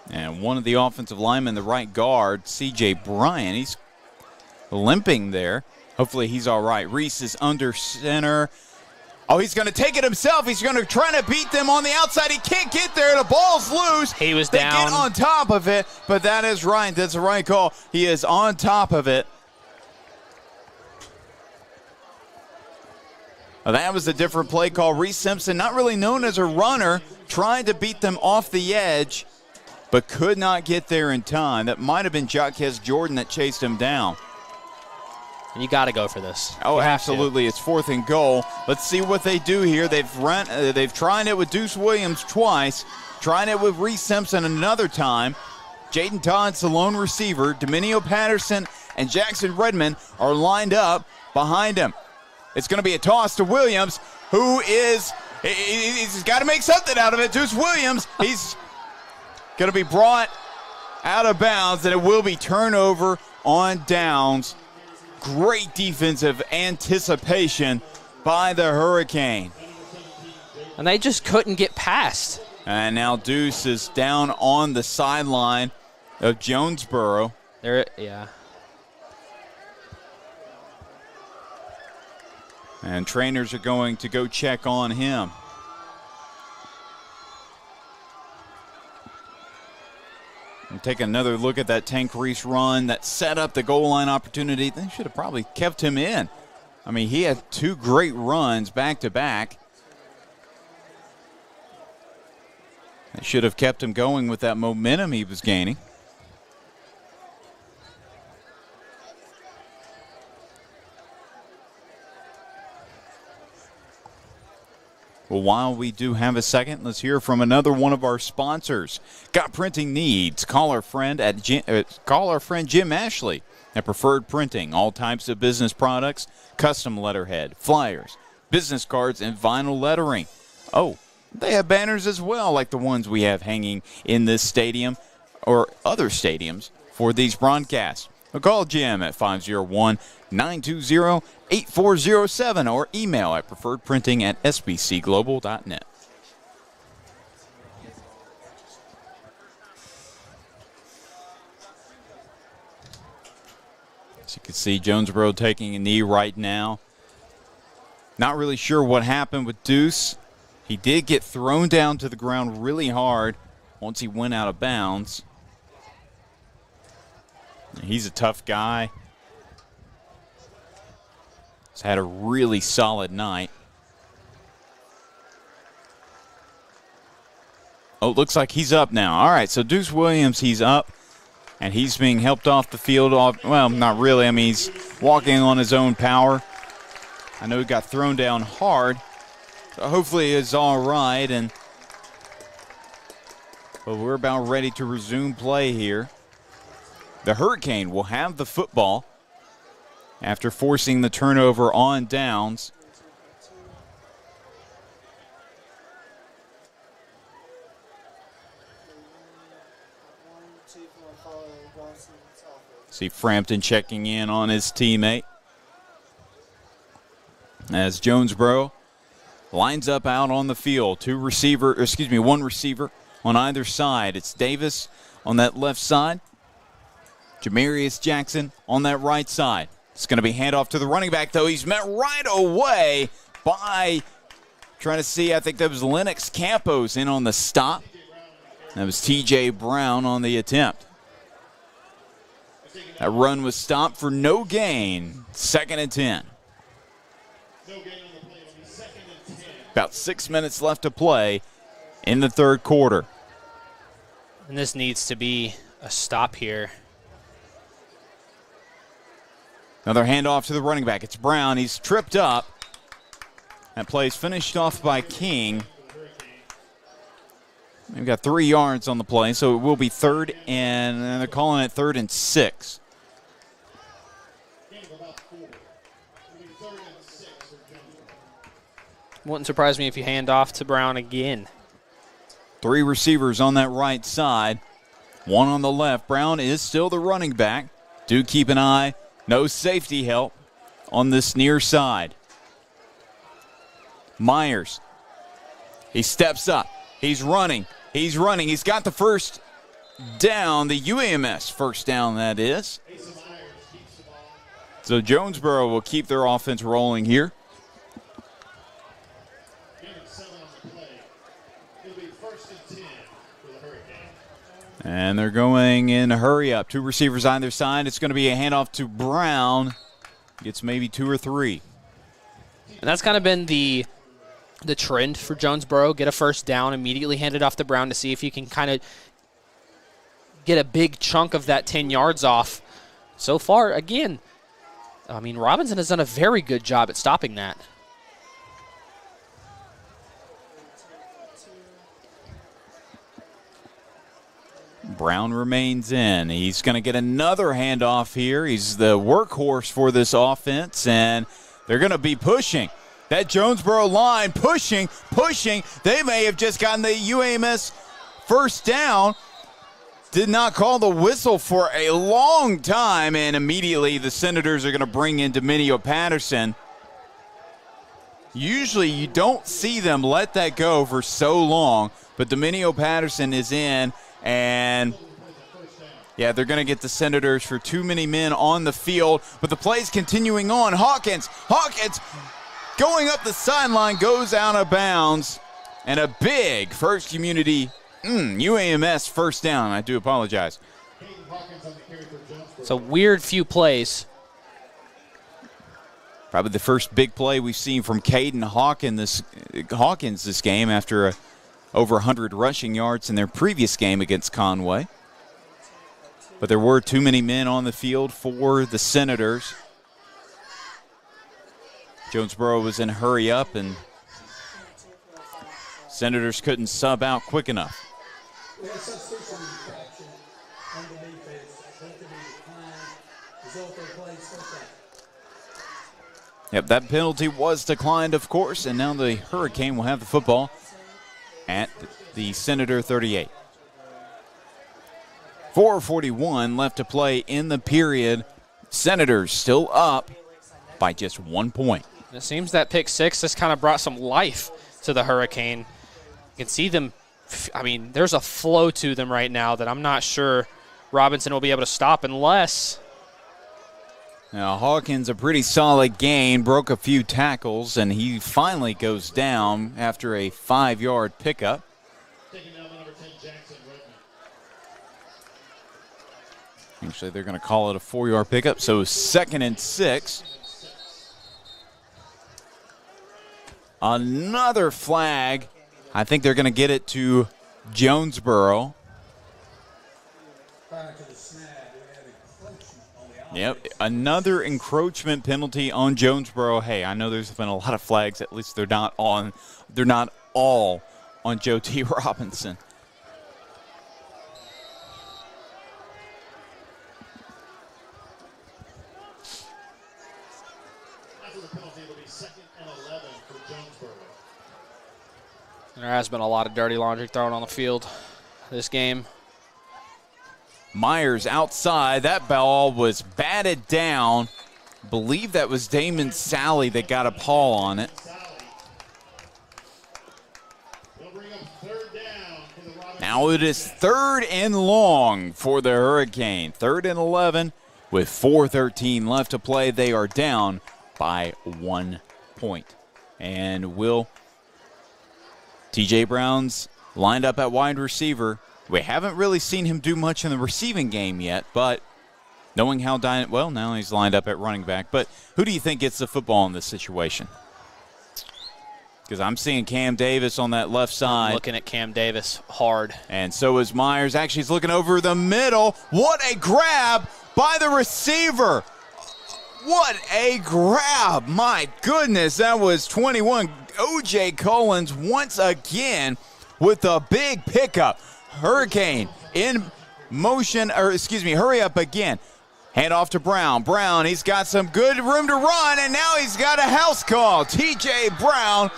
And one of the offensive linemen, the right guard, C.J. Bryant, he's limping there. Hopefully he's all right. Reese is under center. Oh, he's going to take it himself. He's going to try to beat them on the outside. He can't get there. The ball's loose. He was they down. They get on top of it, but that is right. That's the right call. He is on top of it. Well, that was a different play call. Reese Simpson, not really known as a runner, trying to beat them off the edge, but could not get there in time. That might have been Jaquez Jordan that chased him down. You got to go for this. Oh, absolutely. It's fourth and goal. Let's see what they do here. They've tried it with Deuce Williams twice, tried it with Reese Simpson another time. Jaden Todd's the lone receiver. Dominio Patterson and Jackson Redmond are lined up behind him. It's going to be a toss to Williams, he's got to make something out of it. Deuce Williams, he's going to be brought out of bounds, and it will be turnover on downs. Great defensive anticipation by the Hurricane. And they just couldn't get past. And now Deuce is down on the sideline of Jonesboro. Yeah. And trainers are going to go check on him. And take another look at that Tank Reese run that set up the goal line opportunity. They should have probably kept him in. I mean, he had 2 great runs back to back. They should have kept him going with that momentum he was gaining. Well, while we do have a second, let's hear from another one of our sponsors. Got printing needs? Call our friend Jim Ashley at Preferred Printing. All types of business products, custom letterhead, flyers, business cards, and vinyl lettering. Oh, they have banners as well, like the ones we have hanging in this stadium or other stadiums for these broadcasts. Call Jim at 501-920-8407 or email at preferredprinting@sbcglobal.net. As you can see, Jonesboro taking a knee right now. Not really sure what happened with Deuce. He did get thrown down to the ground really hard once he went out of bounds. He's a tough guy. He's had a really solid night. Oh, it looks like he's up now. All right, so Deuce Williams, he's up, and he's being helped off the field. Well, not really. I mean, he's walking on his own power. I know he got thrown down hard, so hopefully it's all right. But we're about ready to resume play here. The Hurricane will have the football after forcing the turnover on downs. See Frampton checking in on his teammate as Jonesboro lines up out on the field. One receiver on either side. It's Davis on that left side. Jamarius Jackson on that right side. It's going to be handoff to the running back, though. He's met right away by, trying to see, I think that was Lennox Campos in on the stop. That was T.J. Brown on the attempt. That run was stopped for no gain. 2nd and 10. About 6 minutes left to play in the third quarter. And this needs to be a stop here. Another handoff to the running back. It's Brown. He's tripped up. That play's finished off by King. They've got 3 yards on the play, so it will be 3rd, and they're calling it 3rd and 6. Wouldn't surprise me if you hand off to Brown again. 3 receivers on that right side, 1 on the left. Brown is still the running back. Do keep an eye. No safety help on this near side. Myers. He steps up. He's running. He's running. He's got the first down. The UAMS first down, that is. So Jonesboro will keep their offense rolling here. And they're going in a hurry up. 2 receivers on their side. It's going to be a handoff to Brown. Gets maybe 2 or 3. And that's kind of been the trend for Jonesboro. Get a first down, immediately hand it off to Brown to see if you can kind of get a big chunk of that 10 yards off. So far, again, I mean, Robinson has done a very good job at stopping that. Brown remains in. He's going to get another handoff here. He's the workhorse for this offense, and they're going to be pushing. That Jonesboro line pushing. They may have just gotten the UAMS first down. Did not call the whistle for a long time, and immediately the Senators are going to bring in Dominio Patterson. Usually you don't see them let that go for so long, but Dominio Patterson is in. And, yeah, they're going to get the Senators for too many men on the field. But the play's continuing on. Hawkins going up the sideline, goes out of bounds. And a big First Community UAMS first down. I do apologize. It's a weird few plays. Probably the first big play we've seen from Caden Hawkins this game after over 100 rushing yards in their previous game against Conway. But there were too many men on the field for the Senators. Jonesboro was in hurry up, and Senators couldn't sub out quick enough. Yep, that penalty was declined, of course, and now the Hurricane will have the football at the Senator 38. 4:41 left to play in the period. Senators still up by just 1 point. It seems that pick 6 has kind of brought some life to the Hurricane. You can see them, I mean, there's a flow to them right now that I'm not sure Robinson will be able to stop unless. Now, Hawkins, a pretty solid gain, broke a few tackles, and he finally goes down after a 5-yard pickup. Actually, they're going to call it a 4-yard pickup, so 2nd and 6. Another flag. I think they're going to get it to Jonesboro. Yep, another encroachment penalty on Jonesboro. Hey, I know there's been a lot of flags. At least they're not all on Joe T. Robinson. After the penalty, it'll be 2nd and 11 for Jonesboro. There has been a lot of dirty laundry thrown on the field this game. Myers outside. That ball was batted down. Believe that was Damon Sally that got a paw on it. Now it is 3rd and long for the Hurricane. 3rd and 11 with 4:13 left to play. They are down by 1 point. And TJ Brown's lined up at wide receiver. We haven't really seen him do much in the receiving game yet, but knowing how now he's lined up at running back. But who do you think gets the football in this situation? Because I'm seeing Cam Davis on that left side. I'm looking at Cam Davis hard. And so is Myers. Actually, he's looking over the middle. What a grab by the receiver. What a grab. My goodness, that was 21. O.J. Collins once again with a big pickup. Hurricane in motion, hurry up again. Hand off to Brown. Brown, he's got some good room to run, and now he's got a house call. T.J. Brown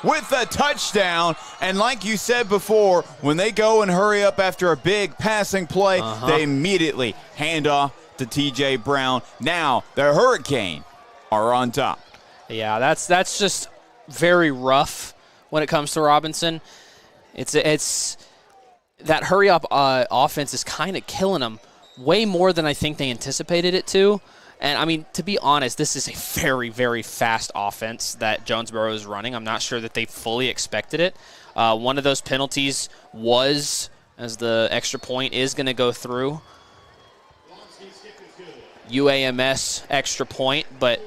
with a touchdown. And like you said before, when they go and hurry up after a big passing play, they immediately hand off to T.J. Brown. Now the Hurricane are on top. Yeah, that's just very rough when it comes to Robinson. It's that hurry-up offense is kind of killing them way more than I think they anticipated it to. And, I mean, to be honest, this is a very, very fast offense that Jonesboro is running. I'm not sure that they fully expected it. One of those penalties was, as the extra point is going to go through, UAMS extra point, but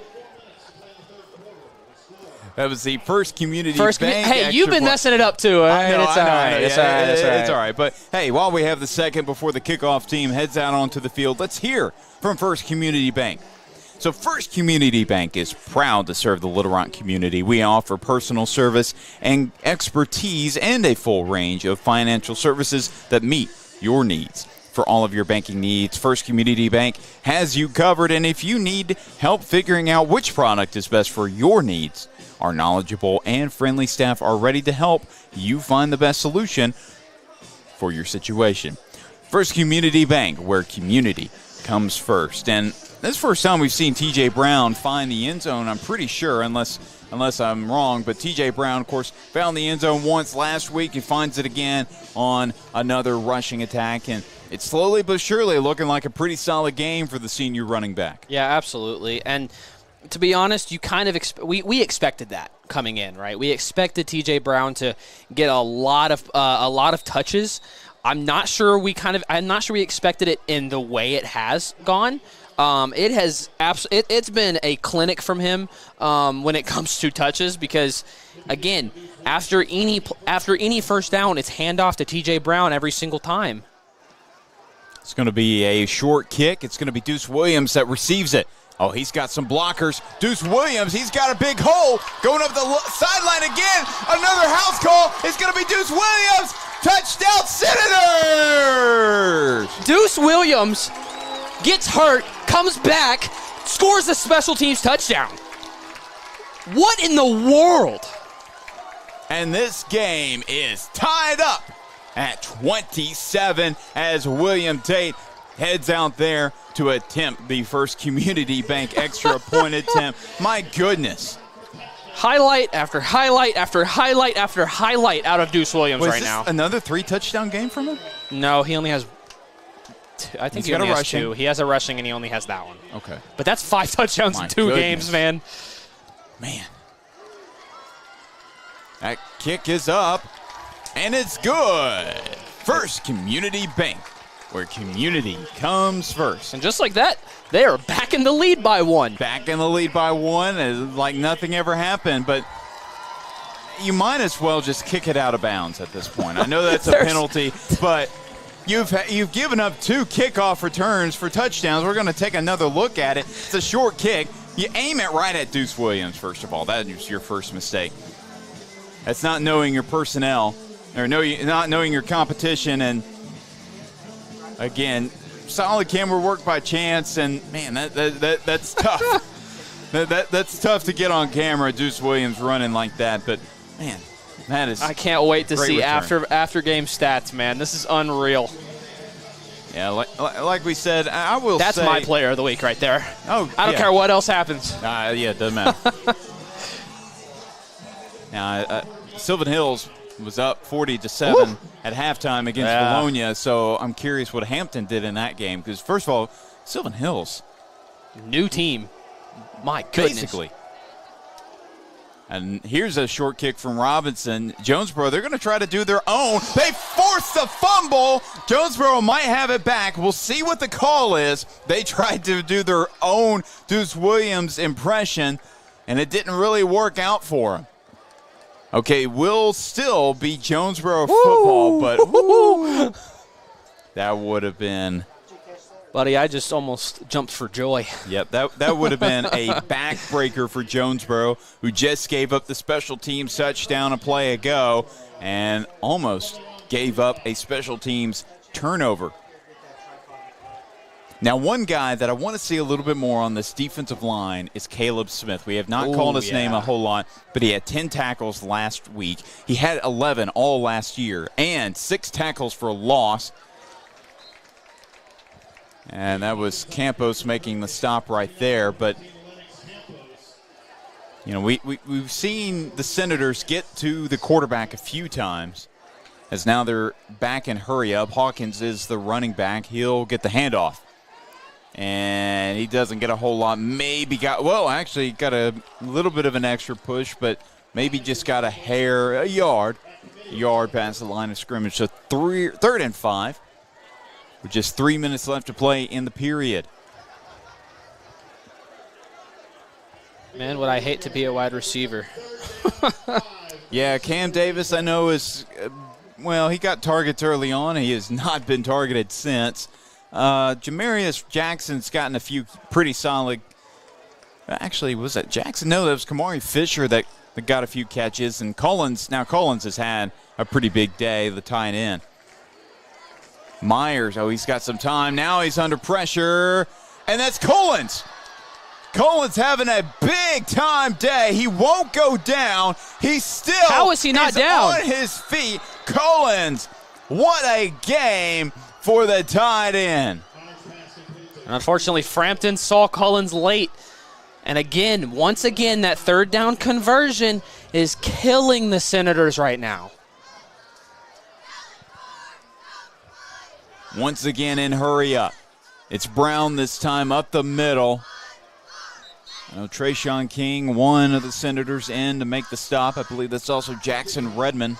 that was the First Community Bank. Hey, you've been messing it up too. I know, it's all right. It's all right. But, hey, while we have the second before the kickoff team heads out onto the field, let's hear from First Community Bank. So First Community Bank is proud to serve the Little Rock community. We offer personal service and expertise and a full range of financial services that meet your needs. For all of your banking needs, First Community Bank has you covered. And if you need help figuring out which product is best for your needs, our knowledgeable and friendly staff are ready to help you find the best solution for your situation. First Community Bank, where community comes first. And this is the first time we've seen T.J. Brown find the end zone, I'm pretty sure, unless I'm wrong. But T.J. Brown, of course, found the end zone once last week. He finds it again on another rushing attack. And it's slowly but surely looking like a pretty solid game for the senior running back. Yeah, absolutely. And to be honest, you kind of we expected that coming in, right? We expected T.J. Brown to get a lot of touches. I'm not sure we expected it in the way it has gone. It's been a clinic from him when it comes to touches because, again, after any first down, it's handoff to T.J. Brown every single time. It's going to be a short kick. It's going to be Deuce Williams that receives it. Oh, he's got some blockers. Deuce Williams, he's got a big hole. Going up the sideline again. Another house call. It's going to be Deuce Williams. Touchdown, Senators! Deuce Williams gets hurt, comes back, scores a special teams touchdown. What in the world? And this game is tied up at 27 as William Tate heads out there to attempt the First Community Bank extra point attempt. My goodness. Highlight after highlight after highlight after highlight out of Deuce Williams right now. Another 3-touchdown game from him? No, he only has I think he only has 2. He has a rushing and he only has that one. Okay. But that's 5 touchdowns in 2 games, man. Man. That kick is up, and it's good. First Community Bank, where community comes first. And just like that, they are back in the lead by 1. Back in the lead by 1, like nothing ever happened. But you might as well just kick it out of bounds at this point. I know that's a penalty, but you've given up 2 kickoff returns for touchdowns. We're going to take another look at it. It's a short kick. You aim it right at Deuce Williams, first of all. That is your first mistake. That's not knowing your personnel, or not knowing your competition. And, again, solid camera work by Chance, and, man, that's tough. That's tough to get on camera, Deuce Williams running like that. But, man, that is I can't wait to see return. after game stats, man. This is unreal. Yeah, like we said, I will That's say. my player of the week right there. Oh, I don't care what else happens. Yeah, it doesn't matter. Now, Sylvan Hills was up 40-7 at halftime against Bologna, so I'm curious what Hampton did in that game. Because, first of all, Sylvan Hills. New team. My goodness. Basically. And here's a short kick from Robinson. Jonesboro, they're going to try to do their own. They forced the fumble. Jonesboro might have it back. We'll see what the call is. They tried to do their own Deuce Williams impression, and it didn't really work out for them. Okay, will still be Jonesboro football, but that would have been. Buddy, I just almost jumped for joy. Yep, that would have been a backbreaker for Jonesboro, who just gave up the special teams touchdown a play ago and almost gave up a special teams turnover. Now, one guy that I want to see a little bit more on this defensive line is Caleb Smith. We have not called his name a whole lot, but he had 10 tackles last week. He had 11 all last year and 6 tackles for a loss. And that was Campos making the stop right there. But, you know, we've seen the Senators get to the quarterback a few times, as now they're back in hurry up. Hawkins is the running back. He'll get the handoff. And he doesn't get a whole lot. Actually got a little bit of an extra push, but maybe just got a yard past the line of scrimmage. So 3rd and 5. With just 3 minutes left to play in the period. Man, would I hate to be a wide receiver. Yeah, Cam Davis, I know, is, he got targets early on. He has not been targeted since. Jamarius Jackson's gotten a few pretty solid. Actually, was that Jackson? No, that was Kamari Fisher that got a few catches. And Collins has had a pretty big day, the tight end. Myers, he's got some time. Now he's under pressure, and that's Collins. Collins having a big-time day. He won't go down. He still How is he not down? On his feet. Collins, what a game for the tight end. And unfortunately, Frampton saw Collins late. And once again, that 3rd down conversion is killing the Senators right now. Once again in hurry up. It's Brown this time up the middle. Trayshawn King, one of the Senators, in to make the stop. I believe that's also Jackson Redmond.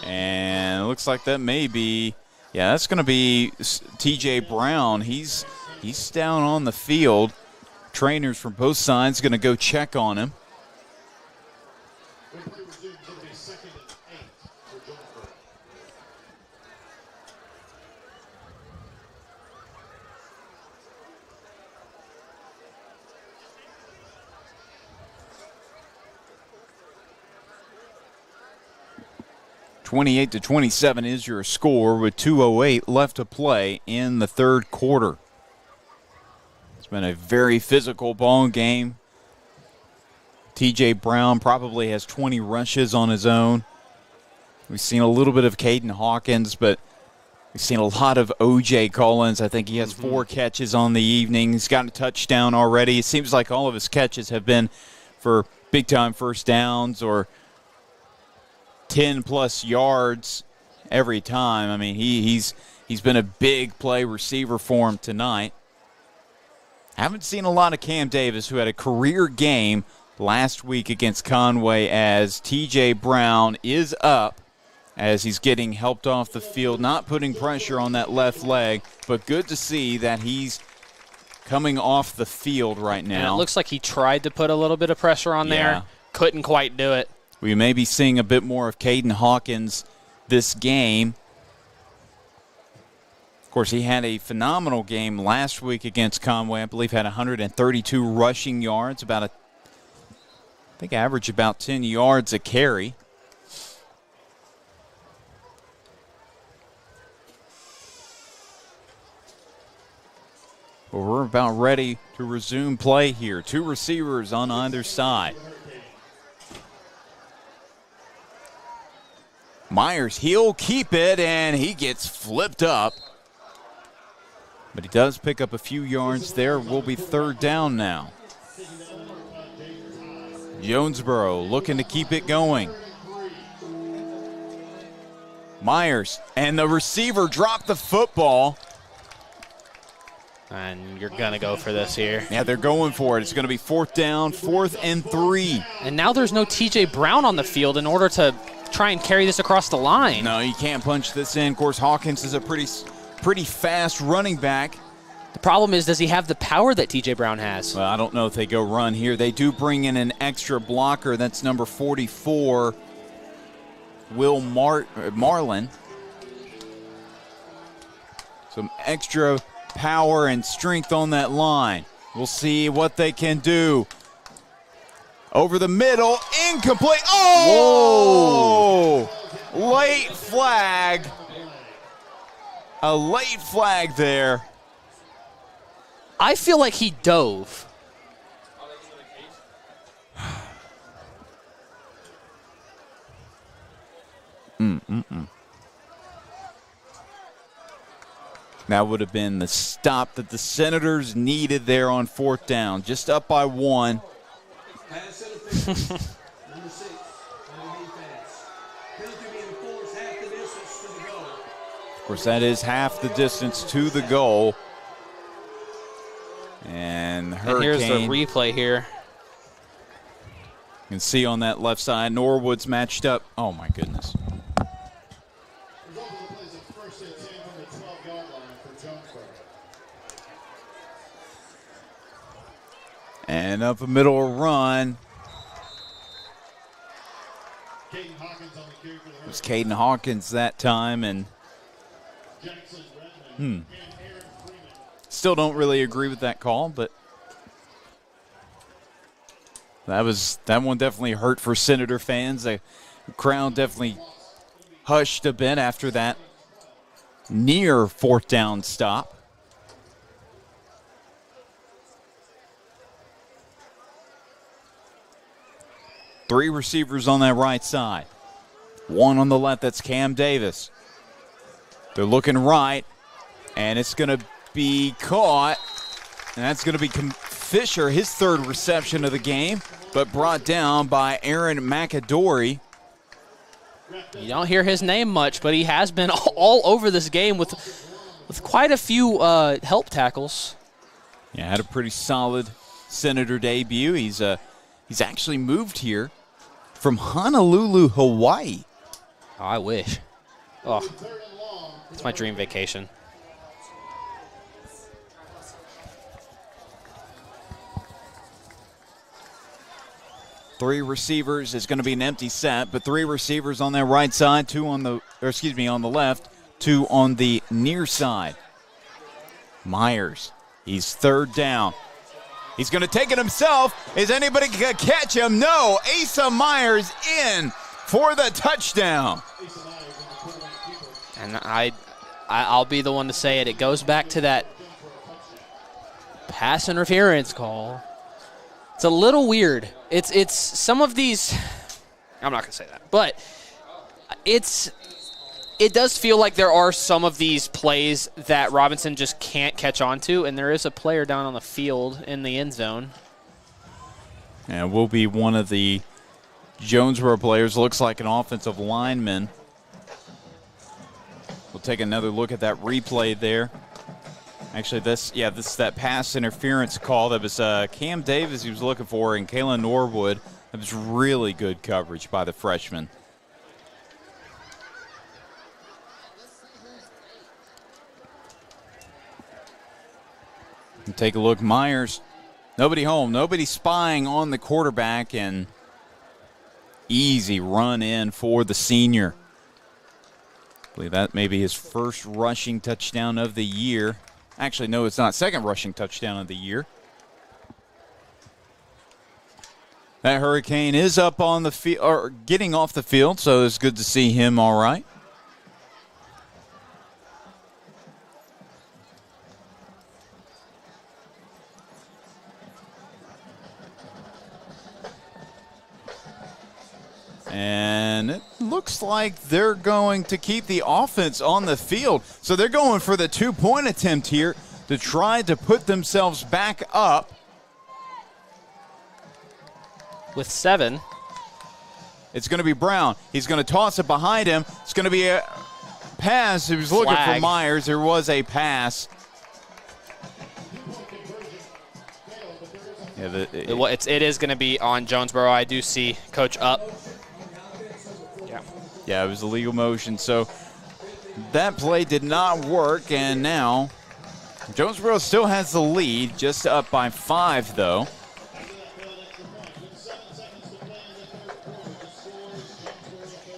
And it looks like that may be, that's going to be T.J. Brown. He's down on the field. Trainers from both sides going to go check on him. 28-27 is your score with 2:08 left to play in the 3rd quarter. It's been a very physical ball game. T.J. Brown probably has 20 rushes on his own. We've seen a little bit of Caden Hawkins, but we've seen a lot of O.J. Collins. I think he has 4 catches on the evening. He's gotten a touchdown already. It seems like all of his catches have been for big-time first downs or 10-plus yards every time. I mean, he's been a big play receiver for him tonight. Haven't seen a lot of Cam Davis, who had a career game last week against Conway, as T.J. Brown is up as he's getting helped off the field, not putting pressure on that left leg, but good to see that he's coming off the field right now. And it looks like he tried to put a little bit of pressure on there. Couldn't quite do it. We may be seeing a bit more of Caden Hawkins this game. Of course, he had a phenomenal game last week against Conway. I believe had 132 rushing yards, average about 10 yards a carry. Well, we're about ready to resume play here. 2 receivers on either side. Myers, he'll keep it, and he gets flipped up. But he does pick up a few yards there. Will be 3rd down now. Jonesboro looking to keep it going. Myers, and the receiver dropped the football. And you're going to go for this here. Yeah, they're going for it. It's going to be 4th down, 4th and 3. And now there's no T.J. Brown on the field in order to try and carry this across the line. No, you can't punch this in. Of course, Hawkins is a pretty fast running back. The problem is, does he have the power that T.J. Brown has? Well, I don't know if they go run here. They do bring in an extra blocker. That's number 44, Will Marlin. Some extra power and strength on that line. We'll see what they can do. Over the middle, incomplete. Oh! Whoa. Late flag. A late flag there. I feel like he dove. That would have been the stop that the Senators needed there on 4th down. Just up by 1. Pass interference. Number 6 on the defense. Penalty being enforced half the distance to the goal. Of course, that is half the distance to the goal. And Hurricane. And here's the replay here. You can see on that left side, Norwood's matched up. Oh, my goodness. And up the middle run. It was Caden Hawkins that time, and still don't really agree with that call, but that one definitely hurt for Senator fans. The crowd definitely hushed a bit after that near 4th down stop. Three receivers on that right side. One on the left, that's Cam Davis. They're looking right, and it's going to be caught. And that's going to be Fisher, his 3rd reception of the game, but brought down by Aaron McAdory. You don't hear his name much, but he has been all over this game with quite a few help tackles. Yeah, had a pretty solid Senator debut. He's actually moved here from Honolulu, Hawaii. Oh, I wish. Oh, it's my dream vacation. Three receivers is going to be an empty set, but 3 receivers on that right side, on the left, 2 on the near side. Myers, he's 3rd down. He's going to take it himself. Is anybody going to catch him? No. Asa Myers in for the touchdown. And I'll be the one to say it. It goes back to that pass interference call. It's a little weird. It's some of these. I'm not going to say that, but it does feel like there are some of these plays that Robinson just can't catch on to, and there is a player down on the field in the end zone. And will be one of the Jonesboro players. Looks like an offensive lineman. We'll take another look at that replay there. Actually, this is that pass interference call that was Cam Davis he was looking for, and Kalen Norwood. That was really good coverage by the freshman. Take a look, Myers. Nobody home, nobody spying on the quarterback, and easy run in for the senior. I believe that may be his first rushing touchdown of the year. Actually, no, it's not. Second rushing touchdown of the year. That Hurricane is up on the field, or getting off the field, so it's good to see him all right. And it looks like they're going to keep the offense on the field. So they're going for the 2-point attempt here to try to put themselves back up. With 7. It's going to be Brown. He's going to toss it behind him. It's going to be a pass. He was looking for Myers. There was a pass. Yeah, it is going to be on Jonesboro. I do see Coach up. Yeah, it was a legal motion. So that play did not work, and now Jonesboro still has the lead, just up by 5, though.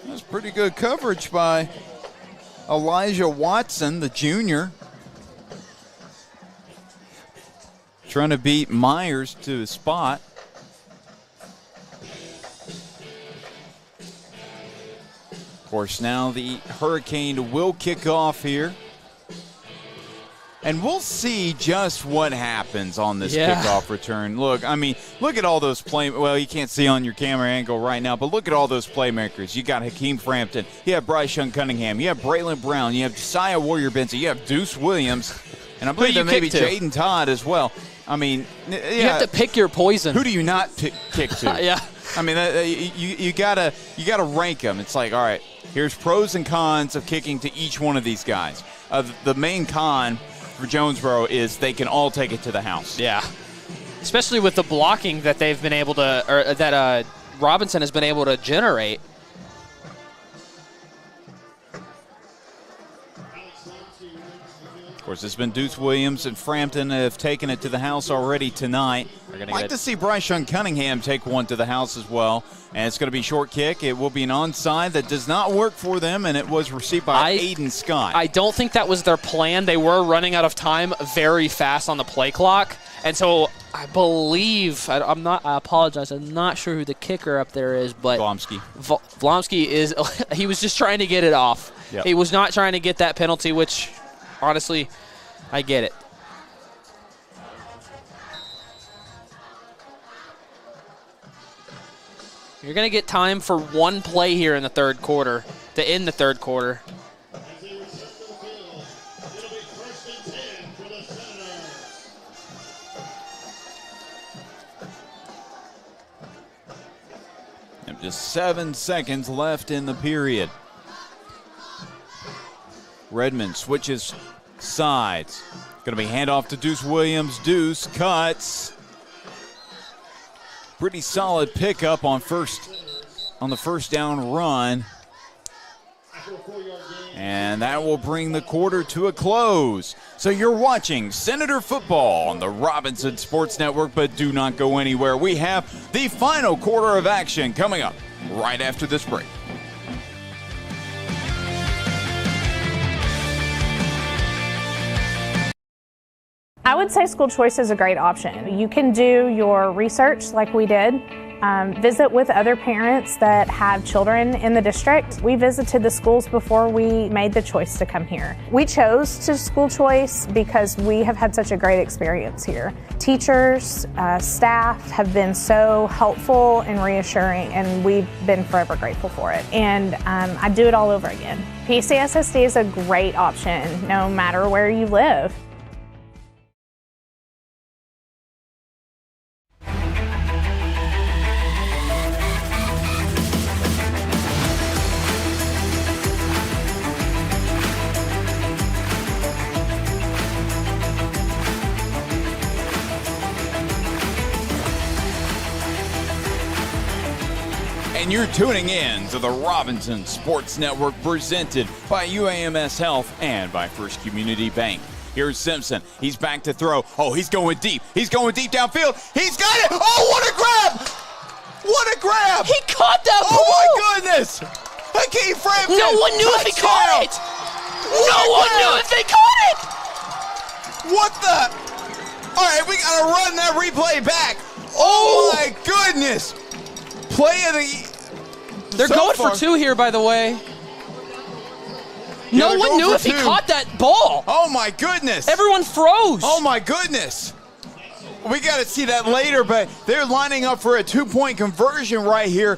That's pretty good coverage by Elijah Watson, the junior. Trying to beat Myers to his spot. Of course, now the Hurricane will kick off here. And we'll see just what happens on this kickoff return. Look, I mean, look at all those well, you can't see on your camera angle right now, but look at all those playmakers. You got Hakeem Frampton. You have Bryce Young Cunningham. You have Braylon Brown. You have Josiah Warrior Benson. You have Deuce Williams. And I believe that maybe Jaden Todd as well. I mean, you have to pick your poison. Who do you not kick to? Yeah. I mean, you gotta rank them. It's like, all right, here's pros and cons of kicking to each one of these guys. The main con for Jonesboro is they can all take it to the house. Yeah, especially with the blocking that they've been able to, or that Robinson has been able to generate. Of course, it's been Deuce Williams and Frampton have taken it to the house already tonight. I'd like to see Bryce Young Cunningham take one to the house as well. And it's going to be a short kick. It will be an onside that does not work for them, and it was received by Aiden Scott. I don't think that was their plan. They were running out of time very fast on the play clock. And so I believe, I apologize, I'm not sure who the kicker up there is, but Vlomsky. Vlomsky is, he was just trying to get it off. Yep. He was not trying to get that penalty, which, honestly, I get it. You're going to get time for one play here in the third quarter, to end the third quarter. And just 7 seconds left in the period. Redmond switches sides. Going to be handoff to Deuce Williams. Deuce cuts. Pretty solid pickup on the first down run. And that will bring the quarter to a close. So you're watching Senator Football on the Robinson Sports Network, but do not go anywhere. We have the final quarter of action coming up right after this break. I would say school choice is a great option. You can do your research like we did, visit with other parents that have children in the district. We visited the schools before we made the choice to come here. We chose to school choice because we have had such a great experience here. Teachers, staff have been so helpful and reassuring, and we've been forever grateful for it. And I'd do it all over again. PCSSD is a great option no matter where you live. And you're tuning in to the Robinson Sports Network, presented by UAMS Health and by First Community Bank. Here's Simpson. He's back to throw. Oh, he's going deep. He's going deep downfield. He's got it. Oh, what a grab! What a grab! He caught that ball! Oh, my goodness! Hakeem Frampton! No one knew if he caught it! No one knew if they caught it! What the? All right, we got to run that replay back. Oh, my goodness! Play of the... They're going for 2 here, by the way. No one knew if he caught that ball. Oh, my goodness. Everyone froze. Oh, my goodness. We got to see that later, but they're lining up for a 2-point conversion right here.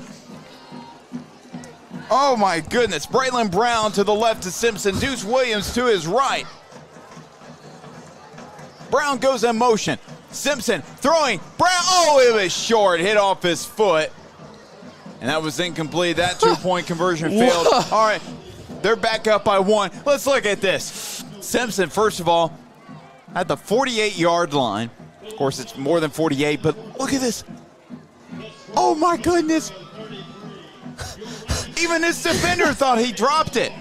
Oh, my goodness. Braylon Brown to the left of Simpson. Deuce Williams to his right. Brown goes in motion. Simpson throwing. Brown. Oh, it was short. Hit off his foot. And that was incomplete. That 2-point conversion failed. All right. They're back up by 1. Let's look at this. Simpson, first of all, at the 48-yard line. Of course, it's more than 48, but look at this. Oh, my goodness. Even his defender thought he dropped it.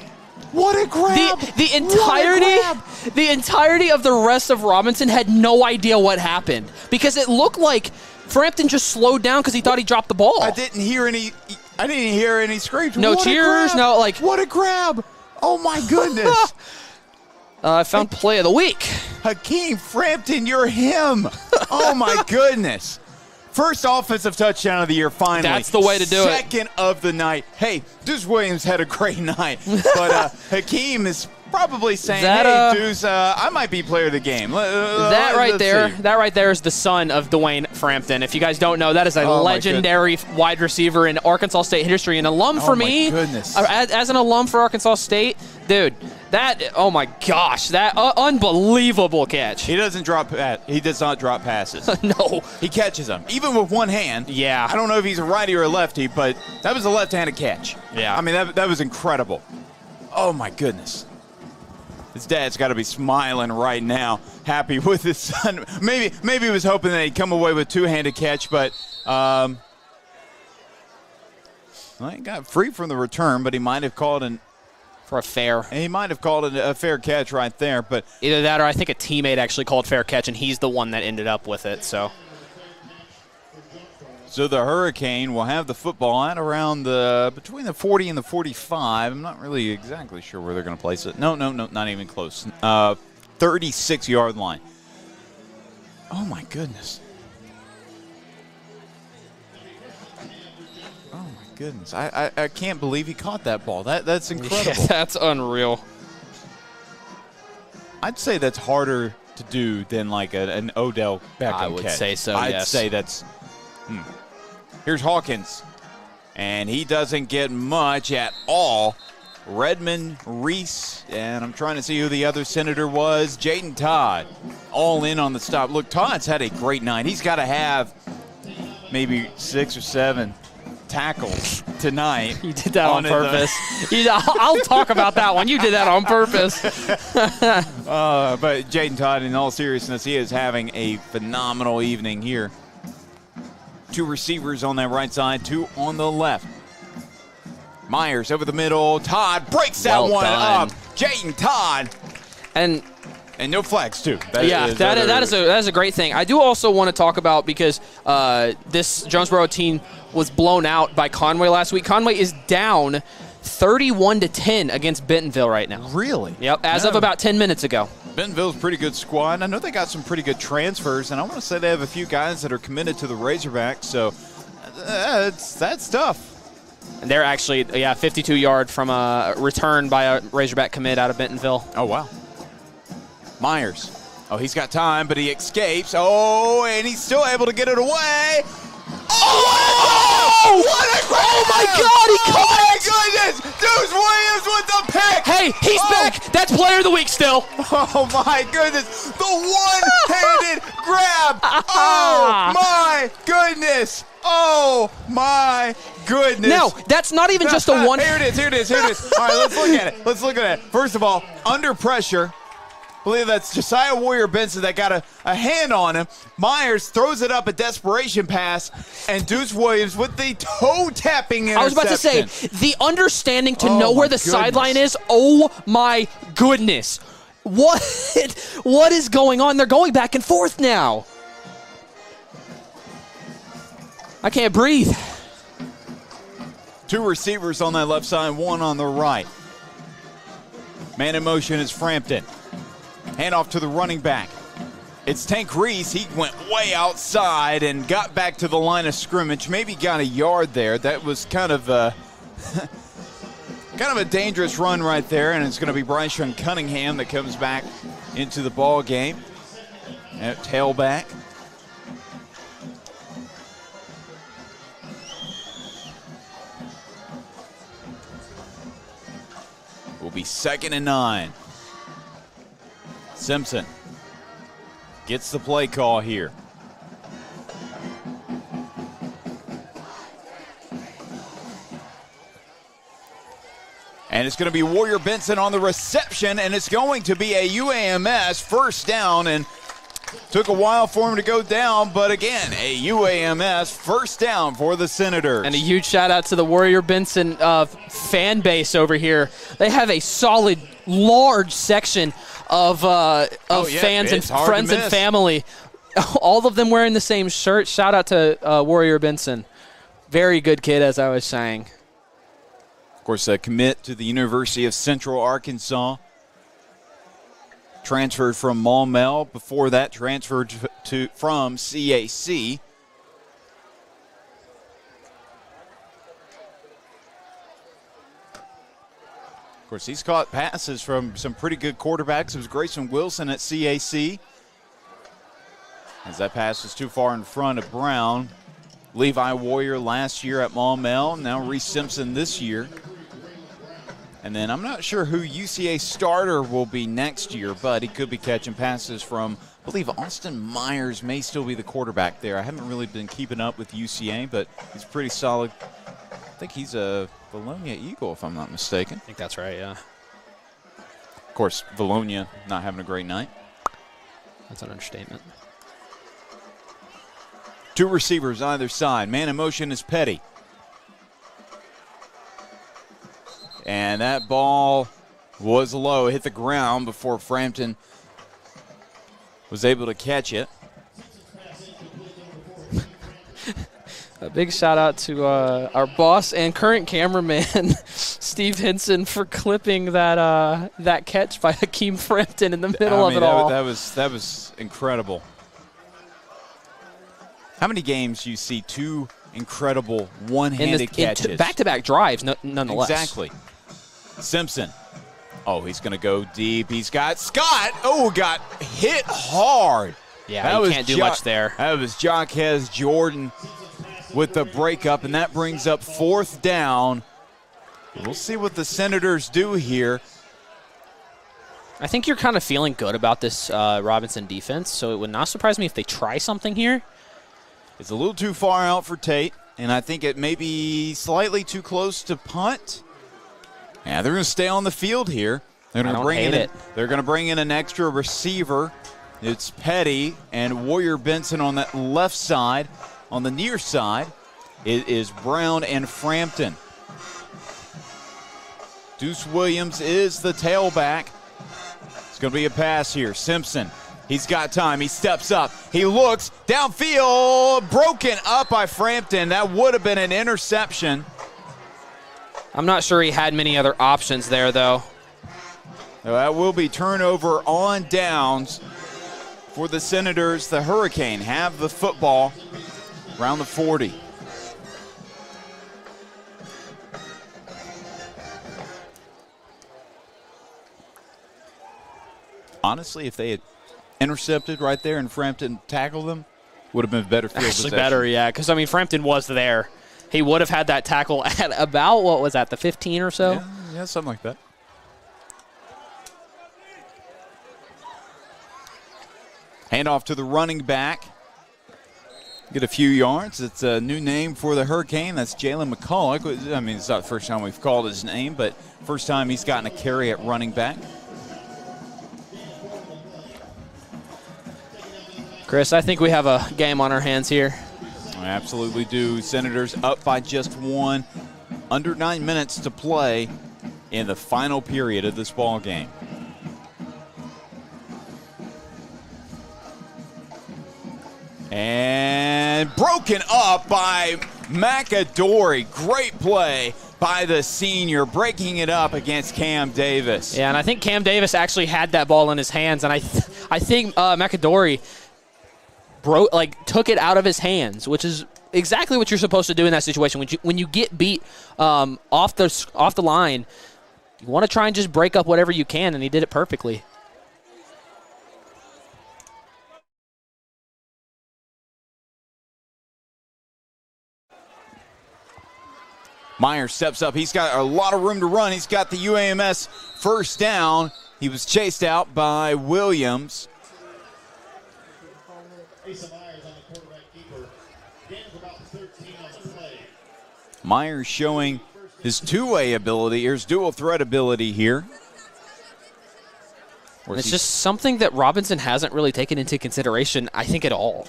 What a grab. The entirety of the rest of Robinson had no idea what happened because it looked like Frampton just slowed down because he thought he dropped the ball. I didn't hear any screams. No cheers, no like. What a grab. Oh, my goodness. I found play of the week. Hakeem Frampton, you're him. Oh, my goodness. First offensive touchdown of the year, finally. That's the way to do it. Second of the night. Hey, Deuce Williams had a great night, but Hakeem is probably saying, hey, Deuce, I might be player of the game. That right there is the son of Dwayne Frampton. If you guys don't know, that is a legendary wide receiver in Arkansas State history, an alum for me. Goodness. As an alum for Arkansas State, dude, oh my gosh, that unbelievable catch. He does not drop passes. No. He catches them, even with one hand. Yeah. I don't know if he's a righty or a lefty, but that was a left-handed catch. Yeah. I mean, that was incredible. Oh, my goodness. His dad's got to be smiling right now, happy with his son. Maybe he was hoping that he'd come away with two-handed catch, but he got free from the return, but he might have called for a fair. He might have called it a fair catch right there, but either that or I think a teammate actually called fair catch, and he's the one that ended up with it. So the Hurricane will have the football at around between the 40 and the 45. I'm not really exactly sure where they're going to place it. No, not even close. 36-yard line. Oh, my goodness. Oh, my goodness. I can't believe he caught that ball. That's incredible. Yeah, that's unreal. I'd say that's harder to do than like an Odell Beckham catch. I would say so, I'd yes. say that's Here's Hawkins, and he doesn't get much at all. Redmond, Reese, and I'm trying to see who the other senator was. Jaden Todd, all in on the stop. Look, Todd's had a great night. He's got to have maybe 6 or 7 tackles tonight. You did that on purpose. I'll talk about that one. You did that on purpose. But Jaden Todd, in all seriousness, he is having a phenomenal evening here. 2 receivers on that right side, 2 on the left. Myers over the middle. Todd breaks that one up. Jaden Todd. And no flags, too. That is a great thing. I do also want to talk about, because this Jonesboro team was blown out by Conway last week. Conway is down 31-10 against Bentonville right now. Really? Yep, as of about 10 minutes ago. Bentonville's a pretty good squad. I know they got some pretty good transfers, and I want to say they have a few guys that are committed to the Razorbacks, so that's tough. And they're actually, 52-yard from a return by a Razorback commit out of Bentonville. Oh, wow. Myers. Oh, he's got time, but he escapes. Oh, and he's still able to get it away. Oh, what a grab! Oh, my God, he caught it! Oh, my goodness! Deuce Williams with the pick! Hey, he's back! That's player of the week still! Oh, my goodness! The one-handed grab! Oh, my goodness! Oh, my goodness. No, that's not even just a one. Here it is. All right, let's look at it. First of all, under pressure. I believe that's Josiah Warrior Benson that got a hand on him. Myers throws it up, a desperation pass, and Deuce Williams with the toe-tapping interception. I was about to say, the understanding to know where the sideline is, oh my goodness. What is going on? They're going back and forth now. I can't breathe. 2 receivers on that left side, 1 on the right. Man in motion is Frampton. Handoff to the running back. It's Tank Reese. He went way outside and got back to the line of scrimmage. Maybe got a yard there. That was kind of a dangerous run right there, and it's going to be Bryson Cunningham that comes back into the ball game at tailback. Will be 2nd and 9. Simpson gets the play call here. And it's going to be Warrior Benson on the reception, and it's going to be a UAMS first down, and took a while for him to go down, but again, a UAMS first down for the Senators. And a huge shout out to the Warrior Benson fan base over here. They have a solid, large section of fans and friends and family. All of them wearing the same shirt. Shout out to Warrior Benson. Very good kid, as I was saying. Of course, a commit to the University of Central Arkansas. Transferred from Maumelle. Before that, transferred from CAC. Of course, he's caught passes from some pretty good quarterbacks. It was Grayson Wilson at CAC. As that pass was too far in front of Brown. Levi Warrior last year at Maumelle. Now Reese Simpson this year. And then I'm not sure who UCA starter will be next year, but he could be catching passes from, I believe Austin Myers may still be the quarterback there. I haven't really been keeping up with UCA, but he's pretty solid. I think he's a Bologna Eagle, if I'm not mistaken. I think that's right, yeah. Of course, Bologna not having a great night. That's an understatement. 2 receivers either side. Man in motion is Petty. And that ball was low, hit the ground before Frampton was able to catch it. A big shout out to our boss and current cameraman, Steve Henson, for clipping that catch by Hakeem Frampton in the middle of it all. That was incredible. How many games do you see 2 incredible one-handed catches? Back-to-back drives, nonetheless. Exactly. Simpson. Oh, he's going to go deep. He's got Scott. Oh, got hit hard. Yeah, he can't do much there. That was Jaquez Jordan with the breakup, and that brings up 4th down. We'll see what the Senators do here. I think you're kind of feeling good about this Robinson defense, so it would not surprise me if they try something here. It's a little too far out for Tate, and I think it may be slightly too close to punt. Yeah, they're going to stay on the field here. They're going to bring in an extra receiver. It's Petty and Warrior Benson on that left side. On the near side, it is Brown and Frampton. Deuce Williams is the tailback. It's going to be a pass here. Simpson, he's got time. He steps up. He looks downfield. Broken up by Frampton. That would have been an interception. I'm not sure he had many other options there, though. That will be turnover on downs for the Senators. The Hurricane have the football around the 40. Honestly, if they had intercepted right there and Frampton tackled them, would have been better field Actually possession. Better, yeah, because, I mean, Frampton was there. He would have had that tackle at about, what was that, the 15 or so? Yeah, something like that. Handoff to the running back. Get a few yards. It's a new name for the Hurricane. That's Jalen McCulloch. I mean, it's not the first time we've called his name, but first time he's gotten a carry at running back. Chris, I think we have a game on our hands here. I absolutely do. Senators up by just 1. Under 9 minutes to play in the final period of this ball game. And broken up by McAdory. Great play by the senior, breaking it up against Cam Davis. Yeah, and I think Cam Davis actually had that ball in his hands, and I think McAdory took it out of his hands, which is exactly what you're supposed to do in that situation. When you get beat off the line, you want to try and just break up whatever you can, and he did it perfectly. Meyer steps up. He's got a lot of room to run. He's got the UAMS first down. He was chased out by Williams. Meyer showing his two-way ability, his dual threat ability here. It's just something that Robinson hasn't really taken into consideration, I think, at all.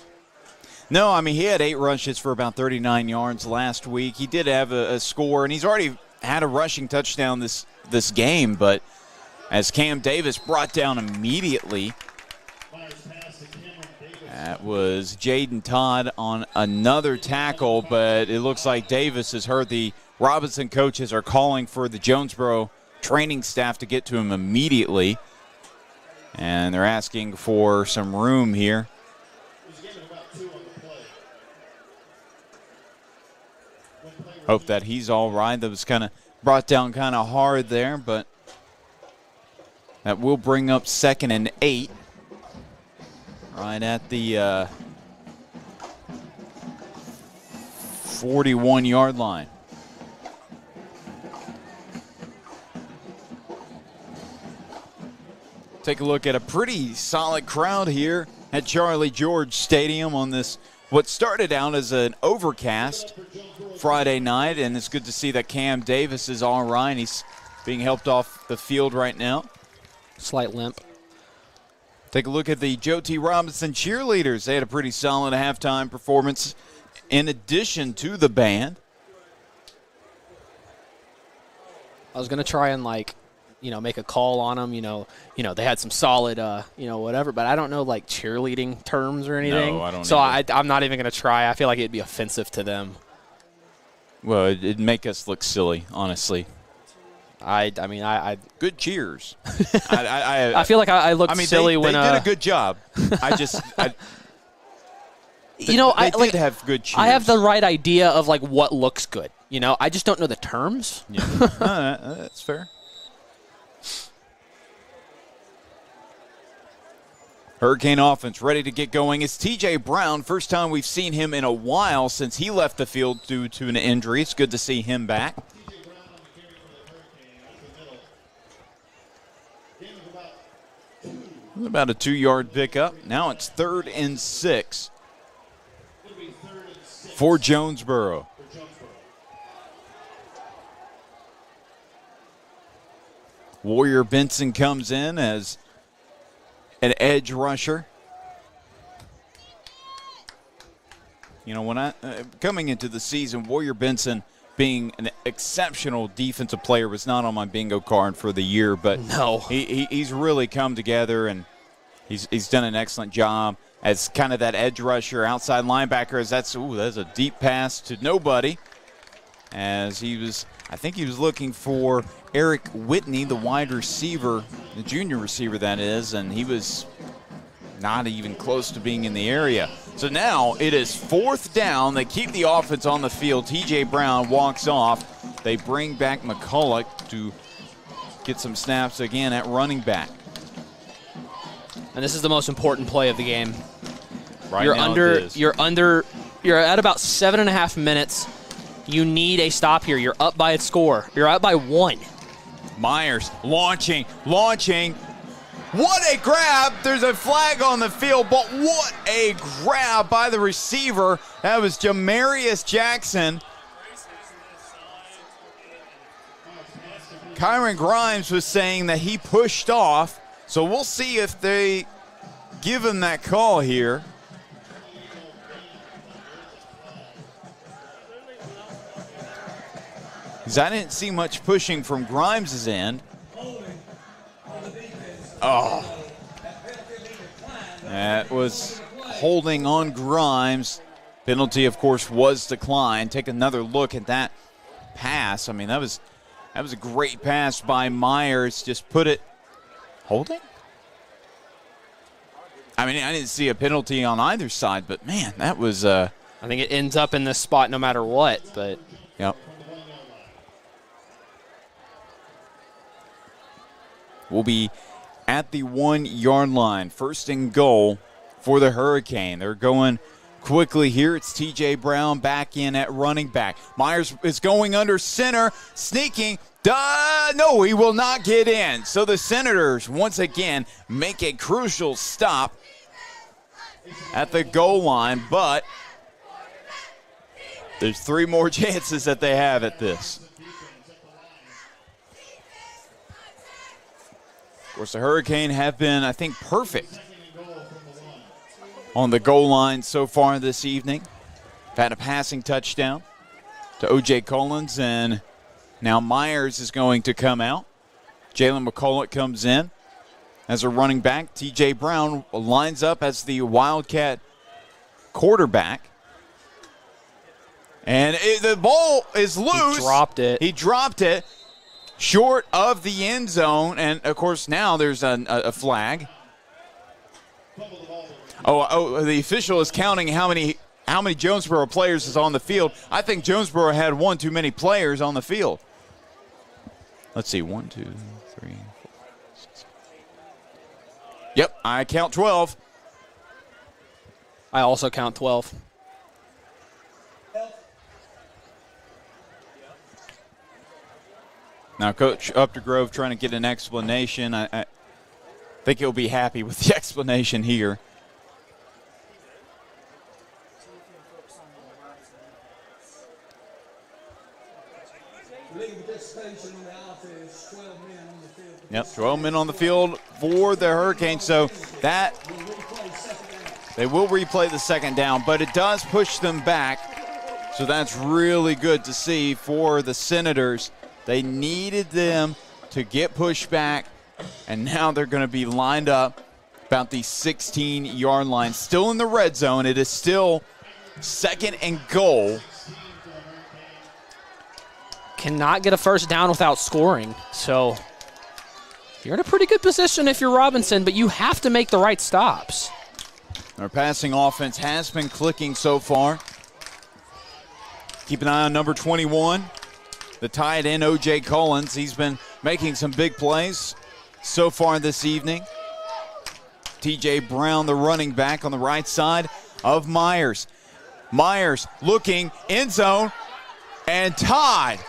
No, I mean, he had 8 rushes for about 39 yards last week. He did have a score, and he's already had a rushing touchdown this game, but as Cam Davis brought down immediately, that was Jaden Todd on another tackle, but it looks like Davis has heard the Robinson coaches are calling for the Jonesboro training staff to get to him immediately, and they're asking for some room here. Hope that he's all right. That was kind of brought down kind of hard there, but that will bring up 2nd and 8 right at the 41-yard line. Take a look at a pretty solid crowd here at Charlie George Stadium on this, what started out as an overcast Friday night, and it's good to see that Cam Davis is all right. He's being helped off the field right now. Slight limp. Take a look at the Joe T. Robinson cheerleaders. They had a pretty solid halftime performance in addition to the band. I was going to try and, make a call on them. They had some solid, whatever, but I don't know, cheerleading terms or anything. No, I don't So either. I'm not even going to try. I feel like it'd be offensive to them. Well, it'd make us look silly, honestly. I good cheers. I feel like I look silly when they did a good job. They did have good cheers. I have the right idea of what looks good. I just don't know the terms. Yeah, that's fair. Hurricane offense ready to get going. It's TJ Brown. First time we've seen him in a while since he left the field due to an injury. It's good to see him back. About a 2-yard pickup. Now it's 3rd and 6 for Jonesboro. Warrior Benson comes in as an edge rusher. When I coming into the season, Warrior Benson being an exceptional defensive player was not on my bingo card for the year, but no, he's really come together, and he's done an excellent job as kind of that edge rusher, outside linebacker. As that's a deep pass to nobody. As I think he was looking for Eric Whitney, the wide receiver, the junior receiver that is, and he was not even close to being in the area. So now it is 4th down. They keep the offense on the field. TJ Brown walks off. They bring back McCulloch to get some snaps again at running back. And this is the most important play of the game. Right now it is. You're at about 7.5 minutes. You need a stop here. You're up by a score. You're up by 1. Myers launching. What a grab. There's a flag on the field, but what a grab by the receiver. That was Jamarius Jackson. Kyron Grimes was saying that he pushed off, so we'll see if they give him that call here. Because I didn't see much pushing from Grimes' end. Oh. That was holding on Grimes. Penalty, of course, was declined. Take another look at that pass. I mean, that was a great pass by Myers. Just put it. Holding? I mean, I didn't see a penalty on either side, but, man, that was I think it ends up in this spot no matter what, but. Yep. We'll be at the 1-yard line. First and goal for the Hurricane. They're going quickly here. It's T.J. Brown back in at running back. Myers is going under center, sneaking. No, he will not get in. So the Senators once again make a crucial stop at the goal line, but there's 3 more chances that they have at this. Of course, the Hurricane have been, I think, perfect on the goal line so far this evening. Had a passing touchdown to O.J. Collins, and now Myers is going to come out. Jalen McCullough comes in as a running back. T.J. Brown lines up as the Wildcat quarterback. And the ball is loose. He dropped it short of the end zone. And, of course, now there's a flag. Oh, the official is counting how many Jonesboro players is on the field. I think Jonesboro had one too many players on the field. Let's see, 1, 2, 3, 4, 6. Yep, I count 12. I also count 12. Now, Coach Updegrove trying to get an explanation. I think he'll be happy with the explanation here. Yep, 12 men on the field for the Hurricane. So that they will replay the second down, but it does push them back. So that's really good to see for the Senators. They needed them to get pushed back, and now they're going to be lined up about the 16-yard line. Still in the red zone. It is still second and goal. Cannot get a first down without scoring. So you're in a pretty good position if you're Robinson, but you have to make the right stops. Our passing offense has been clicking so far. Keep an eye on number 21, the tight end, O.J. Collins. He's been making some big plays so far this evening. T.J. Brown, the running back on the right side of Myers. Myers looking, end zone, and Todd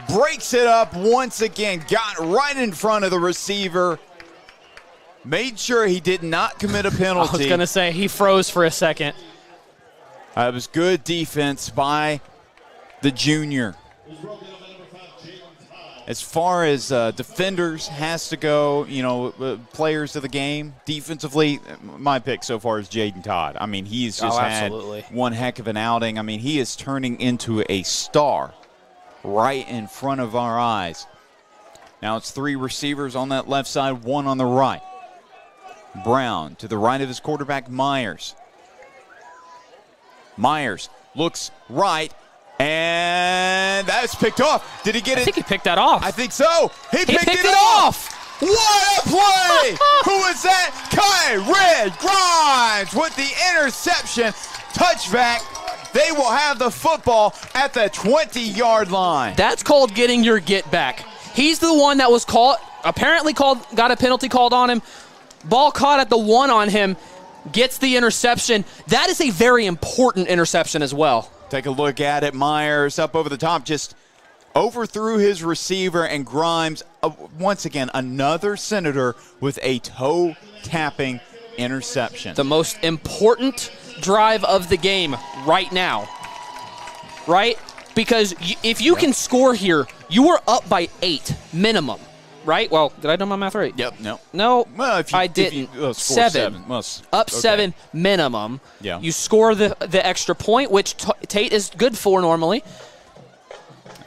breaks it up once again. Got right in front of the receiver. Made sure he did not commit a penalty. I was going to say, he froze for a second. It was good defense by the junior. As far as defenders has to go, players of the game, defensively, my pick so far is Jaden Todd. I mean, he's just had one heck of an outing. I mean, he is turning into a star right in front of our eyes. Now it's 3 receivers on that left side, 1 on the right. Brown to the right of his quarterback, Myers. Myers looks right, and that's picked off. Did he get it? I think he picked that off. I think so. He picked it off. What a play! Who is that? Kai Red Grimes with the interception. Touchback. They will have the football at the 20-yard line. That's called getting your get back. He's the one that was got a penalty called on him. Ball caught at the 1 on him, gets the interception. That is a very important interception as well. Take a look at it. Myers up over the top, just overthrew his receiver, and Grimes, once again, another Senator with a toe-tapping interception. The most important drive of the game right now, right? Because if you can score here, you are up by 8 minimum, right? Well, did I do my math right? Yep, no. No, well, I didn't. Score 7. Well, up 7 minimum. Yeah. You score the extra point, which Tate is good for normally.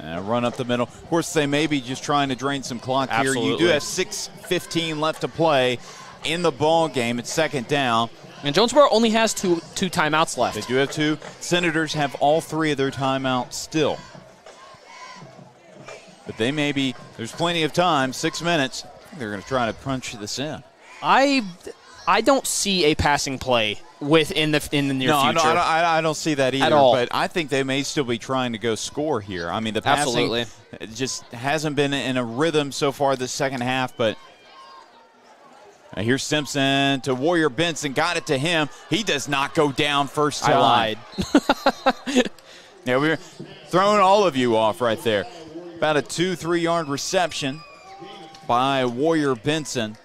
Run up the middle. Of course, they may be just trying to drain some clock here. You do have 6:15 left to play in the ball game. It's second down. And Jonesboro only has two timeouts left. They do have 2. Senators have all 3 of their timeouts still. But they there's plenty of time, 6 minutes. They're going to try to punch this in. I don't see a passing play in the near future. No, I don't see that either. At all. But I think they may still be trying to go score here. I mean, the passing just hasn't been in a rhythm so far this second half. But here's Simpson to Warrior Benson. Got it to him. He does not go down first time. I lied. Yeah, we're throwing all of you off right there. About a 2-3 yard reception by Warrior Benson.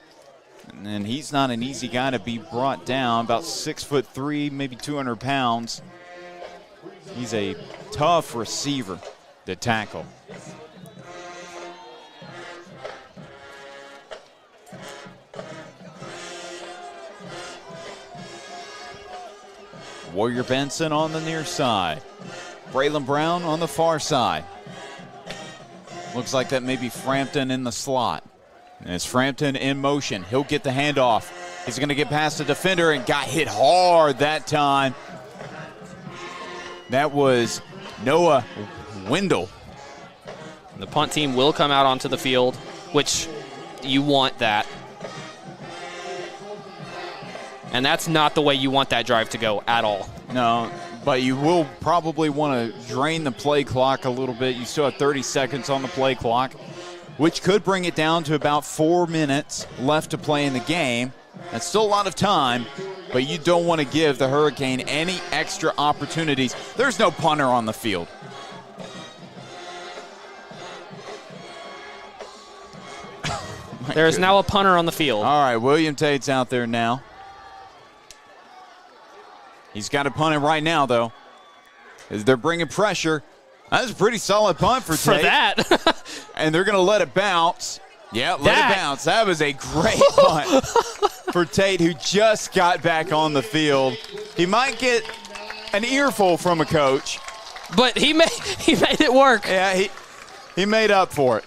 And he's not an easy guy to be brought down. About 6'3", maybe 200 pounds. He's a tough receiver to tackle. Warrior Benson on the near side. Braylon Brown on the far side. Looks like that may be Frampton in the slot. And it's Frampton in motion. He'll get the handoff. He's going to get past the defender and got hit hard that time. That was Noah Wendell. The punt team will come out onto the field, which you want that. And that's not the way you want that drive to go at all. No, but you will probably want to drain the play clock a little bit. You still have 30 seconds on the play clock, which could bring it down to about 4 minutes left to play in the game. That's still a lot of time, but you don't want to give the Hurricane any extra opportunities. There's no punter on the field. There is now a punter on the field. All right, William Tate's out there now. He's got to punt it right now, though, as they're bringing pressure. That's a pretty solid punt for Tate. For that. And they're going to let it bounce. Yeah, let it bounce. That was a great punt for Tate, who just got back on the field. He might get an earful from a coach. But he made it work. Yeah, he made up for it.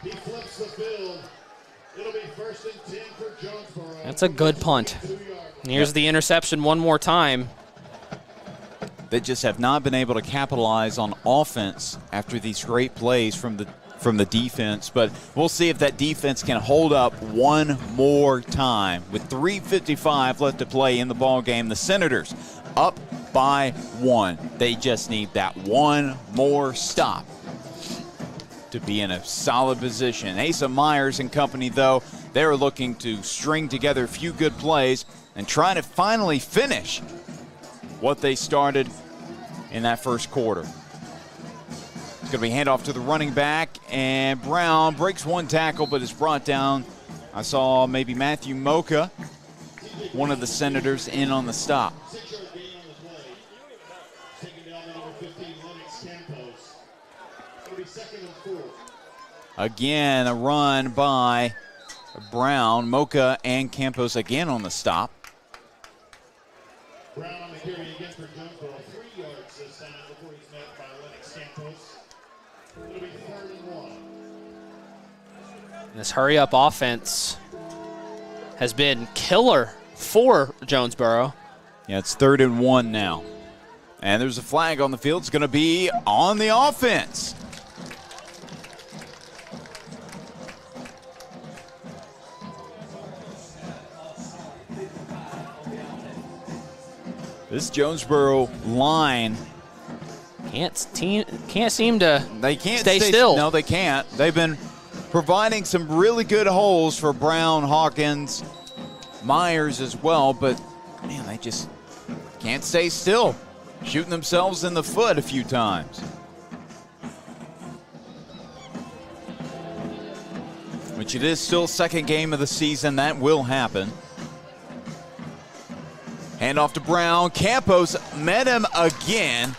He flips the field. It'll be 1st and 10 for Jonesboro. That's a good punt. And here's the interception one more time. They just have not been able to capitalize on offense after these great plays from the defense. But we'll see if that defense can hold up one more time. With 3:55 left to play in the ball game, the Senators up by 1. They just need that one more stop to be in a solid position. Asa Myers and company, though, they're looking to string together a few good plays and try to finally finish what they started in that first quarter. It's going to be handoff to the running back, and Brown breaks one tackle but is brought down. I saw maybe Matthew Mocha, one of the Senators, in on the stop. Again, a run by Brown, Mocha, and Campos again on the stop. Brown on the carry again for Jonesboro. 3 yards this time before he's met by Lennox Campos. It'll be 3rd and 1. This hurry-up offense has been killer for Jonesboro. Yeah, it's 3rd and 1 now. And there's a flag on the field. It's going to be on the offense. This Jonesboro line can't seem to stay still. No, they can't. They've been providing some really good holes for Brown, Hawkins, Myers as well, but man, they just can't stay still. Shooting themselves in the foot a few times. Which it is still second game of the season. That will happen. Handoff to Brown. Campos met him again.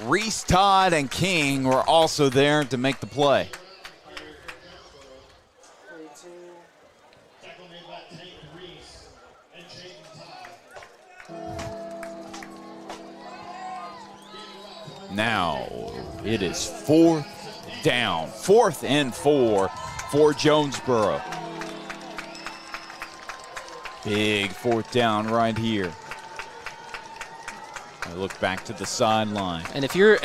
Reese, Todd, and King were also there to make the play. Now it is 4th down. 4th and 4 for Jonesboro. Big fourth down right here. I look back to the sideline. And if you're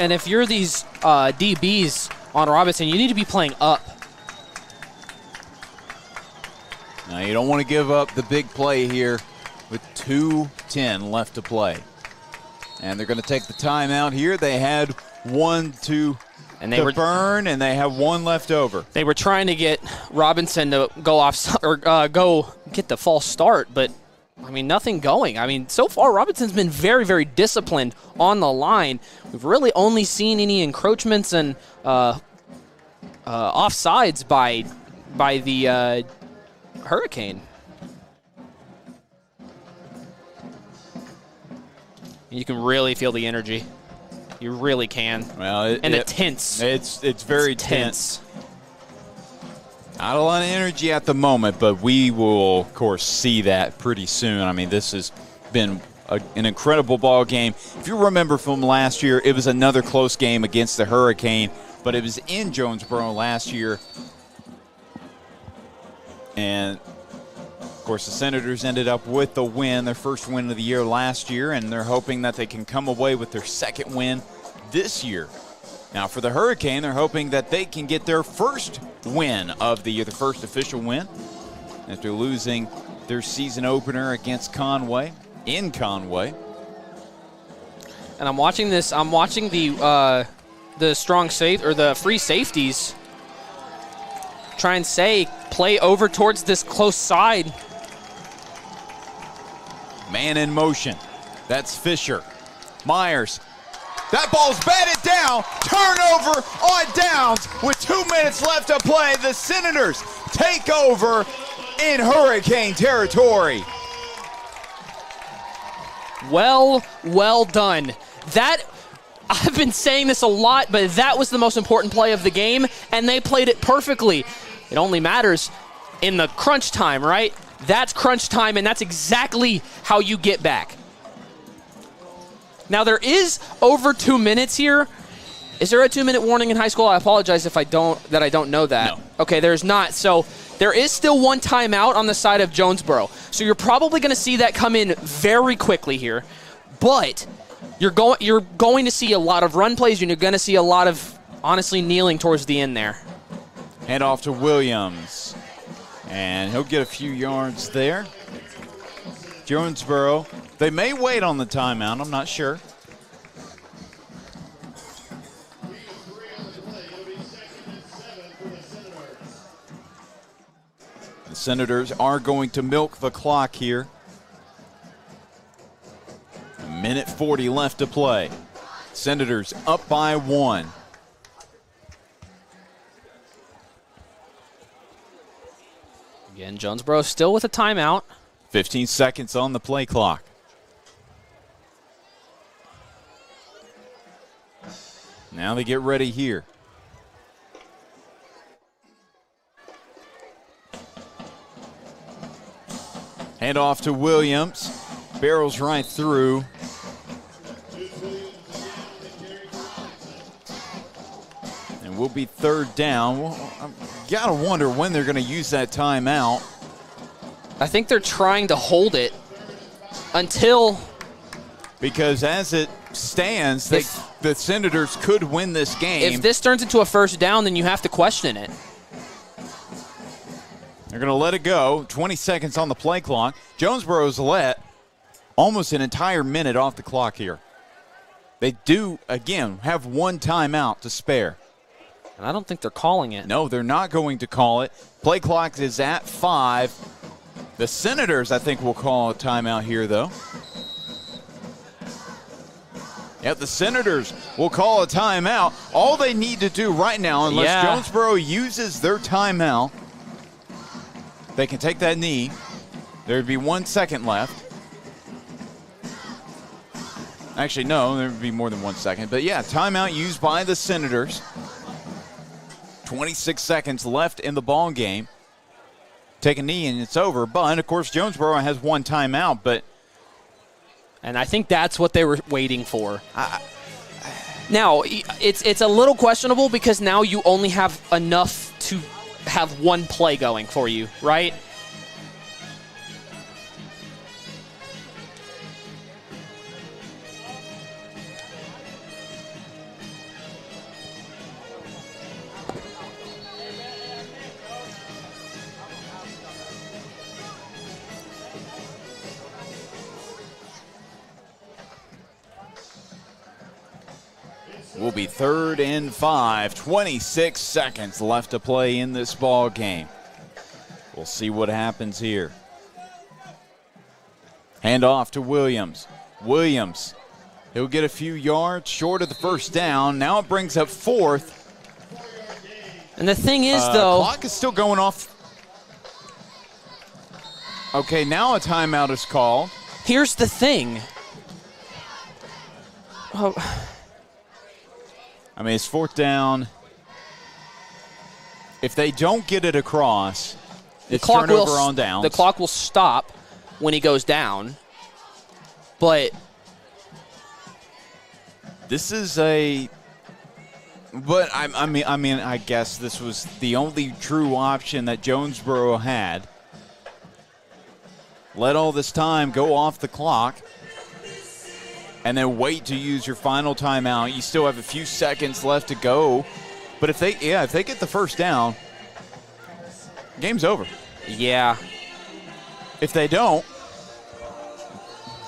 these DBs on Robinson, you need to be playing up. Now you don't want to give up the big play here with 2:10 left to play. And they're going to take the timeout here. They had one to burn, and they have one left over. They were trying to get Robinson to go off or go get the false start, but I mean, nothing going. I mean, so far Robinson's been very, very disciplined on the line. We've really only seen any encroachments and offsides by the Hurricane. You can really feel the energy. You really can. Well, it's tense. It's very tense. Not a lot of energy at the moment, but we will, of course, see that pretty soon. I mean, this has been an incredible ball game. If you remember from last year, it was another close game against the Hurricane, but it was in Jonesboro last year. And of course, the Senators ended up with the win, their first win of the year last year, and they're hoping that they can come away with their second win this year. Now, for the Hurricane, they're hoping that they can get their first win of the year, the first official win, after losing their season opener against Conway, in Conway. And I'm watching this. I'm watching the strong safe or the free safeties try and play over towards this close side. Man in motion. That's Fisher. Myers. That ball's batted down. Turnover on downs with 2 minutes left to play. The Senators take over in Hurricane territory. Well done. I've been saying this a lot, but that was the most important play of the game, and they played it perfectly. It only matters in the crunch time, right? That's crunch time, and that's exactly how you get back. Now, there is over 2 minutes here. Is there a 2-minute warning in high school? I apologize if I don't know that. No. Okay, there's not. So there is still one timeout on the side of Jonesboro. So you're probably going to see that come in very quickly here. But you're going to see a lot of run plays, and you're going to see a lot of, honestly, kneeling towards the end there. Hand off to Williams. And he'll get a few yards there. Jonesboro, they may wait on the timeout. I'm not sure. The Senators are going to milk the clock here. 1:40 left to play. Senators up by 1. Again, Jonesboro still with a timeout. 15 seconds on the play clock. Now they get ready here. Hand off to Williams. Barrels right through. And we'll be third down. Well, I've got to wonder when they're going to use that timeout. I think they're trying to hold it until... Because as it stands, the Senators could win this game. If this turns into a first down, then you have to question it. They're going to let it go. 20 seconds on the play clock. Jonesboro's let almost an entire minute off the clock here. They do, again, have one timeout to spare. And I don't think they're calling it. No, they're not going to call it. Play clock is at 5. The Senators, I think, will call a timeout here, though. Yep, the Senators will call a timeout. All they need to do right now, unless Jonesboro uses their timeout, they can take that knee. There would be 1 second left. Actually, no, there would be more than 1 second. But, yeah, timeout used by the Senators. 26 seconds left in the ball game. Take a knee and it's over. But, of course, Jonesboro has one timeout, but... And I think that's what they were waiting for. Now, it's a little questionable because now you only have enough to have one play going for you, right? will be 3rd and 5. 26 seconds left to play in this ball game. We'll see what happens here. Hand off to Williams. Williams, he'll get a few yards short of the first down. Now it brings up 4th. And the thing is, though, clock is still going off. Okay, now a timeout is called. Here's the thing. Oh. I mean, it's 4th down. If they don't get it across, it's turnover on downs. The clock will stop when he goes down. But this is a. But I mean, I guess this was the only true option that Jonesboro had. Let all this time go off the clock, and then wait to use your final timeout. You still have a few seconds left to go, but if they get the first down, game's over. Yeah. If they don't,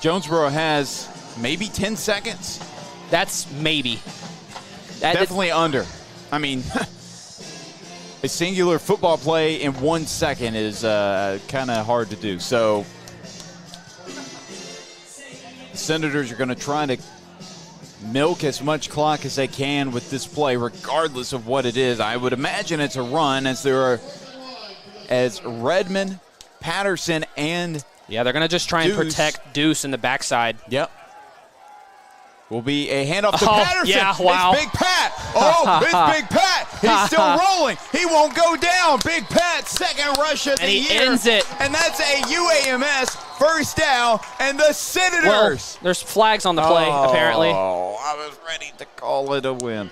Jonesboro has maybe 10 seconds. That's maybe. Definitely under. I mean, a singular football play in 1 second is kind of hard to do. So the Senators are going to try to milk as much clock as they can with this play, regardless of what it is. I would imagine it's a run, as Redmond, Patterson, and yeah, they're going to just try and protect Deuce in the backside. Yep. Will be a handoff to Patterson. Yeah, wow. It's Big Pat. Oh, it's Big Pat. He's still rolling. He won't go down. Big Pat, second rush of the year. And he ends it. And that's a UAMS first down. And the Senators. Well, there's flags on the play, apparently. Oh, I was ready to call it a win.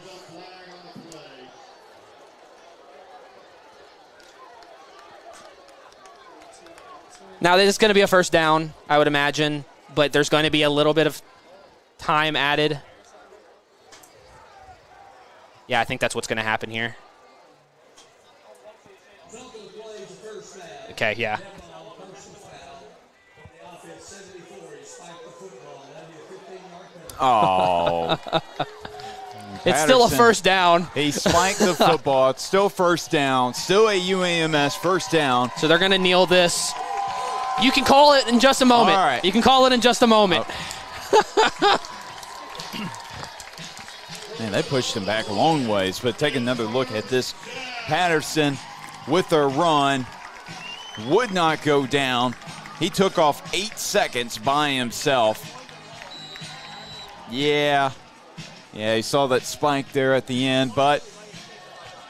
Now, this is going to be a first down, I would imagine, but there's going to be a little bit of time added. Yeah, I think that's what's going to happen here. Okay, yeah. Oh. It's still a first down. He spiked the football. It's still first down. Still a UAMS first down. So they're going to kneel this. You can call it in just a moment. All right. You can call it in just a moment. Man, they pushed him back a long ways, but take another look at this. Patterson with a run would not go down. He took off 8 seconds by himself. Yeah, he saw that spike there at the end,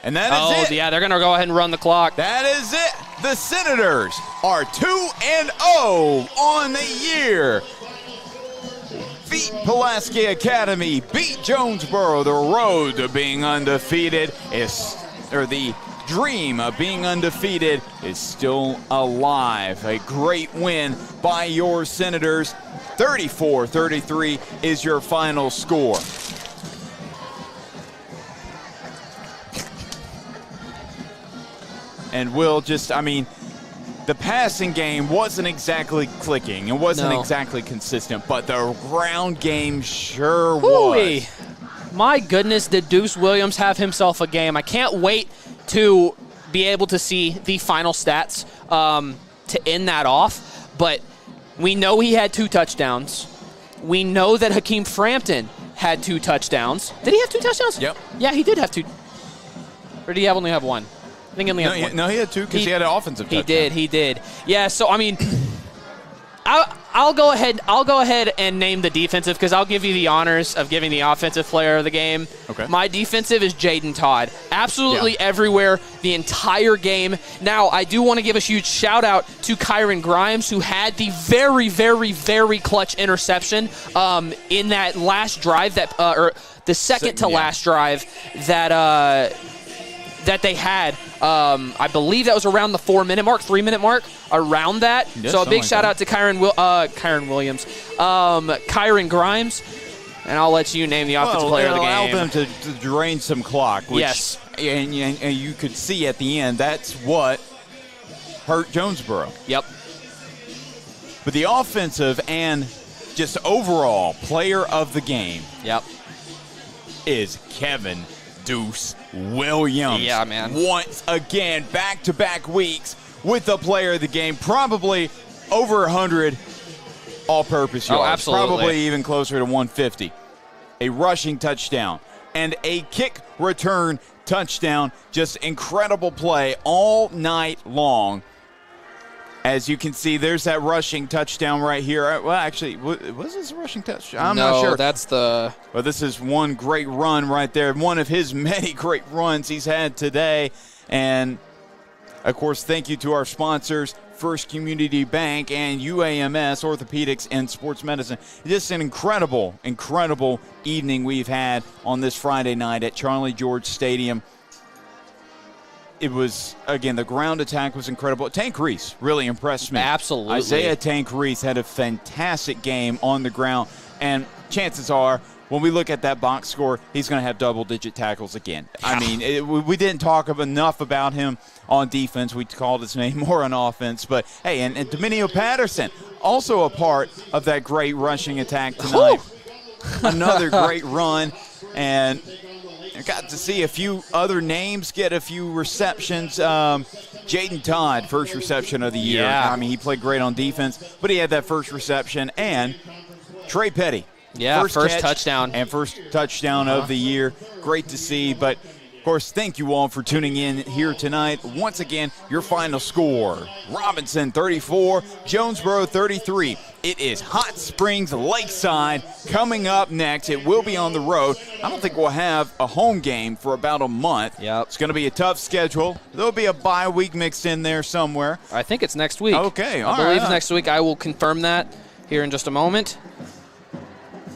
and that is it. Yeah, they're going to go ahead and run the clock. That is it. The Senators are 2-0 on the year. Beat Pulaski Academy, beat Jonesboro. The road to being undefeated the dream of being undefeated is still alive. A great win by your Senators. 34-33 is your final score. And the passing game wasn't exactly clicking. It wasn't exactly consistent, but the ground game sure was. My goodness, did Deuce Williams have himself a game. I can't wait to be able to see the final stats to end that off. But we know he had 2 touchdowns. We know that Hakeem Frampton had 2 touchdowns. Did he have 2 touchdowns? Yep. Yeah, he did have 2. Or did he only have 1? I think he only had 1. No, he had 2 because he had an offensive touchdown. He did. Yeah, so, I'll go ahead and name the defensive because I'll give you the honors of giving the offensive player of the game. Okay. My defensive is Jaden Todd. Absolutely everywhere the entire game. Now, I do want to give a huge shout out to Kyron Grimes, who had the very, very, very clutch interception in that last drive or the second to last drive that they had. I believe that was around the 4-minute mark, 3-minute mark, around that. So a big shout out to Kyron Williams, Kyron Grimes, and I'll let you name the offensive player of the game. Allow them to drain some clock. Which, and you could see at the end that's what hurt Jonesboro. Yep. But the offensive and just overall player of the game. Yep. is Kevin Deuce Williams. Yeah, man. Once again, back-to-back weeks with the player of the game, probably over 100 all-purpose yards. Oh, absolutely. Probably even closer to 150. A rushing touchdown and a kick return touchdown. Just incredible play all night long. As you can see, there's that rushing touchdown right here. Well, actually, was this a rushing touchdown? I'm not sure. No, that's the... But this is one great run right there. One of his many great runs he's had today. And, of course, thank you to our sponsors, First Community Bank and UAMS Orthopedics and Sports Medicine. Just an incredible, incredible evening we've had on this Friday night at Charlie George Stadium. It was, again, the ground attack was incredible. Tank Reese really impressed me. Absolutely. Isaiah Tank Reese had a fantastic game on the ground. And chances are, when we look at that box score, he's going to have double-digit tackles again. I mean, we didn't talk enough about him on defense. We called his name more on offense. But, hey, and Dominio Patterson, also a part of that great rushing attack tonight. Another great run. And I got to see a few other names get a few receptions. Jaden Todd, first reception of the year. Yeah. I mean, he played great on defense, but he had that first reception. And Trey Petty. Yeah, first catch touchdown. And first touchdown of the year. Great to see. But, of course, thank you all for tuning in here tonight. Once again, your final score, Robinson 34, Jonesboro 33. It is Hot Springs Lakeside coming up next. It will be on the road. I don't think we'll have a home game for about a month. Yep. It's going to be a tough schedule. There'll be a bye week mixed in there somewhere. I think it's next week. Okay, all I believe right. it's next week. I will confirm that here in just a moment.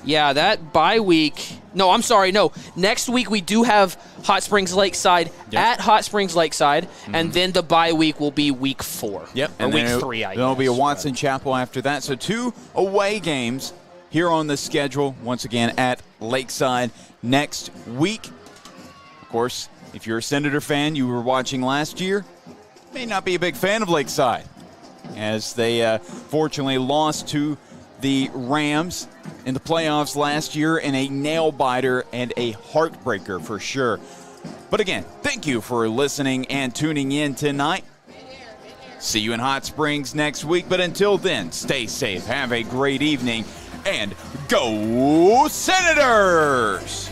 Yeah, that bye week. No, I'm sorry. No, next week we do have Hot Springs Lakeside at Hot Springs Lakeside, and then the bye week will be week 4. Yep. Or And week then 3, I guess. There'll be a Watson Chapel after that. So 2 away games here on the schedule, once again at Lakeside next week. Of course, if you're a Senator fan, you were watching last year, may not be a big fan of Lakeside, as they fortunately lost to the Rams in the playoffs last year in a nail-biter and a heartbreaker for sure. But again, thank you for listening and tuning in tonight. See you in Hot Springs next week. But until then, stay safe, have a great evening, and go Senators!